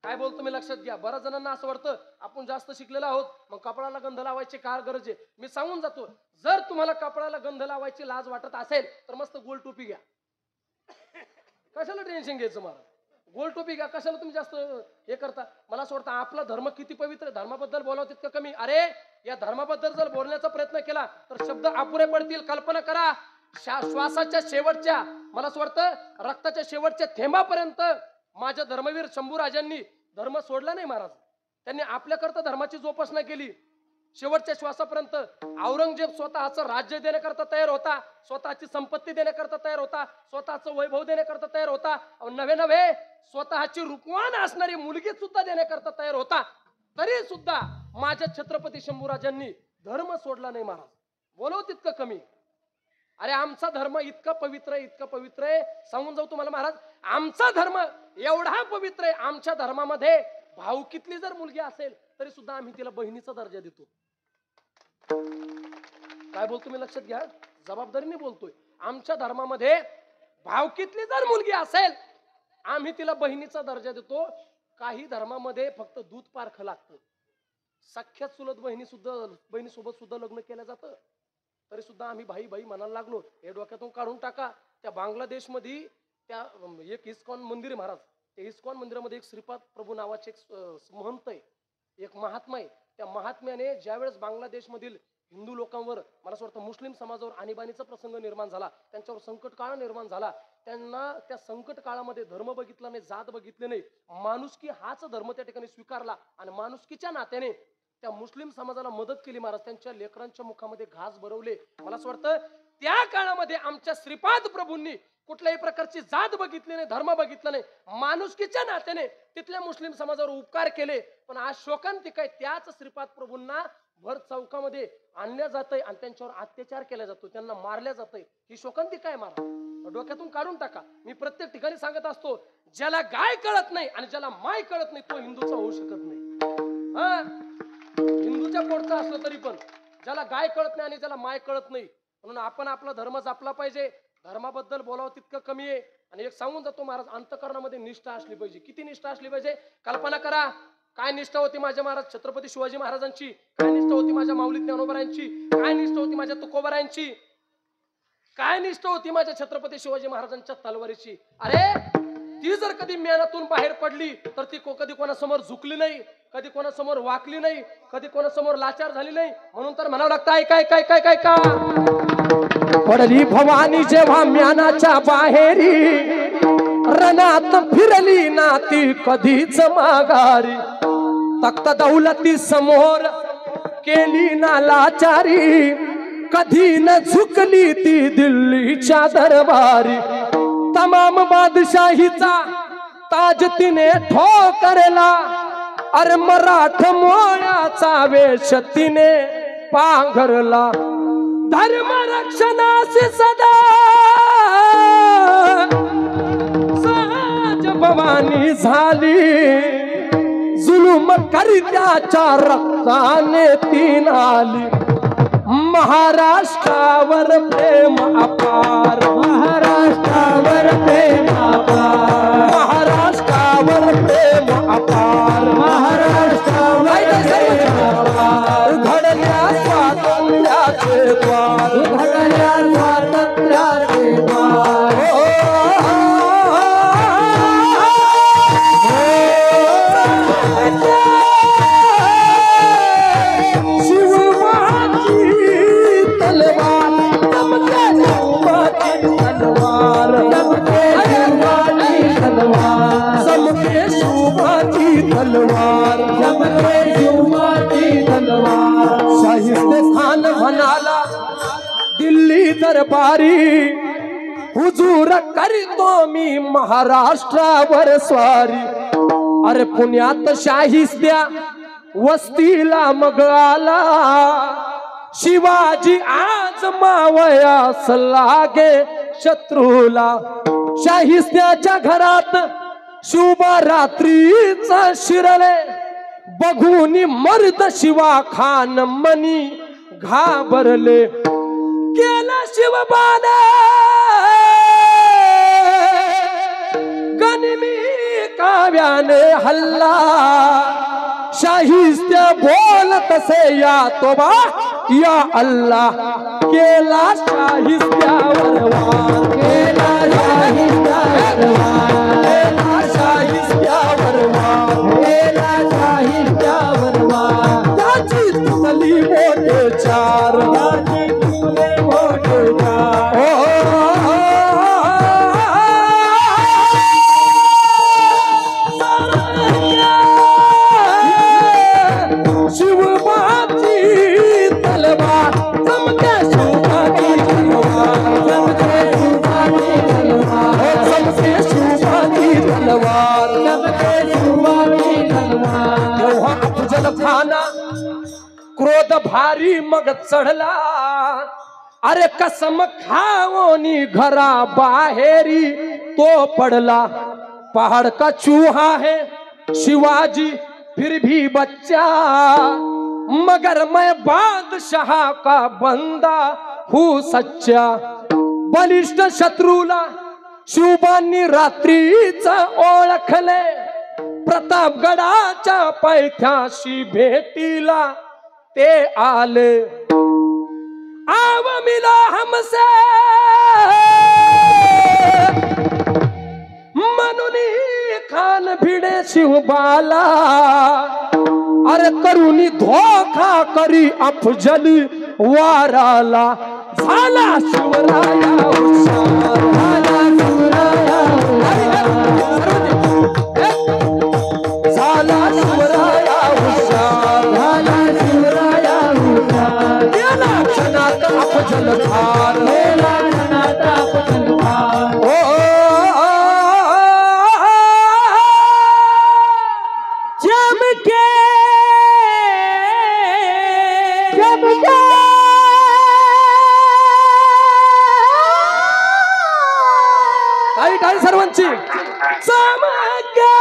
काय बोलतो मी लक्षात घ्या. बऱ्याच जणांना असं वाटतं आपण जास्त शिकलेलो आहोत मग कपाळाला गंध लावायची काय गरज आहे. मी सांगून जातो, जर तुम्हाला कपाळाला गंध लावायची लाज वाटत असेल तर मस्त गोल टोपी घ्या. कशाला टेन्शन घ्यायचं मला. गोल टोपी घ्या. कशाला तुम्ही जास्त हे करता. मला असं वाटतं आपला धर्म किती पवित्र. धर्माबद्दल बोलावं तितकं कमी. अरे या धर्माबद्दल जर बोलण्याचा प्रयत्न केला तर शब्द अपुरे पडतील. कल्पना करा श्वासाच्या शेवटच्या, मला असं वाटतं रक्ताच्या शेवटच्या थेंबापर्यंत माझ्या धर्मवीर शंभूराजांनी धर्म सोडला नाही महाराज. त्यांनी आपल्याकरता धर्माची जोपासना केली शेवटच्या श्वासापर्यंत. औरंगजेब स्वतःचं राज्य देण्याकरता तयार होता, स्वतःची संपत्ती देण्याकरता तयार होता, स्वतःचं वैभव देण्याकरता तयार होता, नव्हे स्वतःची रूपवान असणारी मुलगी सुद्धा देण्याकरता तयार होता. तरी सुद्धा माझ्या छत्रपती शंभूराजांनी धर्म सोडला नाही महाराज. बोलव तितकं कमी. अरे आमचा धर्म इतका पवित्र आहे, इतका पवित्र आहे, सांगून जाऊ तुम्हाला महाराज. आमचा धर्म एवढा पवित्र आहे, आमच्या धर्मामध्ये भावकीतली जर मुलगी असेल तरी सुद्धा आम्ही तिला बहिणीचा दर्जा देतो. काय बोलतो मी लक्षात घ्या, जबाबदारीने बोलतोय. आमच्या धर्मामध्ये भावकीतली जर मुलगी असेल आम्ही तिला बहिणीचा दर्जा देतो. काही धर्मामध्ये फक्त दूध पारखं लागतं. सख्यात चुलत बहिणीसोबत सुद्धा लग्न केलं जातं. तरी सुद्धा आम्ही भाई भाई म्हणायला लागलो. हे डोक्यातून काढून टाका. त्या बांगलादेश मध्ये त्या एक इस्कॉन मंदिर आहे महाराज. त्या इस्कॉन मंदिरामध्ये एक श्रीपाद प्रभू नावाचे एक महंत आहे, एक महात्मा आहे. त्या महात्म्याने ज्यावेळेस बांगलादेश मधील हिंदू लोकांवर, मला असं वाटतं मुस्लिम समाजावर आणीबाणीचा प्रसंग निर्माण झाला, त्यांच्यावर संकट काळ निर्माण झाला, त्यांना त्या संकट काळामध्ये धर्म बघितला नाही, जात बघितले नाही, माणुसकी हाच धर्म त्या ठिकाणी स्वीकारला आणि माणुसकीच्या नात्याने त्या मुस्लिम समाजाला मदत केली महाराज. त्यांच्या लेकरांच्या मुखामध्ये घास भरवले. मला असं वाटतं त्या काळामध्ये आमच्या श्रीपाद प्रभूंनी कुठल्याही प्रकारची जात बघितली नाही, धर्म बघितला नाही, माणुसकीच्या नात्याने तिथल्या मुस्लिम समाजावर उपकार केले. पण आज शोकांतिक आहे, त्याच श्रीपाद प्रभूंना भर चौकामध्ये आणल्या जातंय आणि त्यांच्यावर अत्याचार केला जातो, त्यांना मारल्या जातंय. ही शोकांतिक आहे महाराज. डोक्यातून काढून टाका. मी प्रत्येक ठिकाणी सांगत असतो, ज्याला गाय कळत नाही आणि ज्याला माय कळत नाही तो हिंदूचा होऊ शकत नाही. हा, हिंदूच्या पोटचा असलं तरी पण ज्याला गाय कळत नाही आणि ज्याला माय कळत नाही. म्हणून आपण आपला धर्म जपला पाहिजे. धर्माबद्दल बोलावं तितकं कमी आहे. आणि एक सांगून जातो महाराज, अंतःकरणामध्ये निष्ठा असली पाहिजे. किती निष्ठा असली पाहिजे. कल्पना करा काय निष्ठा होती माझ्या महाराज छत्रपती शिवाजी महाराजांची, काय निष्ठा होती माझ्या माऊली ज्ञानोबरायांची, काय निष्ठा होती माझ्या तुकोबरायांची, काय निष्ठा होती माझ्या छत्रपती शिवाजी महाराजांच्या तलवारीची. अरे ती जर कधी मेहनतून बाहेर पडली तर ती कधी कोणासमोर झुकली नाही, कधी कोणासमोर वाकली नाही, कधी कोणासमोर लाचार झाली नाही. म्हणून तर म्हणावं लागतं काय काय काय काय का पडली भवानी जेव्हा म्यानाच्या बाहेरी, रणात फिरली ना ती कधीच माघारी, तख्त दौलती समोर केली ना लाचारी, कधी न झुकली ती दिल्लीच्या दरबारी. तमाम बादशाहीचा ताज तिने ठोकरला, अरे मराठ मोळ्याचा वेश तिने पांघरला. धर्म रक्षणाशी सदा साज भवानी झाली, जुलूम करित्याच्या रक्ताने ती नाली. महाराष्ट्रावर प्रेम अपार, महाराष्ट्रावर प्रेम अपार, महाराष्ट्रावर प्रेम अपार, महाराष्ट्रावर प्रेम अपार. घडल्या स्वातंत्र्याचे द्वार, घडल्या दरबारी हुजूर करीतो मी महाराष्ट्रावर स्वारी. अरे पुण्यात शाहिस्त्या वस्तीला मग आला, शिवाजी आज मावयास लागे शत्रूला. शाहिस्त्याच्या घरात शुभ रात्रीचा शिरले, बघून मर्द शिवा खान मनी घाबरले. केला शिवबाने गनिमी काव्याने हल्ला, शाहिस्त्य बोलत से या तोबा या अल्लाह. केला शाहिस्त्यावर वार, केला शाहिस्त्यावर वार, केला शाहिस्त्यावर वार, केला शाहिस्त्यावर वार. त्याची तुटली मोठे चार, त्याची तुटले मोठे चार. क्रोध भारी मग चढला, अरे कसम खाओनी घरा बाहेरी तो पडला. पहाड़ का चूहा है शिवाजी फिर भी बच्चा, मगर मैं बादशाह का बंदा हूँ सच्चा. बलिष्ठ शत्रूला शिवबांनी रात्रीच ओळखले, प्रतापगडाच्या पायथ्याशी भेटीला ते आले. आव मिला हमसे मनुनी खान भिडे शिवबाला, अरे करुणी धोखा करी अफजल वाराला. झाला शिवराया हुशार, झाला शिवराया झाला शिवराया हुशार, झाला शिवराया हुशार. गेला क्षणात अफजल ठार, गेला क्षणात अफजल ठार. चमके चमके काही काही सर्वांची चमके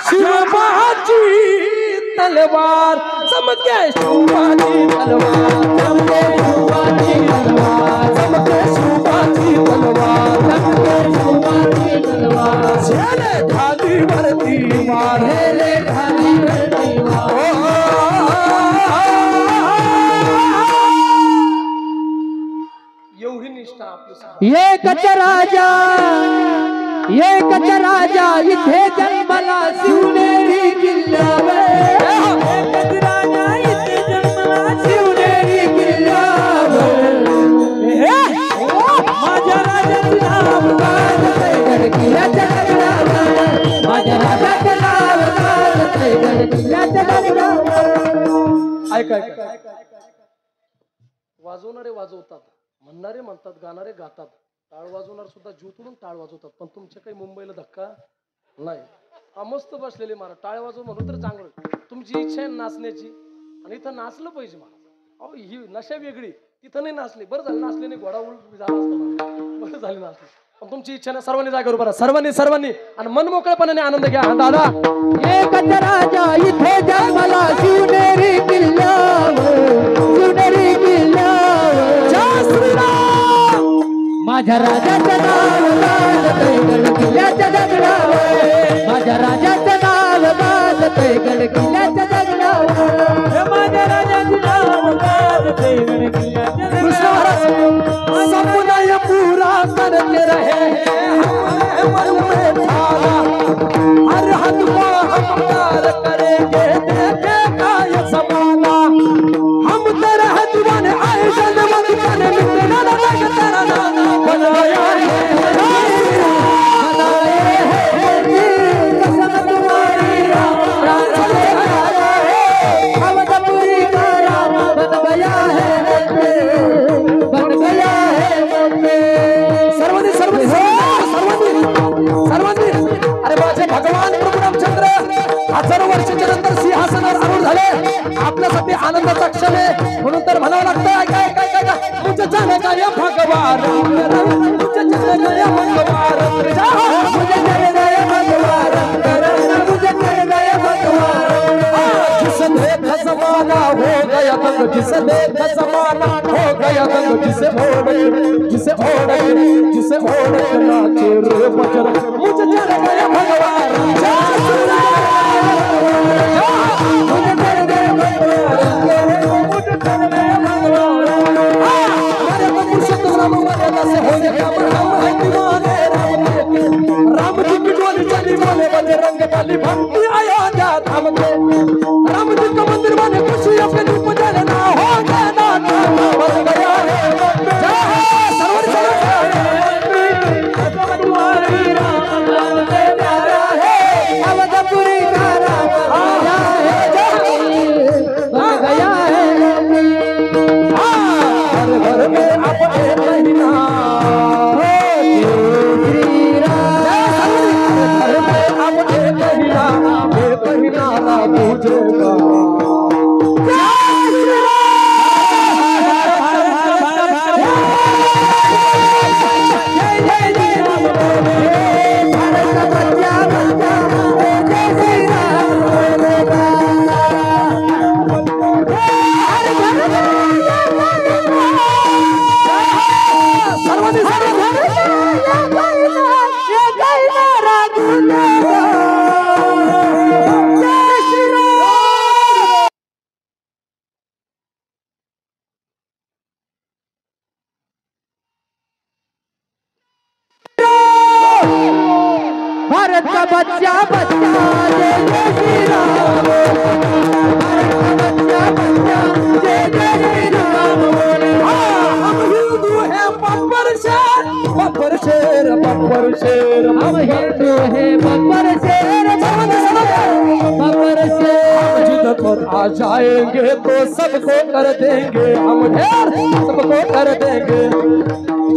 शिवबाची तलवार, चमके शिवबाची तलवार, चमके शिवबाची तलवार, चमके शिवबाची तलवार, चमके शिवबाची तलवार. झेले ढाली वरती वार, झेले ढाली वरती वार. एवढी निष्ठा आपली. एकच राजा, एकच राजा इथे जन्मला शिवनेरी किल्ल्यावर. एकच राजा इथे जन्मला शिवनेरी किल्ल्यावर. माझ्या राजाचं नाव गाजतंय गडकिल्ल्याच्या दगडावर, माझ्या राजाचं नाव गाजतंय गडकिल्ल्याच्या दगडावर. ऐका ऐका, वाजवणारे वाजवतात, म्हणणारे म्हणतात, गाणारे गातात, टाळ वाजवणार सुद्धा जीव तोडून टाळ वाजवतात. पण तुमच्या काही मुंबईला धक्का नाही. हा मस्त बसलेले महाराज टाळ वाजव म्हणून तर चांगलं. तुमची इच्छा आहे नाचण्याची आणि इथं नाचलं पाहिजे महाराज. अहो ही नशा वेगळी, तिथं नाही नाचले, बरं झालं नाचले नाही, घोडा उलट झाला असतं महाराज, बरं झाले नाचले. पण तुमची इच्छा नाही, सर्वांनी जागेवर बरा, सर्वांनी आणि मनमोकळेपणाने आनंद घ्या. हा दादा. एकच राजा इथे जन्मला शिवनेरी किल्ल्यावर, शिवनेरी किल्ल्यावर. जय श्रीराम. माझ्या राजाचं नाव गाजतंय गडकिल्ल्याच्या दगडावर, माझ्या राजाचं नाव गाजतंय गडकिल्ल्याच्या दगडावर. माझ्या राजाचं नाव गाजतंय गडकिल्ल्याच्या कृष्ण महाराज सपना ये पूरा करके रहे हैं मन में ठाना, हर हद को हम प्यार करेंगे देखेगा ये जमाना. हम तेरे हैं दीवाने आए जन्म दीवाने मिटना न लगे तेरा नाना. बनाया है कसम तुम्हारी राम पूरी का राम बन गया है. गया भगवान मुझे चल गया भगवान मुझे चल गया भगवान मुझे चल गया भगवान जिसे देखा जमाना हो गया तंग जिसे देखा जमाना हो गया तंग जिसे ओढ़ नाचे रे बजरंग मुझे चल गया भगवान मुझे चल गया भगवान मुझे चल गया भगवान हमारे तो पुरुषोत्तम राम मर्यादा से हो गया हम हैं दीवाने राम जी की डोली चली बोले बजरंग बली भक्ति आया जा थाम के राम जी का मंदिर बने खुशी अपने रूप जलना हो गया ना बन गया है सर्वर तुम्हारी राम लाल से प्यारा है अवधपुरी का राम आया है बन गया है हर घर में अब एक महीना घर में अब एक महीना ना पूजेगा भारत का बच्चा बच्चा जय जय श्री राम भारत का बच्चा जय जय श्री राम हम हिंदू हैं बब्बर शेर हम हिंदू हैं बब्बर शेर बब्बर शेर जिद पर आ जाएंगे तो सबको कर देंगे हम ढेर सबको कर देंगे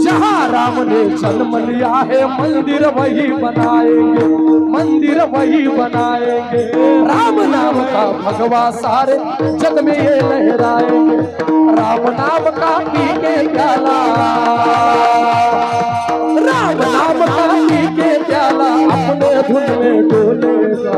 जहाँ राम ने जन्म लिया है मंदिर वही बनाएंगे राम नाम का भगवा सारे जग में ये लहराएंगे राम नाम का पी के प्याला राम नाम का पी के प्याला अपने धुन में डोलेगा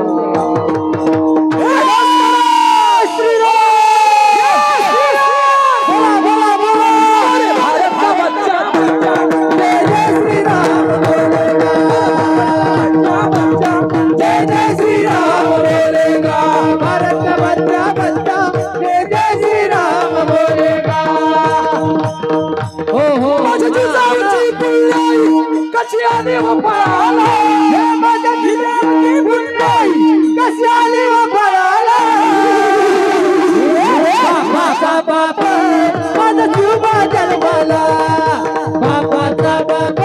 कशियाली वो पराला हे माझ्या जिल्ह्याची बुंदाई कशियाली वो पराला बापाचा बाप माझा जीवा जन्माला बापाचा बाप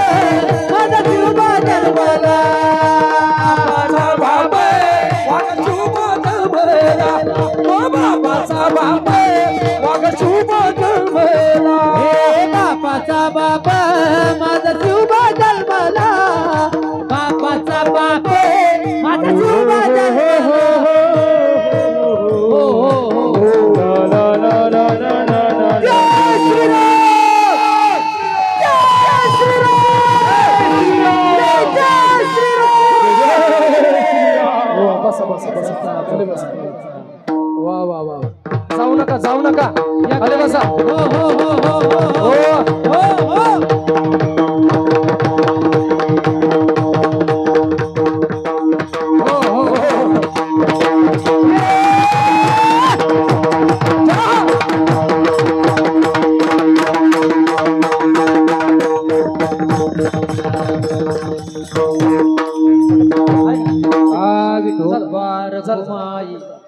माझा जीवा जन्माला बापाचा बाप वाग शुभ जन्मला बापाचा बाप माझा जीवा जन्माला बापाचा बाप माझा जीवा जन्माला जाऊ नका अरे बसा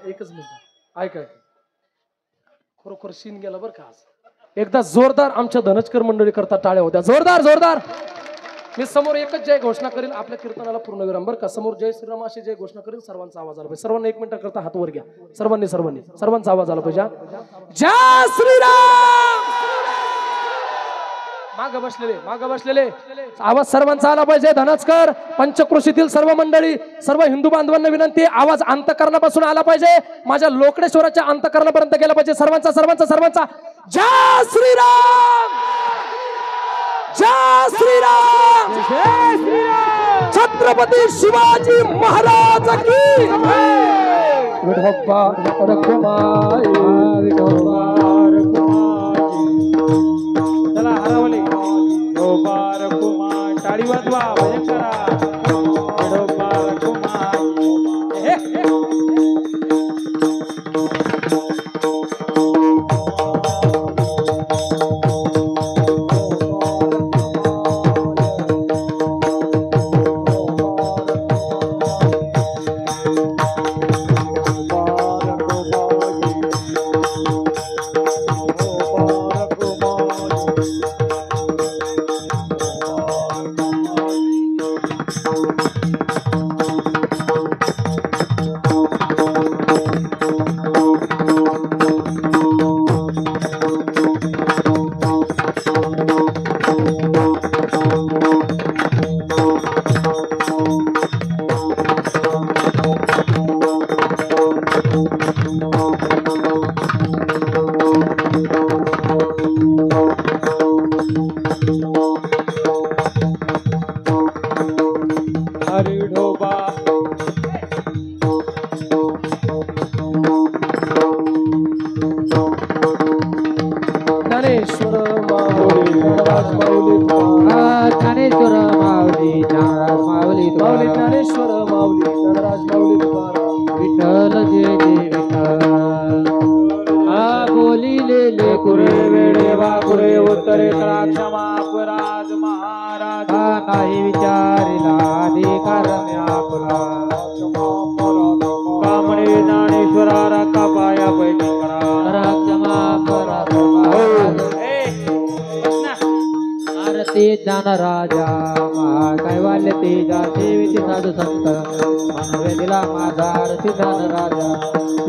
एकच मिनिट ऐका खरोखर सीन गेला बरं का आज एकदा जोरदार आमच्या धनचकर मंडळी करता टाळ्या होत्या जोरदार मी समोर एकच जय घोषणा करेन आपल्या कीर्तनाला पूर्णविराम बरं का समोर जय श्रीराम अशी जय घोषणा करेन सर्वांचा आवाज आला पाहिजे सर्वांना 1 मिनिट करता हात वर घ्या सर्वांचा आवाज आला पाहिजे जय श्रीराम माग बसलेले आवाज सर्वांचा आला पाहिजे धनचकर पंचक्रोशीतील सर्व मंडळी सर्व हिंदू बांधवांना विनंती आवाज अंतकरणापासून आला पाहिजे माझ्या लोकडेश्वराच्या अंतकरणापर्यंत गेला पाहिजे सर्वांचा जय श्रीराम जय श्रीराम जय श्रीराम. छत्रपती शिवाजी महाराज की विठोबा रखुमाई विठोबा रखुमाई. चला हरवली विठोबा रखुमाई. टाळी वाजवा भजन करा. विठोबा रखुमाई. हे, हे. हरी विठोबा. ज्ञानेश्वर माऊली ज्ञानराज माऊली ज्ञानेश्वर माऊली ज्ञानराज माऊली माऊली ज्ञानेश्वर माऊली ज्ञानराज माऊली तुकाराम. विठ्ठल जय जय विठ्ठल. बोलिले कुरे वेळे वाकुरे उत्तरे करा क्षमा अपराध महाराज. नाही विचारिला अधिकार आपला. कामणे ज्ञानेश्वरा राखा पाया पैठी करा. क्षमा आरती ज्ञान राजा कैवाल्य तेजा सेविती साधू संत मानवे दिला माझा आरती ज्ञान राजा.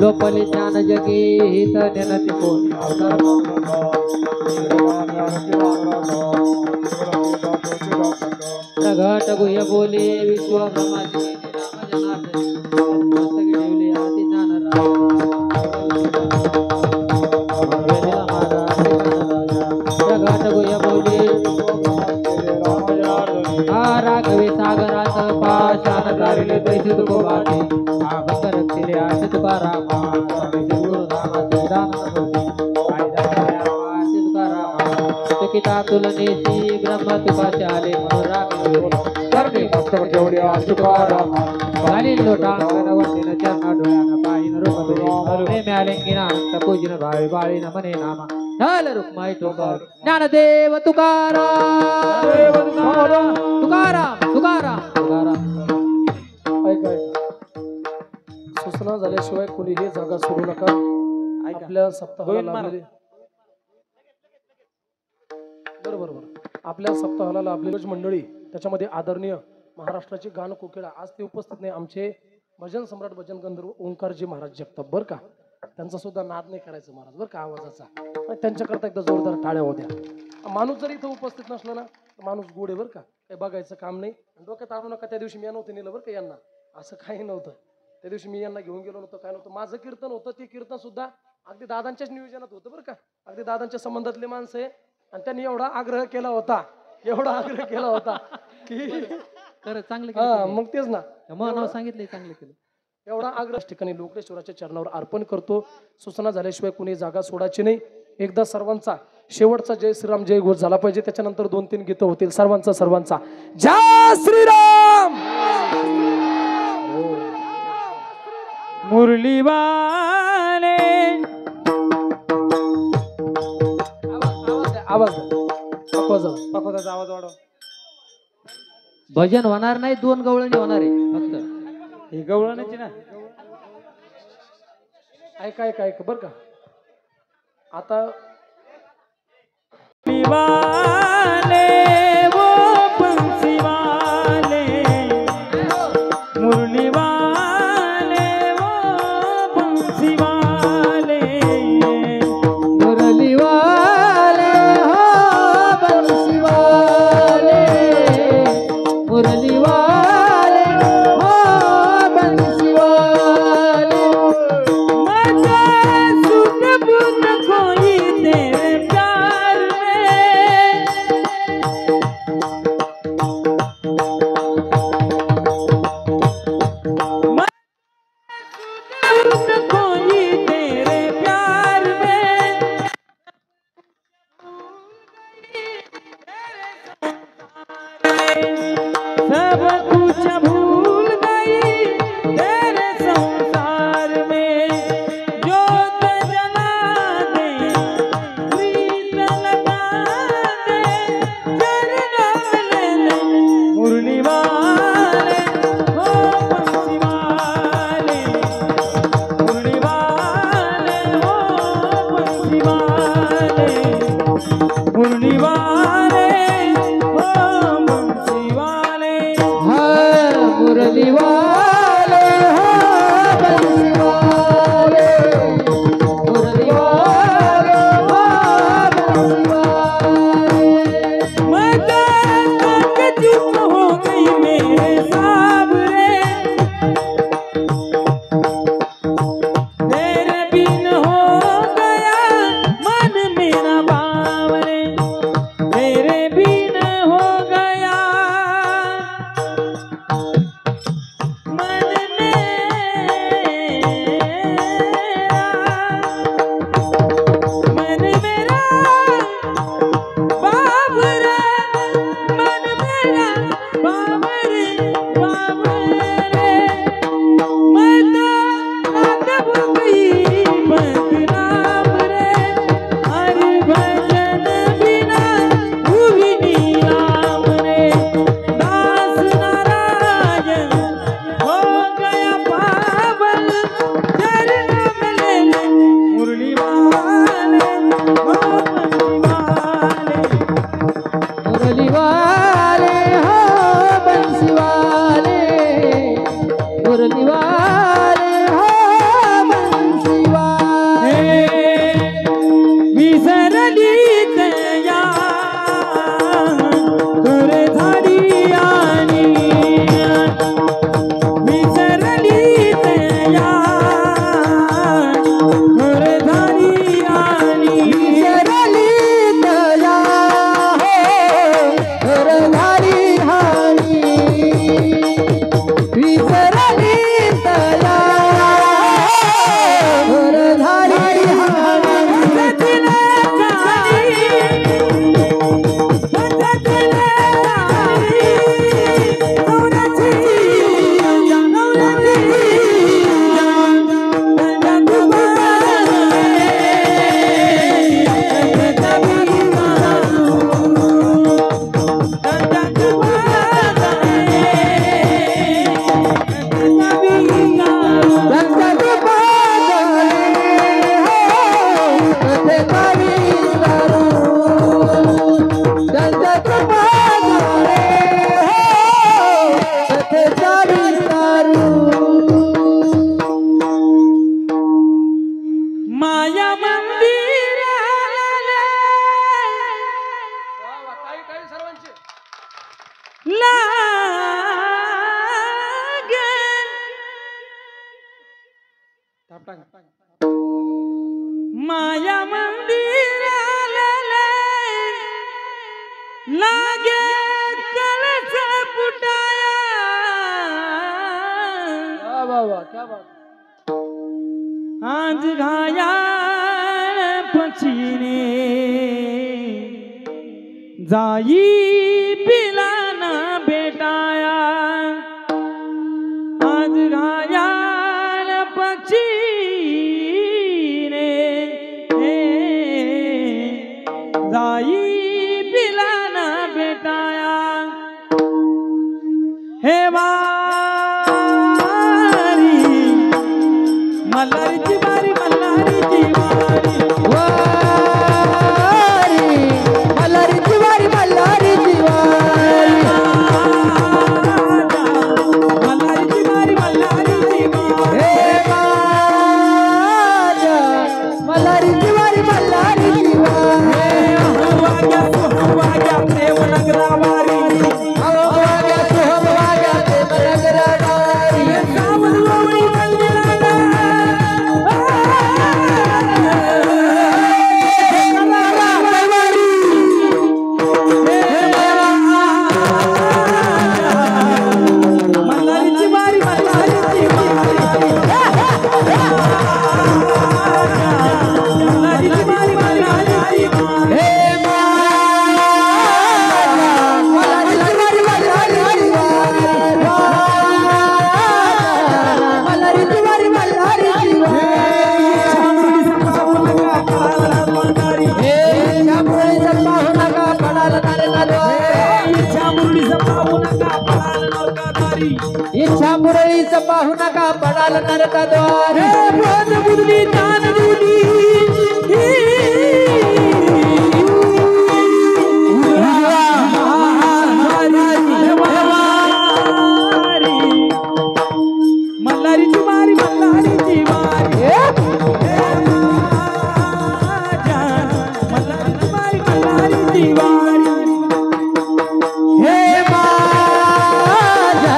लोपली ज्ञान जगी हित नेनती कोणी अवतार घट गुह्य बोले विश्वब्रह्माची राम जनार्दन मस्तकी ठेवले आरती ज्ञान राजा. गुह्य बोले राघवे सागरात पाशान तारिले पैसे तुकोबाटे आभंग रक्षिले आशे तुकारामा. तुकिता तुलनेशी ब्रह्म तुकाचे आले म्हणून लोटांगण चरणा डोळ्यानं पाहिन रूप प्रेम्यालिंगिना पूजिन भावे बाळीन मने नामा झाल रुक्माई टोकार. ज्ञानदेव तुकाराम तुकाराम तुकाराम तुकाराम. ऐका सूचना झाल्याशिवाय कोणीही जागा सोडू नका. आपल्या सप्ताहाला लाभलेली बरोबर आपल्या सप्ताहाला लाभलेली मंडळी त्याच्यामध्ये आदरणीय महाराष्ट्राची गान कोकिळा आज ते उपस्थित नाही. आमचे भजन सम्राट भजन गंधर्व ओंकारजी महाराज जगताप बरं का. त्यांचा सुद्धा नाद नाही करायचं महाराज बरं का आवाजाचा. त्यांच्याकरता एकदा जोरदार टाळ्या होत्या. माणूस जरी इथं उपस्थित नसला ना माणूस गोड आहे बरं का. काही बघायचं काम नाही. डोक्यात आणू नका. त्या दिवशी मी नव्हतं नेलं बरं का यांना. असं काही नव्हतं. त्या दिवशी मी यांना घेऊन गेलो नव्हतं काय नव्हतं. माझं कीर्तन होतं ते कीर्तन सुद्धा अगदी दादांच्याच नियोजनात होतं बरं का. अगदी दादांच्या संबंधातले माणसं आहे. आणि त्यांनी एवढा आग्रह केला होता की खरं चांगलं मग तेच ना नाव सांगितलंय चांगलं केलं. एवढा आग्रह ठिकाणी लोकेश्वराच्या चरणावर अर्पण करतो. सूचना झाल्याशिवाय कोणी जागा सोडायची नाही. एकदा सर्वांचा शेवटचा जय श्रीराम जय घोष झाला पाहिजे. त्याच्यानंतर 2-3 गीतं होतील. सर्वांचा जय श्रीराम. मुरलीवाले आवाज आवाज वाढव. भजन होणार नाही. 2 गवळणी होणार आहे फक्त. ही गवळणाची ना. ऐक बर का. आता वाले वो पंछी वाले मुरली वाले वो पंछी वाले मुरली वाले हो बंसी वाले मुरली वाले हो बंसी वाले. मजा सुन बुन खोई तेरे प्यार में सब कुछ भूल गई तेरे संसार में जोत जला दे प्रीत लगा दे चरणों में ले ले मुरली वाले हो बंसी वाले मुरली वाले हो बंसी वाले मुरली वाले हो बंसी वाले मुरली वाले हो बंसी वाले मुरली वाले हो बंसी वाले मैं तो चुप हो गई मेरे साबरे तेरे बिन हो गया मन मेरा बावरे तेरे बिन हो गया मन मेरा बाबरे मन मेरा बाबरे बाबरे मैं तो नादब गई बदनाम रे हर भजन बिना भूवि नीलाम रे दास नारायण हो गया पावन चरणों में ले ले मुरली वाले हो बंसी वाले मुरली वाले हो बंसी वाले मुरली वाले हो बंसी वाले विसरली तया तुरे धाडी आणि विसरली तया तुरे धाडी आणि विसरली तया हो घरधारी हानी विसरली तया हो घरधारी हानी सजले जाई सजले जाई नवराची रंगत पागले हो कथे तारी तारू रंगत पागले हो कथे तारी तारू माया मंदिर काही काही सर्वांचे लागे माया मंदिर लागे कलश फुटाया वा क्या बात आज घाया पछीने जाई पिलाना बेटाया आज घाया पछीने जाई पिलाना बेटाया हे वारी मल्हारीची वारी मल्हारीची वारी वारी मल्हारीची वारी मल्हारीची वारी मल्हारीची वारी मल्हारीची वारी हे माझ्या मल्हारीची वारी मल्हारीची वारी वाग्या वाग्या प्रेम नगरा वारी वाग्या सोहम वाग्या प्रेम नगरा वारी सावन लोणी मंदिराला मल्हारीची वारी मल्हारीची वारी मल्हारीची वारी मल्हारीची वारी हे माझ्या इच्छा मुरळीस पाहू नका पळाल नरकाद्वारी इच्छा मुरळीच पाहू नका पडाल नरकाद्वारी हे बोध बुद्धली ज्ञान दुनी मल्हारीची वारी मल्हारीची वारी मल्हारीची वारी मल्हारीची वारी हे माझ्या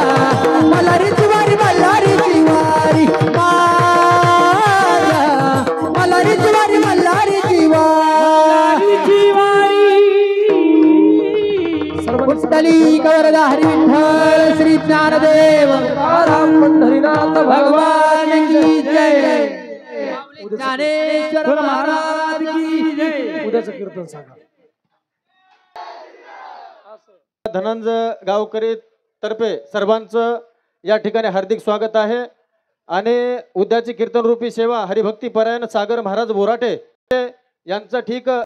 मल्हारीची वारी मल्हारीची वारी माझ्या मल्हारीची वारी मल्हारीची वारी मल्हारीची वारी कुंडली कवरदा हरी विठ्ठल श्री ज्ञानदेव तुकाराम पंढरीनाथ भगवान की जय उद्याचं ज्ञानेश्वर महाराज की जय उद्याचं कीर्तन सांगा. धनंजय गावकरी तर्फे सर्वांचं या ठिकाणी हार्दिक स्वागत आहे आणि उद्याची कीर्तन रूपी सेवा हरिभक्ती परायण सागर महाराज बोराटे यांचं ठीक